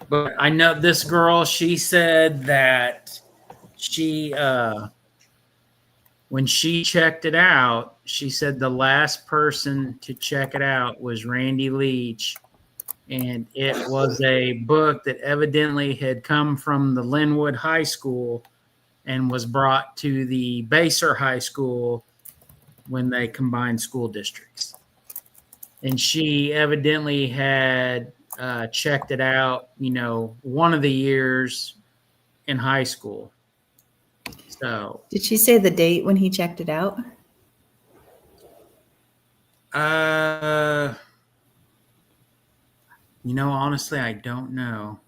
But I know this girl, she said that she, when she checked it out, she said the last person to check it out was Randy Leach. And it was a book that evidently had come from the Linwood High School and was brought to the Baser High School when they combined school districts. And she evidently had checked it out, one of the years in high school. So, did she say the date when he checked it out? Honestly, I don't know.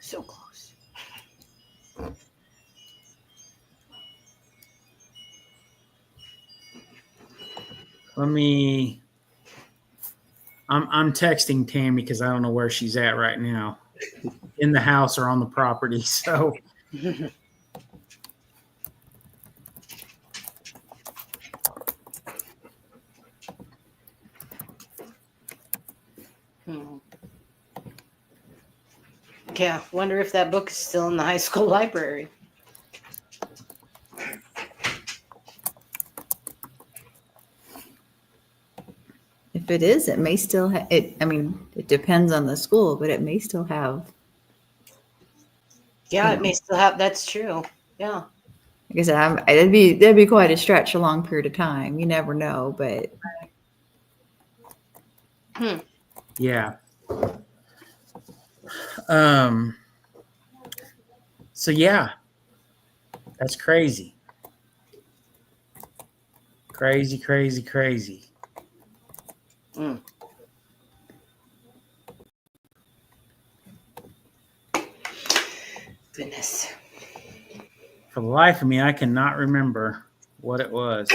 So close. I'm texting Tammy because I don't know where she's at right now, in the house or on the property. So Yeah, wonder if that book is still in the high school library. If it is, it may still have it. I mean, it depends on the school, but it may still have. Yeah, it may still have. That's true. Yeah. Like I said, that'd be quite a stretch, a long period of time. You never know, but yeah. So yeah, that's crazy. Crazy. Goodness. For the life of me, I cannot remember what it was.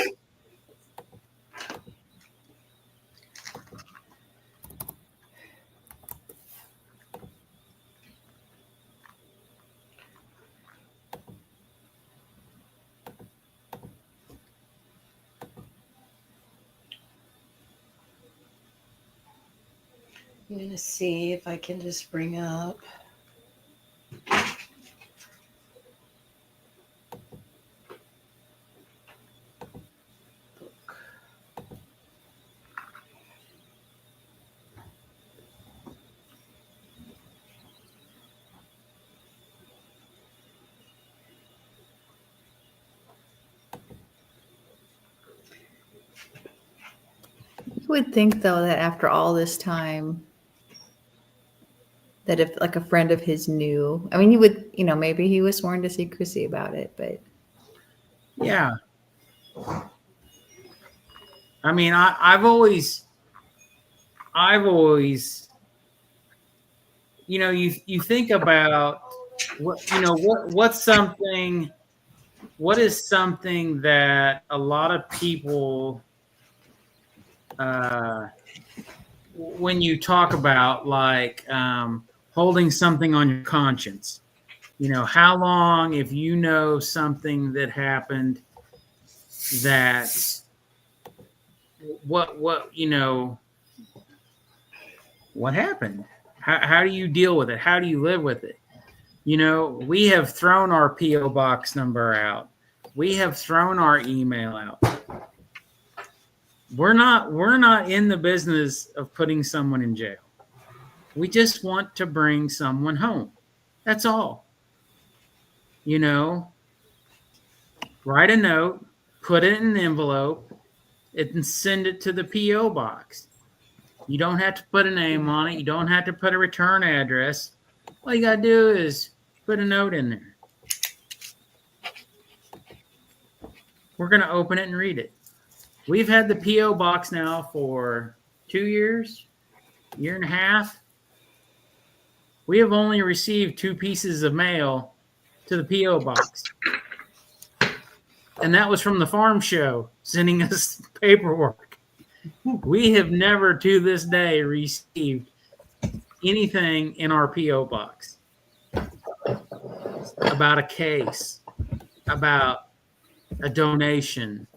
I'm going to see if I can just bring up. you would think though that after all this time, that if like a friend of his knew, I mean, he would, maybe he was sworn to secrecy about it, but Yeah. I mean, I've always, you think about what is something that a lot of people, when you talk about like holding something on your conscience, how long, if you know something that happened, that what happened? How do you deal with it? How do you live with it? We have thrown our P.O. box number out. We have thrown our email out. We're not in the business of putting someone in jail. We just want to bring someone home. That's all. Write a note, put it in an envelope, and send it to the P.O. box. You don't have to put a name on it. You don't have to put a return address. All you got to do is put a note in there. We're going to open it and read it. We've had the P.O. box now for 2 years, year and a half. We have only received 2 pieces of mail to the P.O. box. And that was from the farm show sending us paperwork. We have never to this day received anything in our P.O. box about a case, about a donation,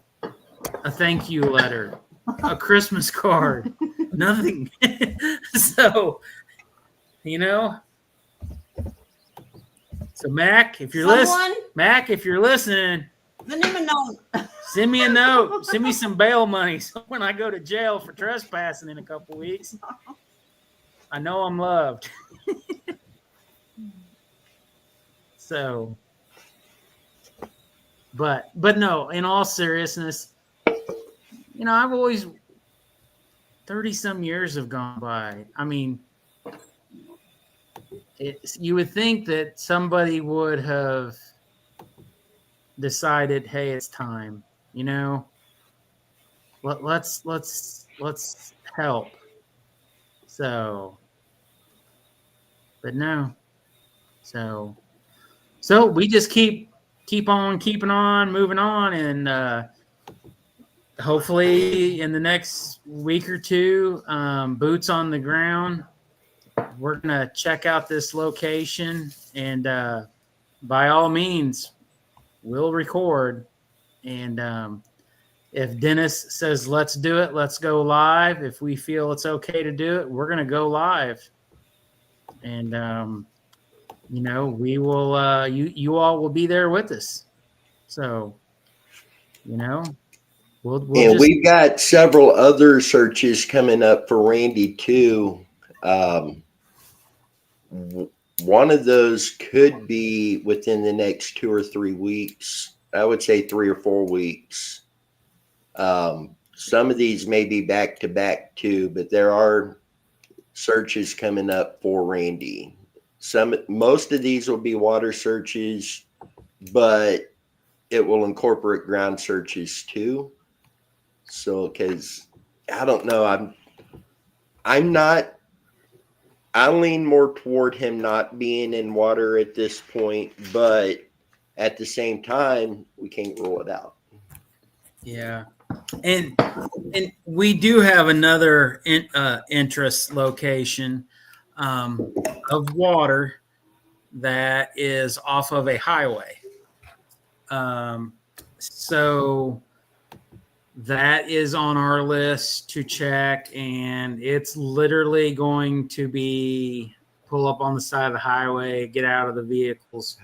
a thank you letter, a Christmas card, nothing. So, so Mac, if you're listening, send me a note. Send me some bail money so when I go to jail for trespassing in a couple weeks, I know I'm loved. So, but no, in all seriousness, I've always 30 some years have gone by. I mean, you would think that somebody would have decided, hey, it's time, let's help. So, but no. So we just keep on keeping on, moving on, and hopefully in the next week or two, boots on the ground. We're gonna check out this location, and by all means, we'll record. And if Dennis says let's do it, let's go live. If we feel it's okay to do it, we're gonna go live. And we will. You all will be there with us. So, we'll we've got several other searches coming up for Randy too. One of those could be within the next 2 or 3 weeks. I would say 3 or 4 weeks. Some of these may be back to back too, but there are searches coming up for Randy. Most of these will be water searches, but it will incorporate ground searches too. So, because I don't know, I lean more toward him not being in water at this point, but at the same time, we can't rule it out. Yeah. And we do have another interest location of water that is off of a highway. So that is on our list to check, and it's literally going to be pull up on the side of the highway, get out of the vehicles,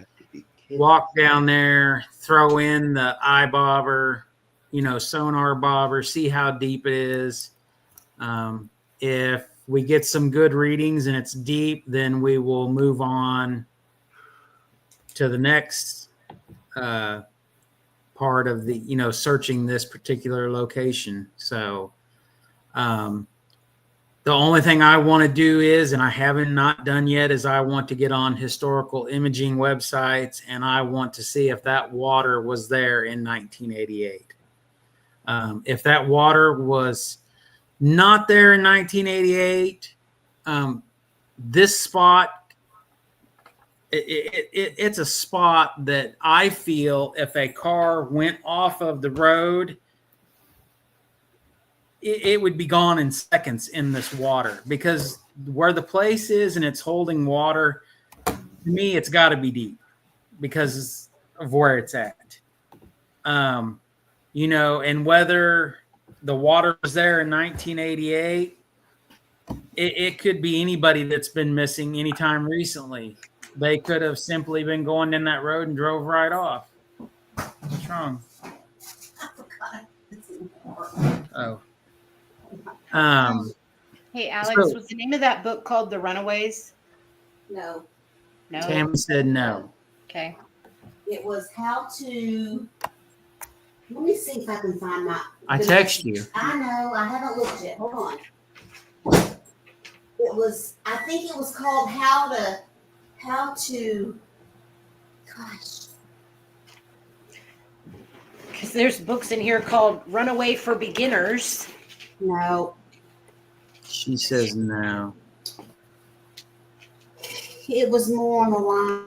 walk down there, throw in the eye bobber, sonar bobber, see how deep it is. If we get some good readings and it's deep, then we will move on to the next part of the, searching this particular location. So the only thing I want to do is, and I haven't not done yet, is I want to get on historical imaging websites, and I want to see if that water was there in 1988. If that water was not there in 1988, this spot, it's a spot that I feel if a car went off of the road, it would be gone in seconds in this water, because where the place is and it's holding water, to me, it's got to be deep because of where it's at. And whether the water was there in 1988, it could be anybody that's been missing anytime recently. They could have simply been going down that road and drove right off. What's wrong? I forgot. Oh. Hey, Alex, was the name of that book called The Runaways? No. No. Tam said no. Okay. It was how to. Let me see if I can find my. I text you. I know. I haven't looked yet. Hold on. I think it was called how to. Gosh. Because there's books in here called Runaway for Beginners. No. She says no. It was more on the line.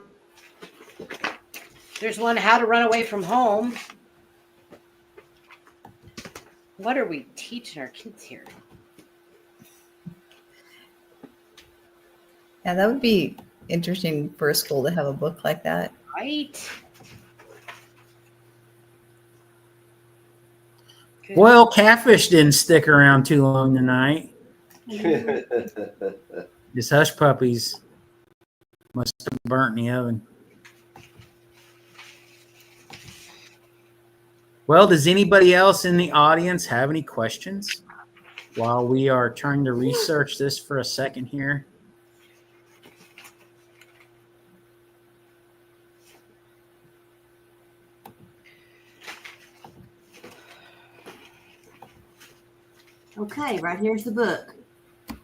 There's one, How to Run Away from Home. What are we teaching our kids here? Yeah, that would be interesting for a school to have a book like that. Right. Good. Well, catfish didn't stick around too long tonight. These hush puppies must have burnt in the oven. Well, does anybody else in the audience have any questions while we are trying to research this for a second here? Okay, right here's the book. Do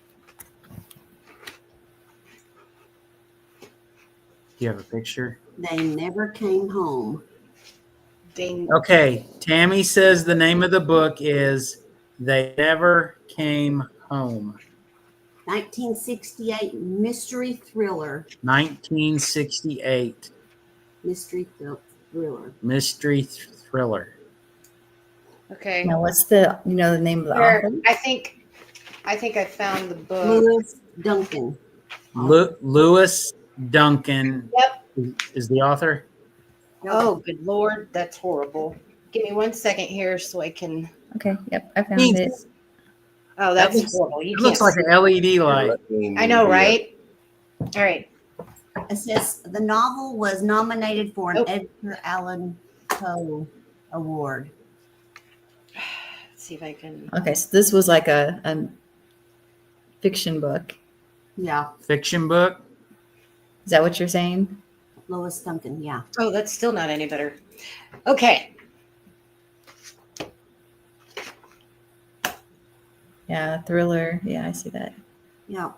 you have a picture? They never came home. Okay, Tammy says the name of the book is They Never Came Home. 1968 mystery thriller. 1968. Mystery thriller. Mystery thriller. Okay. Now, what's the name of the Where, author? I think I found the book. Lewis Duncan. Lewis Duncan Yep. is the author. Oh, good Lord. That's horrible. Give me 1 second here so I can. Okay, yep, I found it. Oh, That that's horrible. You It looks can't like an LED light. I know, right? All right. It says the novel was nominated for an Oh. Edgar Allan Poe Award. Let's see if I can. Okay, so this was like a fiction book. Yeah, Fiction book. Is that what you're saying? Lois Duncan. Yeah. Oh, that's still not any better. Okay. Yeah, thriller. Yeah, I see that. Yeah.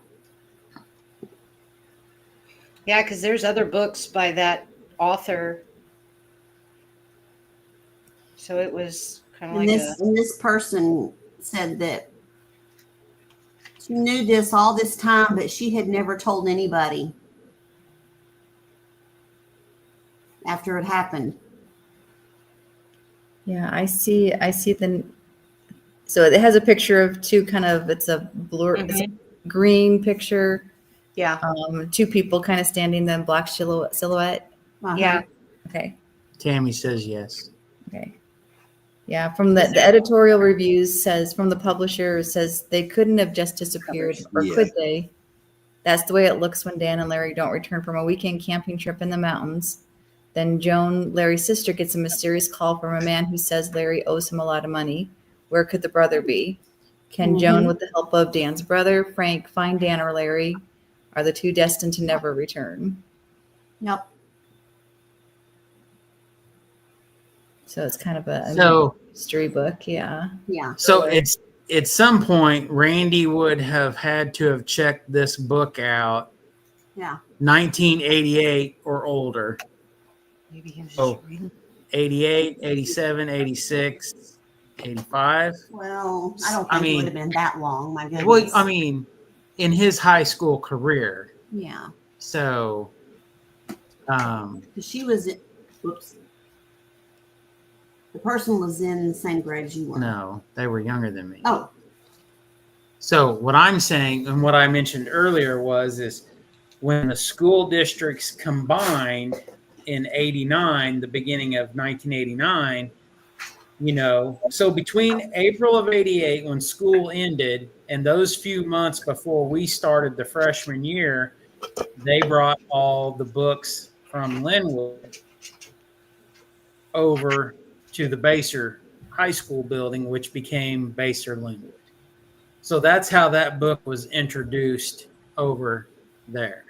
Yeah, because there's other books by that author. So it was kind of And like this person said that she knew this all this time, but she had never told anybody after it happened. Yeah, I see the. So it has a picture of two kind of. It's a blur. It's a green picture. yeah. Two people kind of standing, then black silhouette. Uh-huh. Yeah. Okay. Tammy says yes. Okay. Yeah, from the editorial reviews says from the publisher says they couldn't have just disappeared, or Yeah. could they? That's the way it looks when Dan and Larry don't return from a weekend camping trip in the mountains. Then Joan, Larry's sister, gets a mysterious call from a man who says Larry owes him a lot of money. Where could the brother be? Can Joan, with the help of Dan's brother, Frank, find Dan or Larry? Are the two destined to never return? Nope. So it's kind of a mystery book, yeah. Yeah. So it's at some point Randy would have had to have checked this book out. Yeah. 1988 or older. Maybe he was just Oh. reading. 88, 87, 86, 85. Well, I don't think it would have been that long. My goodness. Well, I mean, in his high school career. Yeah. So, 'Cause she was. Whoops. The person was in the same grade as you were. no, they were younger than me. Oh. So what I'm saying and what I mentioned earlier is when the school districts combined in 89, the beginning of 1989, so between April of 88 when school ended and those few months before we started the freshman year, they brought all the books from Linwood over to the Baser High School building, which became Baser Linwood. So that's how that book was introduced over there.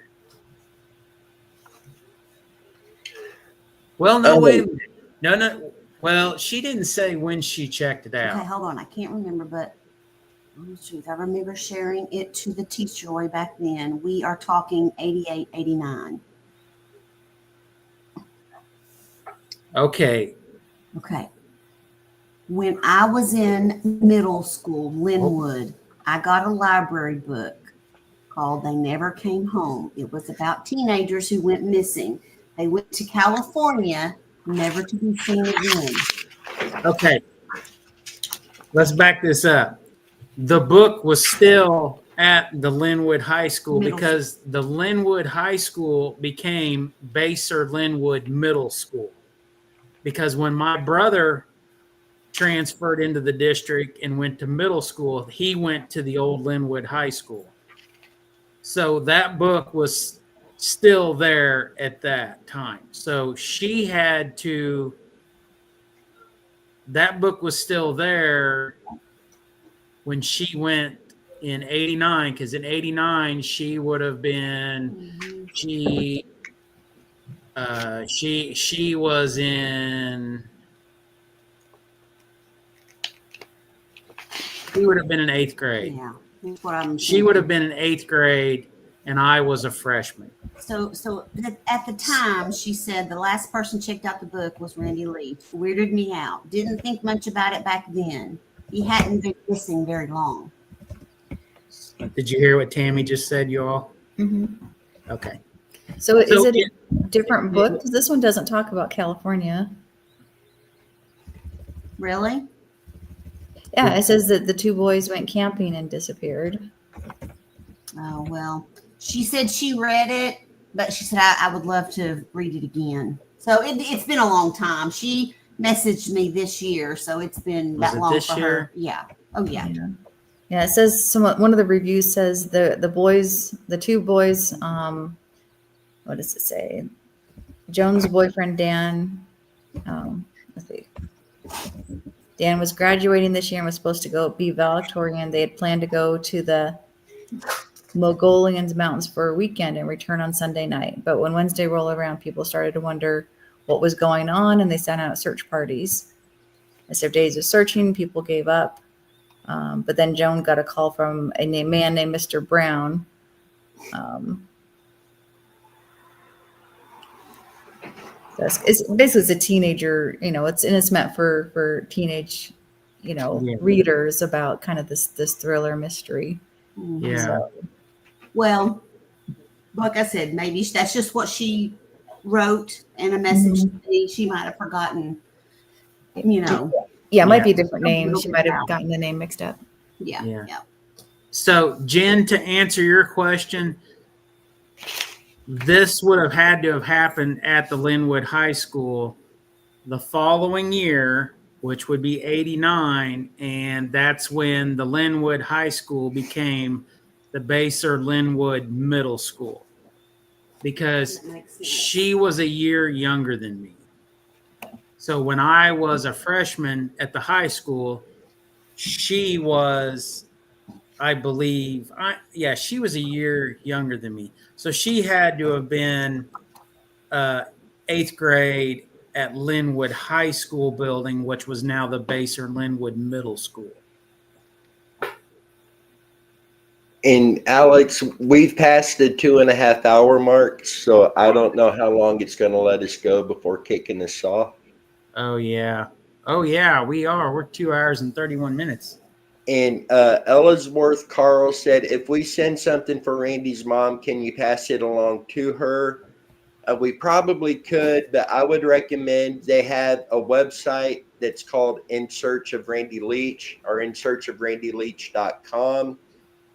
Well, no, wait a minute. No. Well, she didn't say when she checked it out. Okay, hold on. I can't remember, but I remember sharing it to the teacher way back then. We are talking 88, 89. Okay. Okay. When I was in middle school, Linwood, I got a library book called They Never Came Home. It was about teenagers who went missing. They went to California, never to be seen again. Okay. Let's back this up. The book was still at the Linwood High School because the Linwood High School became Baser Linwood Middle School. Because when my brother transferred into the district and went to middle school, he went to the old Linwood High School. So that book was still there at that time. So she had to, that book was still there when she went in 89, because in 89 she would have been, she was in, she would have been in 8th grade. Yeah, that's what I'm She would have been in 8th grade, and I was a freshman. So at the time, she said the last person checked out the book was Randy Leach. Weirded me out. Didn't think much about it back then. He hadn't been missing very long. Did you hear what Tammy just said, you all? Mm-hmm. Okay. So is it a different book? Because this one doesn't talk about California. Really? Yeah, it says that the two boys went camping and disappeared. Oh, well, she said she read it, but she said, I would love to read it again. So it's been a long time. She messaged me this year, so it's been Was that it long this for year? her. Yeah. Oh, yeah. Yeah, it says one of the reviews says the boys, the two boys, what does it say? Joan's boyfriend, Dan, let's see. Dan was graduating this year and was supposed to be valedictorian. They had planned to go to the Mogolians Mountains for a weekend and return on Sunday night. But when Wednesday rolled around, people started to wonder what was going on, and they sent out search parties. After days of searching, people gave up. But then Joan got a call from a man named Mr. Brown. It's basically a teenager, it's meant for teenage, readers about kind of this thriller mystery. Yeah. So, Well, like I said, maybe that's just what she wrote in a message to me. She might have forgotten, Yeah, it might be a different A name. little She bit might have about- gotten the name mixed up. Yeah. So, Jen, to answer your question, this would have had to have happened at the Linwood High School the following year, which would be 89, and that's when the Linwood High School became the Baser Linwood Middle School, because That makes sense. she was a year younger than me. So when I was a freshman at the high school, she was, I believe, she was a year younger than me. So she had to have been 8th grade at Linwood High School building, which was now the Baser Linwood Middle School. And Alex, we've passed the 2.5 hour mark, so I don't know how long it's going to let us go before kicking us off. Oh, yeah, we are. We're 2 hours and 31 minutes. And Ellsworth Carl said, if we send something for Randy's mom, can you pass it along to her? We probably could, but I would recommend they have a website that's called In Search of Randy Leach, or insearchofrandyleach.com.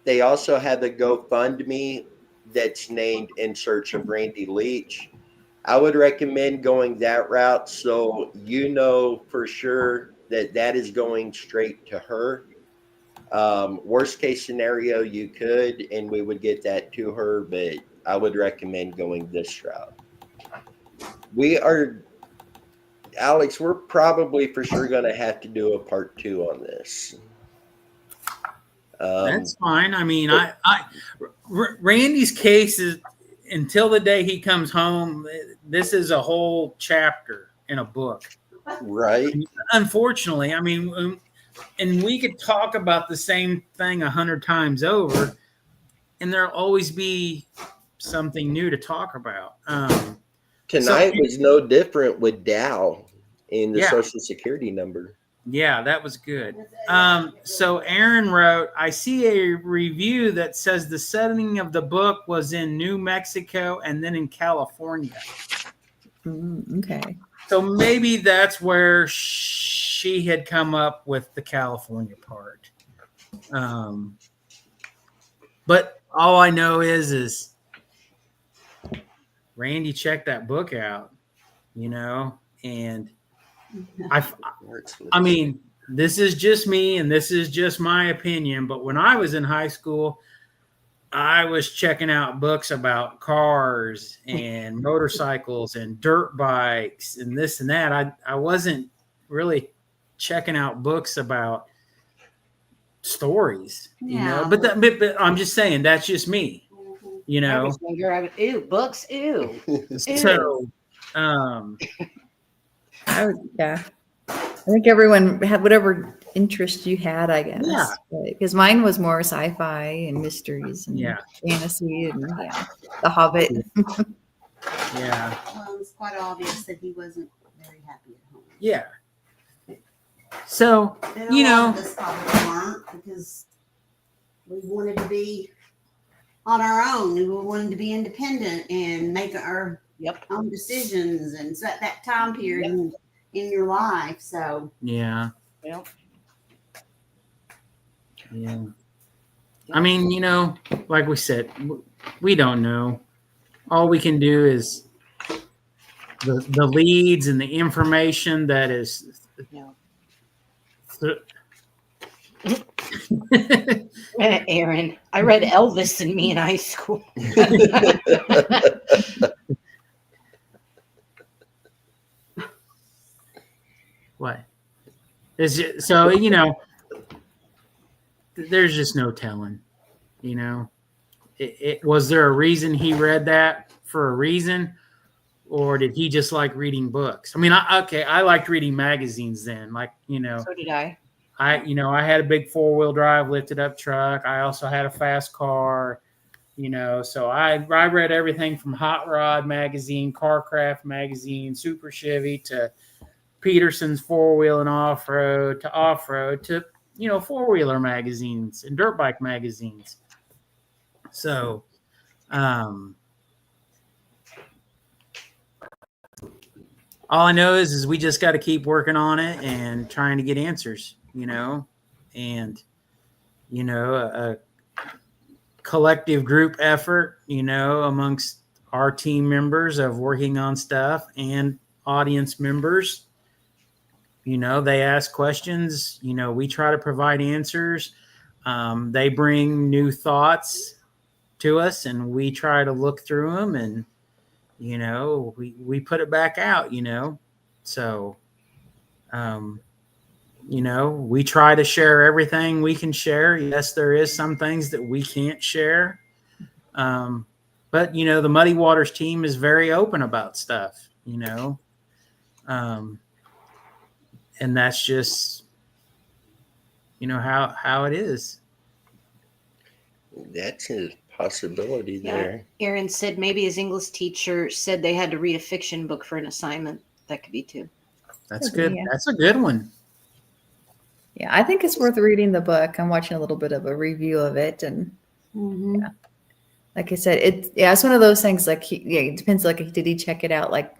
They also have a GoFundMe that's named In Search of Randy Leach. I would recommend going that route so you know for sure that that is going straight to her. Worst case scenario, you could, and we would get that to her, but I would recommend going this route. Alex, we're probably for sure going to have to do a part 2 on this. That's fine. I mean, Randy's case is, until the day he comes home, this is a whole chapter in a book. Right. Unfortunately, I mean, and we could talk about the same thing 100 times over, and there'll always be something new to talk about. Tonight was no different with Dow and the Social Security number. Yeah, that was good. So Aaron wrote, I see a review that says the setting of the book was in New Mexico and then in California. Okay. So maybe that's where she had come up with the California part. But all I know is Randy checked that book out, and I mean, this is just me and this is just my opinion, but when I was in high school, I was checking out books about cars and motorcycles and dirt bikes and this and that. I wasn't really checking out books about stories, but I'm just saying that's just me, I was younger. I would, ew, books, ew. So, I think everyone had whatever interest you had, I guess. Yeah. Because mine was more sci-fi and mysteries and fantasy and The Hobbit. Yeah. Well, it's quite obvious that he wasn't very happy at home. Yeah. So, And a lot of us probably weren't, because we wanted to be on our own. We wanted to be independent and make our own decisions, and so at that time period in your life. So yeah. Yeah. I mean, like we said, we don't know. All we can do is the leads and the information that is. Aaron, I read Elvis and Me in high school. What? There's just, there's just no telling. Was there a reason he read that for a reason, or did he just like reading books? I mean, I liked reading magazines then. Like, So did I. I had a big 4-wheel drive lifted up truck. I also had a fast car, so I read everything from Hot Rod magazine, Carcraft magazine, Super Chevy to Peterson's 4-wheel and off-road to 4-wheeler magazines and dirt bike magazines. So, all I know is we just got to keep working on it and trying to get answers, and, a collective group effort, amongst our team members of working on stuff and audience members. They ask questions, we try to provide answers. They bring new thoughts to us and we try to look through them and, we put it back out, so, we try to share everything we can share. Yes, there is some things that we can't share. But, the Muddy Waters team is very open about stuff, and that's just, how it is. That's a possibility there. Aaron said maybe his English teacher said they had to read a fiction book for an assignment. That could be too. That's good. Yeah. That's a good one. Yeah, I think it's worth reading the book. I'm watching a little bit of a review of it, and yeah, like I said, it's one of those things. Like it depends. Like, did he check it out? Like,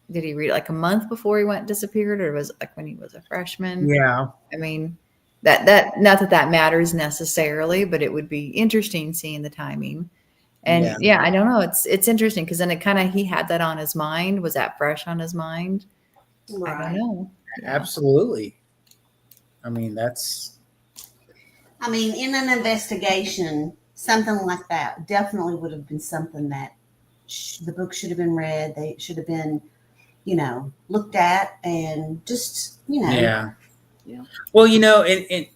did he read it like a month before he went disappeared, or was it like when he was a freshman? Yeah, I mean, that not that matters necessarily, but it would be interesting seeing the timing. And yeah I don't know. It's interesting because then he had that on his mind. Was that fresh on his mind? Right. I don't know. Absolutely. I mean, in an investigation, something like that definitely would have been something that the book should have been read. They should have been, looked at and just, Yeah. Well, and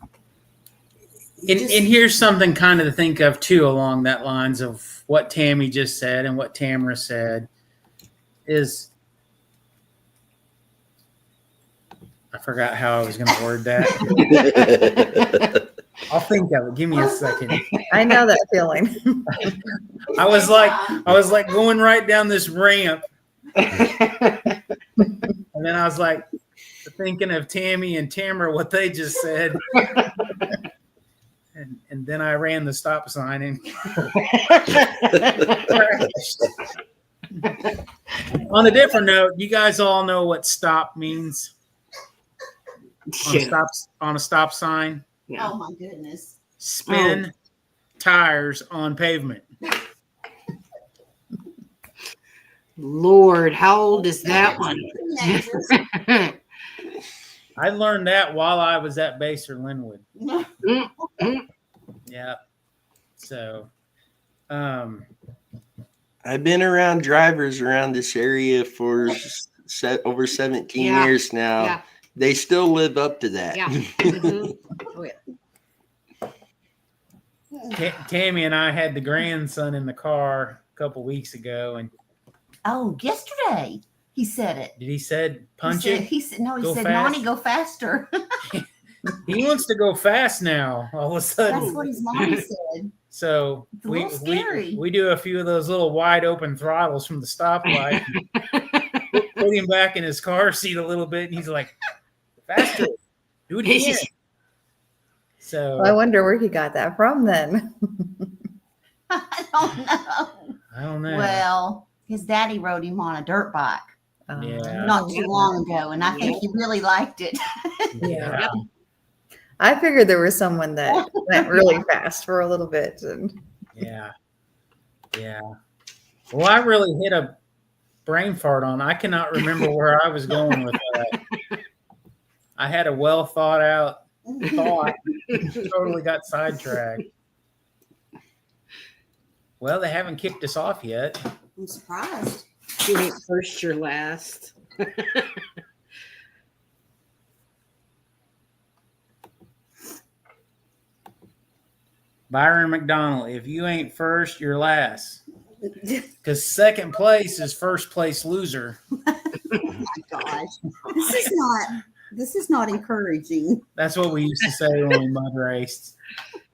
here's something kind of to think of too along that lines of what Tammy just said and what Tamara said is, I forgot how I was going to word that. I'll think of it. Give me a second. I know that feeling. I was like going right down this ramp. And then I was like thinking of Tammy and Tamara, what they just said. And then I ran the stop sign and crashed. On a different note, you guys all know what stop means? On a stop sign. Yeah. Oh my goodness. Spin tires on pavement. Lord, how old is that one? I learned that while I was at Base or Linwood. Yeah. So, I've been around drivers around this area for over 17 years now. Yeah. They still live up to that. Yeah. Oh, yeah. Tammy and I had the grandson in the car a couple weeks ago, and yesterday he said it. Did he said punch it? He said Nani, go faster. He wants to go fast now. All of a sudden, that's what his mom said. So we do a few of those little wide open throttles from the stoplight. Put him back in his car seat a little bit, and he's like, "Faster, do it again." So well, I wonder where he got that from then. I don't know. I Well, his daddy rode him on a dirt bike Yeah. not too long ago, and I think he really liked it. Yeah. I figured there was someone that went really fast for a little bit. And Yeah. Well, I really hit a brain fart on. I cannot remember where I was going with that. I had a well thought out thought. Totally got sidetracked. Well, they haven't kicked us off yet. I'm surprised. You ain't first, you're last. Byron McDonald, if you ain't first, you're last. Because second place is first place loser. Oh my gosh. This is not encouraging. That's what we used to say when we mud raced.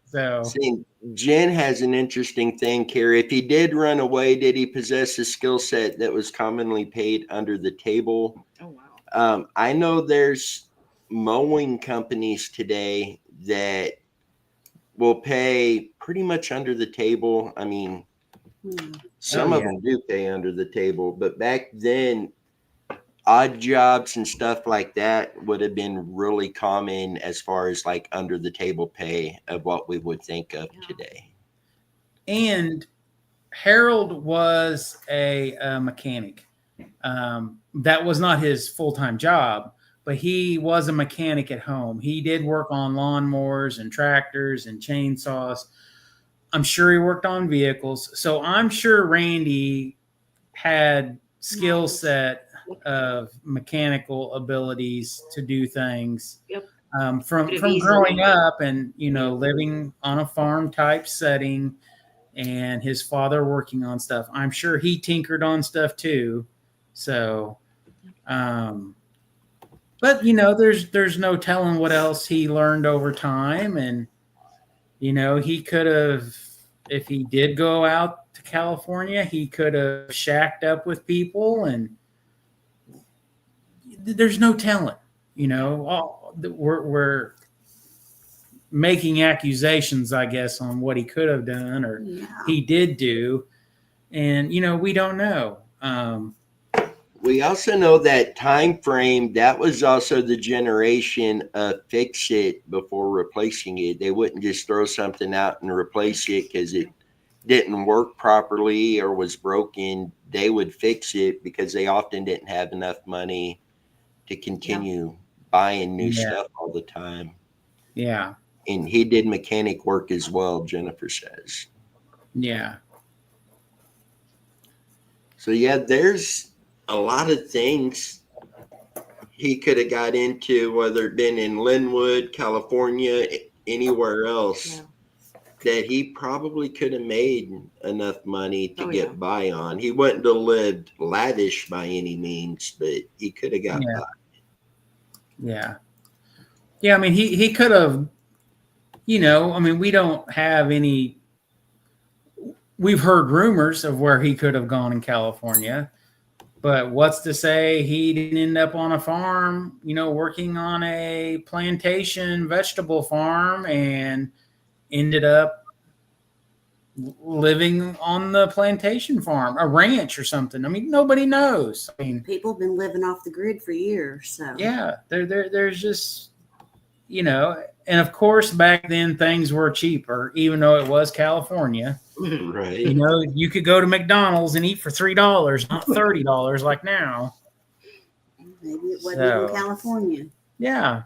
So See, Jen has an interesting thing, Carrie. If he did run away, did he possess a skill set that was commonly paid under the table? Oh, wow. I know there's mowing companies today that will pay pretty much under the table. I mean, some of them do pay under the table, but back then, odd jobs and stuff like that would have been really common as far as like under the table pay of what we would think of today. And Harold was a mechanic. That was not his full-time job, but he was a mechanic at home. He did work on lawnmowers and tractors and chainsaws. I'm sure he worked on vehicles. So I'm sure Randy had skill set of mechanical abilities to do things. Yep. From growing up and, living on a farm type setting and his father working on stuff. I'm sure he tinkered on stuff too. So, but there's no telling what else he learned over time. And, he could have, if he did go out to California, he could have shacked up with people, and there's no telling, we're making accusations, I guess, on what he could have done or he did do. And, we don't know. We also know that time frame, that was also the generation of fix it before replacing it. They wouldn't just throw something out and replace it because it didn't work properly or was broken. They would fix it because they often didn't have enough money to continue buying new stuff all the time. Yeah. And he did mechanic work as well, Jennifer says. Yeah. So, there's a lot of things he could have got into, whether it been in Linwood, California, anywhere else, that he probably could have made enough money to get by on. He wouldn't have lived lavish by any means, but he could have got by. Yeah. Yeah, I mean, he could have, we don't have any, we've heard rumors of where he could have gone in California, but what's to say he didn't end up on a farm, working on a plantation vegetable farm and ended up living on the plantation farm, a ranch or something. I mean, nobody knows. I mean, people have been living off the grid for years. So there's just, and of course back then things were cheaper, even though it was California. Right. You could go to McDonald's and eat for $3, not $30 like now. Maybe it wasn't even California. Yeah.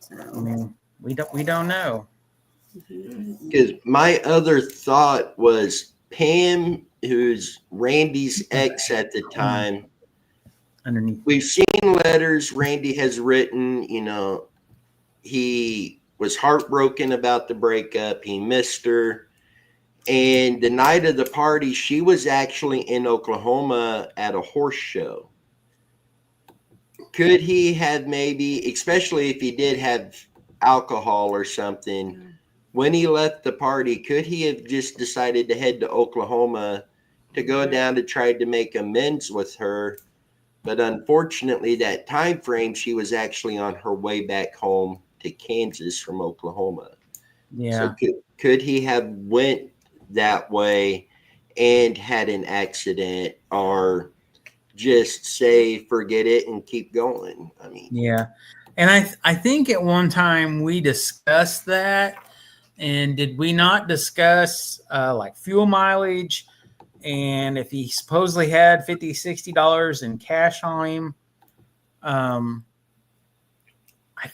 So I mean, we don't know. Because my other thought was Pam, who's Randy's ex at the time. Underneath. We've seen letters Randy has written, he was heartbroken about the breakup. He missed her. And the night of the party, she was actually in Oklahoma at a horse show. Could he have maybe, especially if he did have alcohol or something, when he left the party, could he have just decided to head to Oklahoma to go down to try to make amends with her? But unfortunately, that time frame, she was actually on her way back home to Kansas from Oklahoma. Yeah. So could he have went that way and had an accident, or just say forget it and keep going? I mean, And I think at one time we discussed that. And did we not discuss like fuel mileage? And if he supposedly had $50, $60 in cash on him, I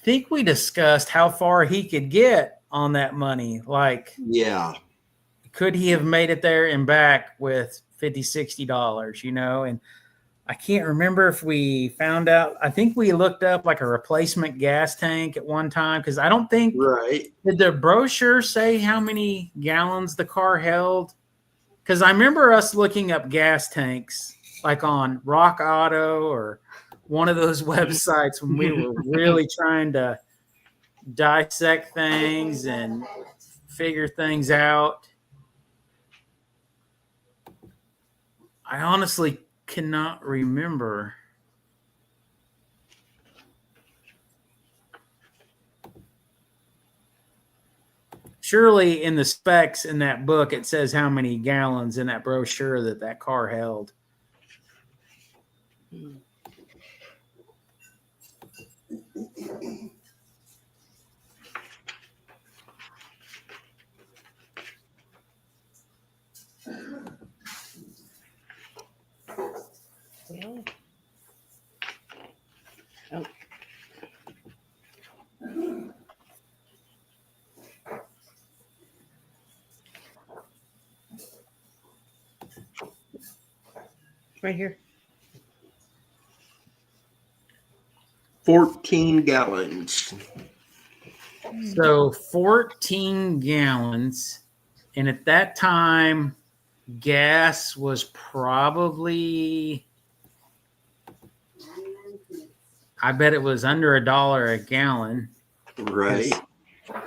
think we discussed how far he could get on that money. Like, yeah, could he have made it there and back with $50, $60, you know? And I can't remember if we found out. I think we looked up like a replacement gas tank at one time, because I don't think, right. did the brochure say how many gallons the car held? Because I remember us looking up gas tanks like on Rock Auto or one of those websites when we were really trying to dissect things and figure things out. I honestly cannot remember. Surely in the specs in that book, it says how many gallons in that brochure that car held. Oh. Right here. 14 gallons. So 14 gallons. And at that time, gas was probably, I bet it was under $1 a gallon. Right.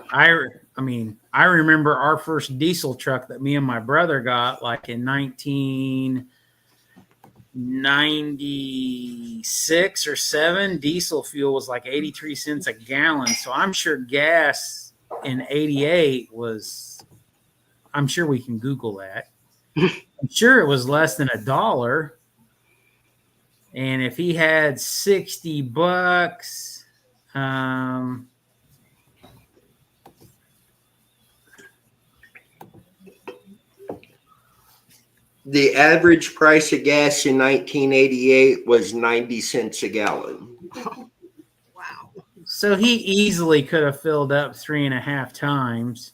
I mean, I remember our first diesel truck that me and my brother got like in 1996 or 7. Diesel fuel was like 83 cents a gallon. So I'm sure gas in 88 was, I'm sure we can Google that. I'm sure it was less than $1. And if he had $60, the average price of gas in 1988 was 90 cents a gallon. Wow. so he easily could have filled up 3.5 times.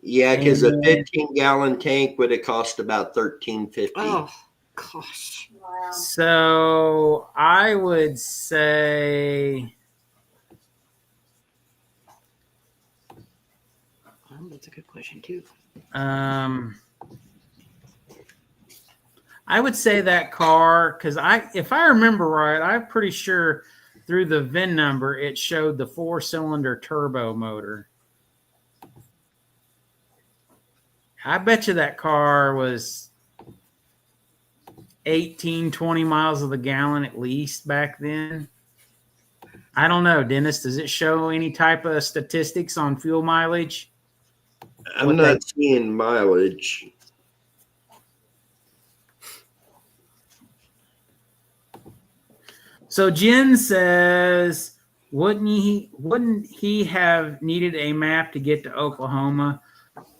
Yeah, because a 15-gallon tank would have cost about $13.50. Oh, gosh. Wow. So I would say, That's a good question, too. I would say that car, because if I remember right, I'm pretty sure through the VIN number it showed the 4-cylinder turbo motor. I bet you that car was 18, 20 miles of the gallon at least back then. I don't know, Dennis. Does it show any type of statistics on fuel mileage? I'm not seeing mileage. So Jen says, wouldn't he have needed a map to get to Oklahoma?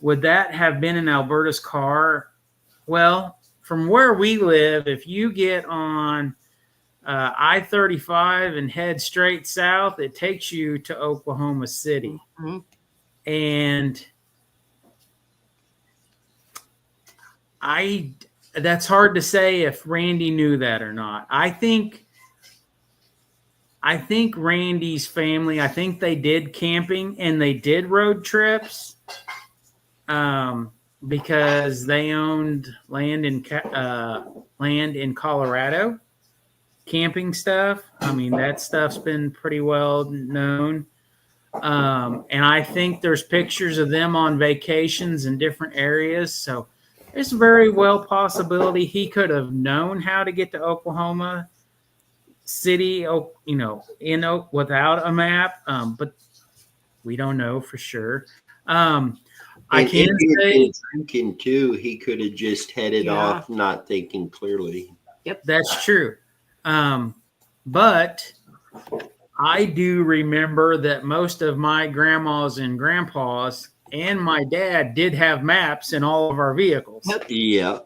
Would that have been in Alberta's car? Well, from where we live, if you get on I-35 and head straight south, it takes you to Oklahoma City. Mm-hmm. And that's hard to say if Randy knew that or not. I think Randy's family, I think they did camping and they did road trips because they owned land in Colorado, camping stuff. I mean, that stuff's been pretty well known. And I think there's pictures of them on vacations in different areas. So it's very well possibility he could have known how to get to Oklahoma City, without a map. But we don't know for sure. I can say drinking too. He could have just headed off, not thinking clearly. Yep, that's true. But I do remember that most of my grandmas and grandpas and my dad did have maps in all of our vehicles Yeah.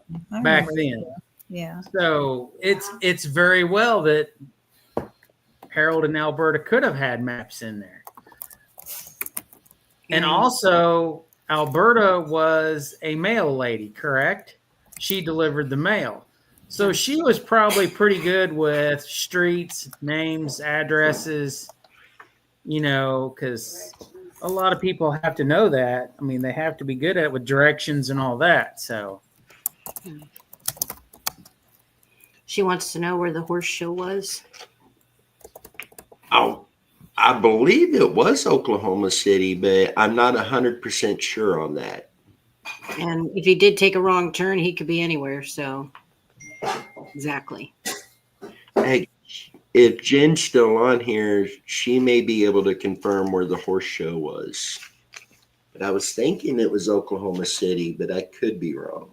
back then. Yeah. So it's very well that Harold and Alberta could have had maps in there. And also, Alberta was a mail lady, correct? She delivered the mail. So she was probably pretty good with streets, names, addresses, because a lot of people have to know that. I mean, they have to be good at it with directions and all that. So She wants to know where the horse show was. Oh, I believe it was Oklahoma City, but I'm not 100% sure on that. And if he did take a wrong turn, he could be anywhere. So, exactly. Hey, if Jen's still on here, she may be able to confirm where the horse show was. But I was thinking it was Oklahoma City, but I could be wrong.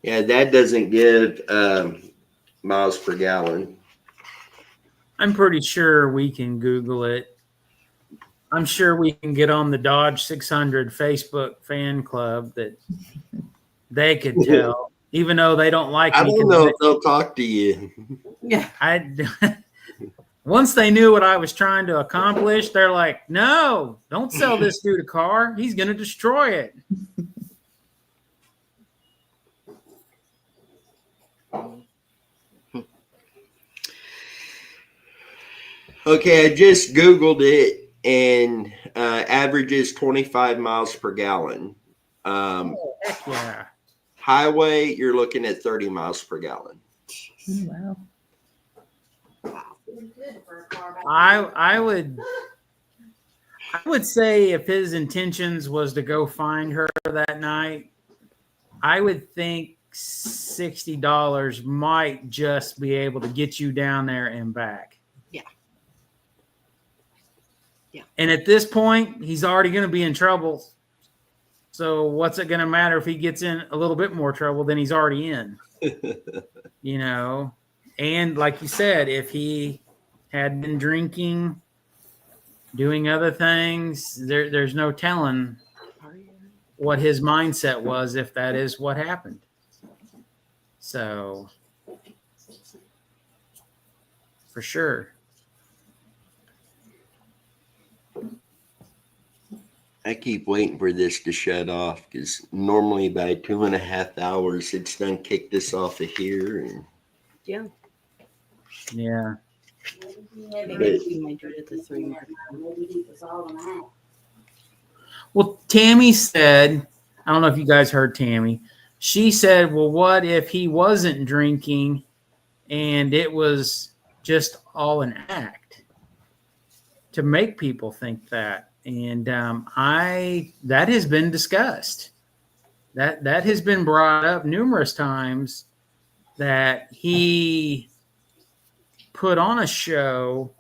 Yeah, that doesn't give miles per gallon. I'm pretty sure we can Google it. I'm sure we can get on the Dodge 600 Facebook fan club that they could tell, even though they don't like me. I don't know if they'll talk to you. Yeah. Once they knew what I was trying to accomplish, they're like, no, don't sell this dude a car. He's going to destroy it. Okay, I just Googled it, and averages 25 miles per gallon. Heck yeah. Highway, you're looking at 30 miles per gallon. Wow. I would say if his intentions was to go find her that night, I would think $60 might just be able to get you down there and back. Yeah. And at this point, he's already going to be in trouble. So what's it going to matter if he gets in a little bit more trouble than he's already in? And like you said, if he had been drinking, doing other things, there's no telling what his mindset was if that is what happened. So, for sure. I keep waiting for this to shut off because normally by 2.5 hours, it's done kicked us off of here. And Yeah. Yeah. Well, Tammy said, I don't know if you guys heard Tammy. She said, well, what if he wasn't drinking and it was just all an act to make people think that? And that has been discussed. That has been brought up numerous times that he put on a show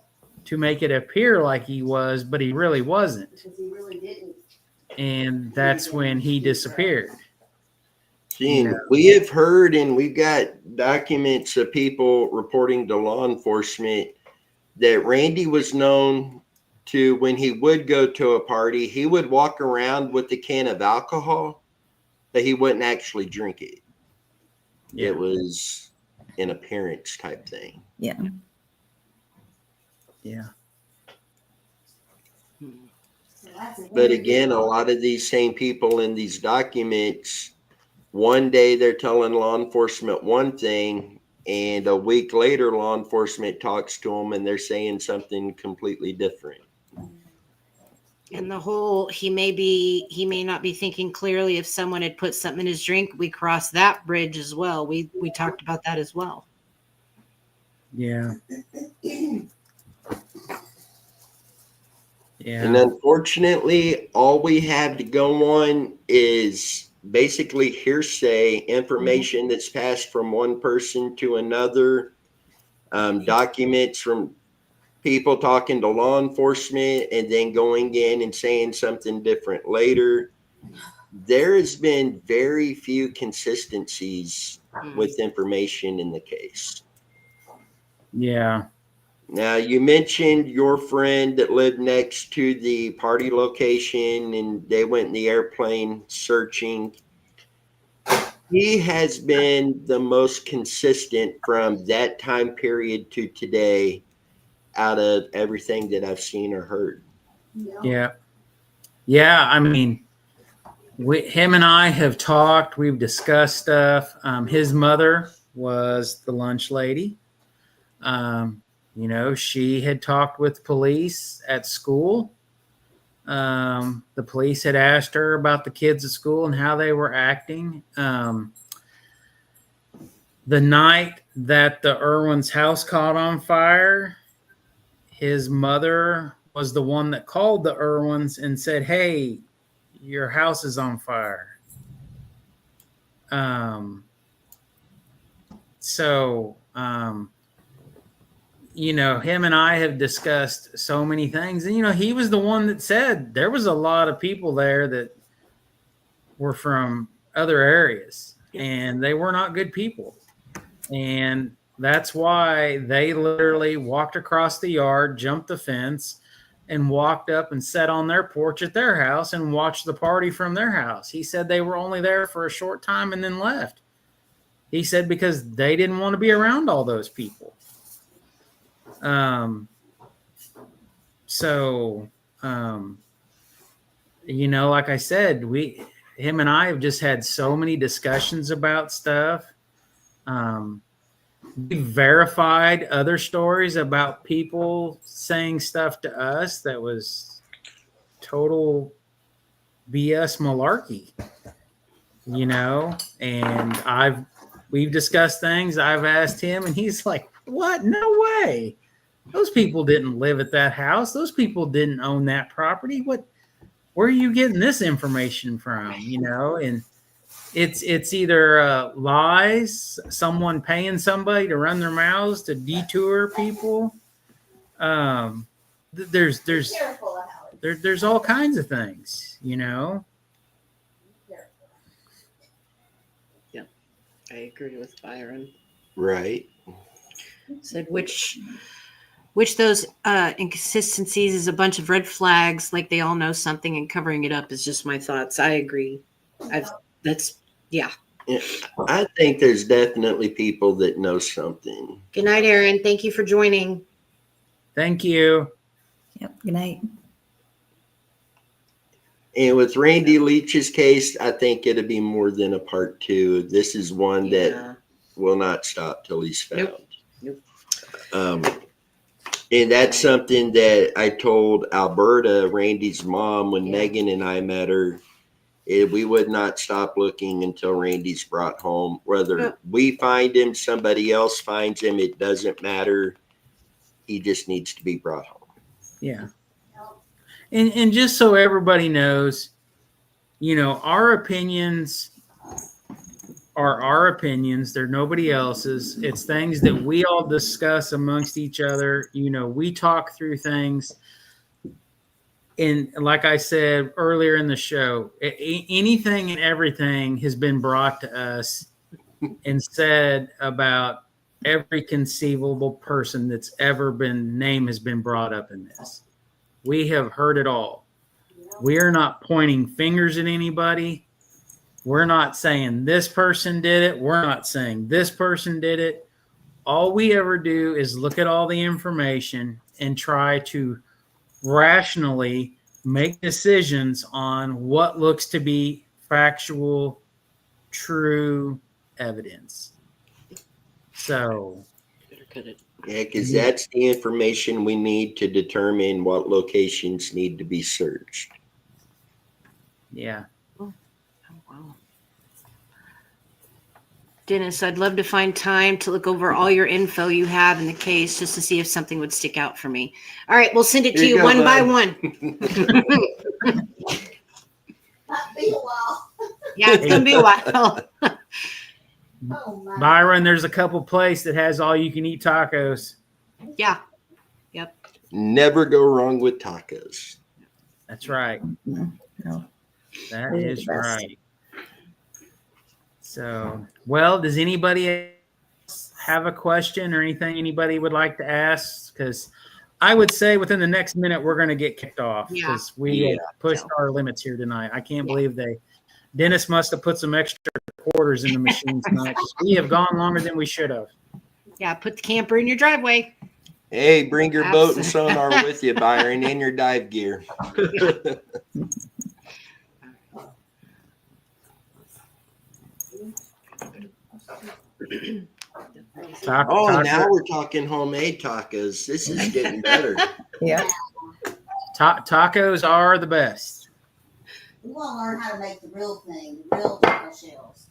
to make it appear like he was, but he really wasn't. Because he really didn't. And that's when he disappeared. Gene, we have heard and we've got documents of people reporting to law enforcement that Randy was known to, when he would go to a party, he would walk around with a can of alcohol, but he wouldn't actually drink it. Yeah. It was an appearance type thing. Yeah. Yeah. But again, a lot of these same people in these documents, one day they're telling law enforcement one thing, and a week later, law enforcement talks to them and they're saying something completely different. And the whole, he may not be thinking clearly. If someone had put something in his drink, we crossed that bridge as well. We talked about that as well. Yeah. Yeah. And unfortunately, all we have to go on is basically hearsay information that's passed from one person to another, documents from people talking to law enforcement and then going in and saying something different later. there has been very few consistencies with information in the case. Yeah. Now, you mentioned your friend that lived next to the party location and they went in the airplane searching. He has been the most consistent from that time period to today out of everything that I've seen or heard. Yeah. Yeah. I mean, him and I have talked. We've discussed stuff. His mother was the lunch lady. You know, she had talked with police at school. The police had asked her about the kids at school and how they were acting. The night that the Irwin's house caught on fire, his mother was the one that called the Irwins and said, "Hey, your house is on fire." You know, him and I have discussed so many things. And, you know, he was the one that said there was a lot of people there that were from other areas and they were not good people. And that's why they literally walked across the yard, jumped the fence, and walked up and sat on their porch at their house and watched the party from their house. He said they were only there for a short time and then left. He said because they didn't want to be around all those people. You know, like I said, him and I have just had so many discussions about stuff. We verified other stories about people saying stuff to us that was total BS malarkey, you know, and we've discussed things. I've asked him and he's like, "What? No way. Those people didn't live at that house. Those people didn't own that property. Where are you getting this information from?" You know, and it's either lies, someone paying somebody to run their mouths to detour people. There's all kinds of things, you know. Yeah, I agree with Byron. Right. Said which those inconsistencies is a bunch of red flags, like they all know something and covering it up is just my thoughts. I agree. Yeah. I think there's definitely people that know something. Good night, Aaron. Thank you for joining. Thank you. Yep. Good night. And with Randy Leach's case, I think it'll be more than a part 2. This is one that will not stop till he's found. Nope. And that's something that I told Alberta, Randy's mom, when Megan and I met her. We would not stop looking until Randy's brought home. Whether we find him, somebody else finds him, it doesn't matter. He just needs to be brought home. Yeah. And just so everybody knows, you know, our opinions are our opinions. They're nobody else's. It's things that we all discuss amongst each other. You know, we talk through things. And like I said earlier in the show, anything and everything has been brought to us and said about every conceivable person that's ever been name has been brought up in this. We have heard it all. We are not pointing fingers at anybody. We're not saying this person did it. We're not saying this person did it. All we ever do is look at all the information and try to rationally make decisions on what looks to be factual, true evidence. So, yeah, because that's the information we need to determine what locations need to be searched. Yeah. Oh, wow. Dennis, I'd love to find time to look over all your info you have in the case just to see if something would stick out for me. All right, we'll send it to you one by one. That'll be a while. Yeah, it's going to be a while. Oh my. Byron, there's a couple places that has all you can eat tacos. Yeah. Yep. Never go wrong with tacos. That's right. No. That Those are the is best. right. So, well, does anybody else have a question or anything anybody would like to ask? Because I would say within the next minute we're going to get kicked off because we pushed our limits here tonight. I can't believe Dennis must have put some extra quarters in the machine tonight. We have gone longer than we should have. Yeah, put the camper in your driveway. Hey, bring your boat and sonar with you, Byron, and your dive gear. Now we're talking homemade tacos. This is getting better. Yeah. Tacos are the best. We want to learn how to make the real thing, the real taco shells.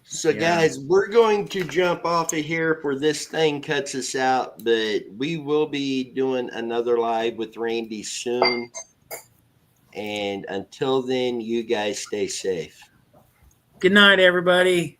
So, guys, we're going to jump off of here for this thing cuts us out, but we will be doing another live with Randy soon. And until then, you guys stay safe. Good night, everybody.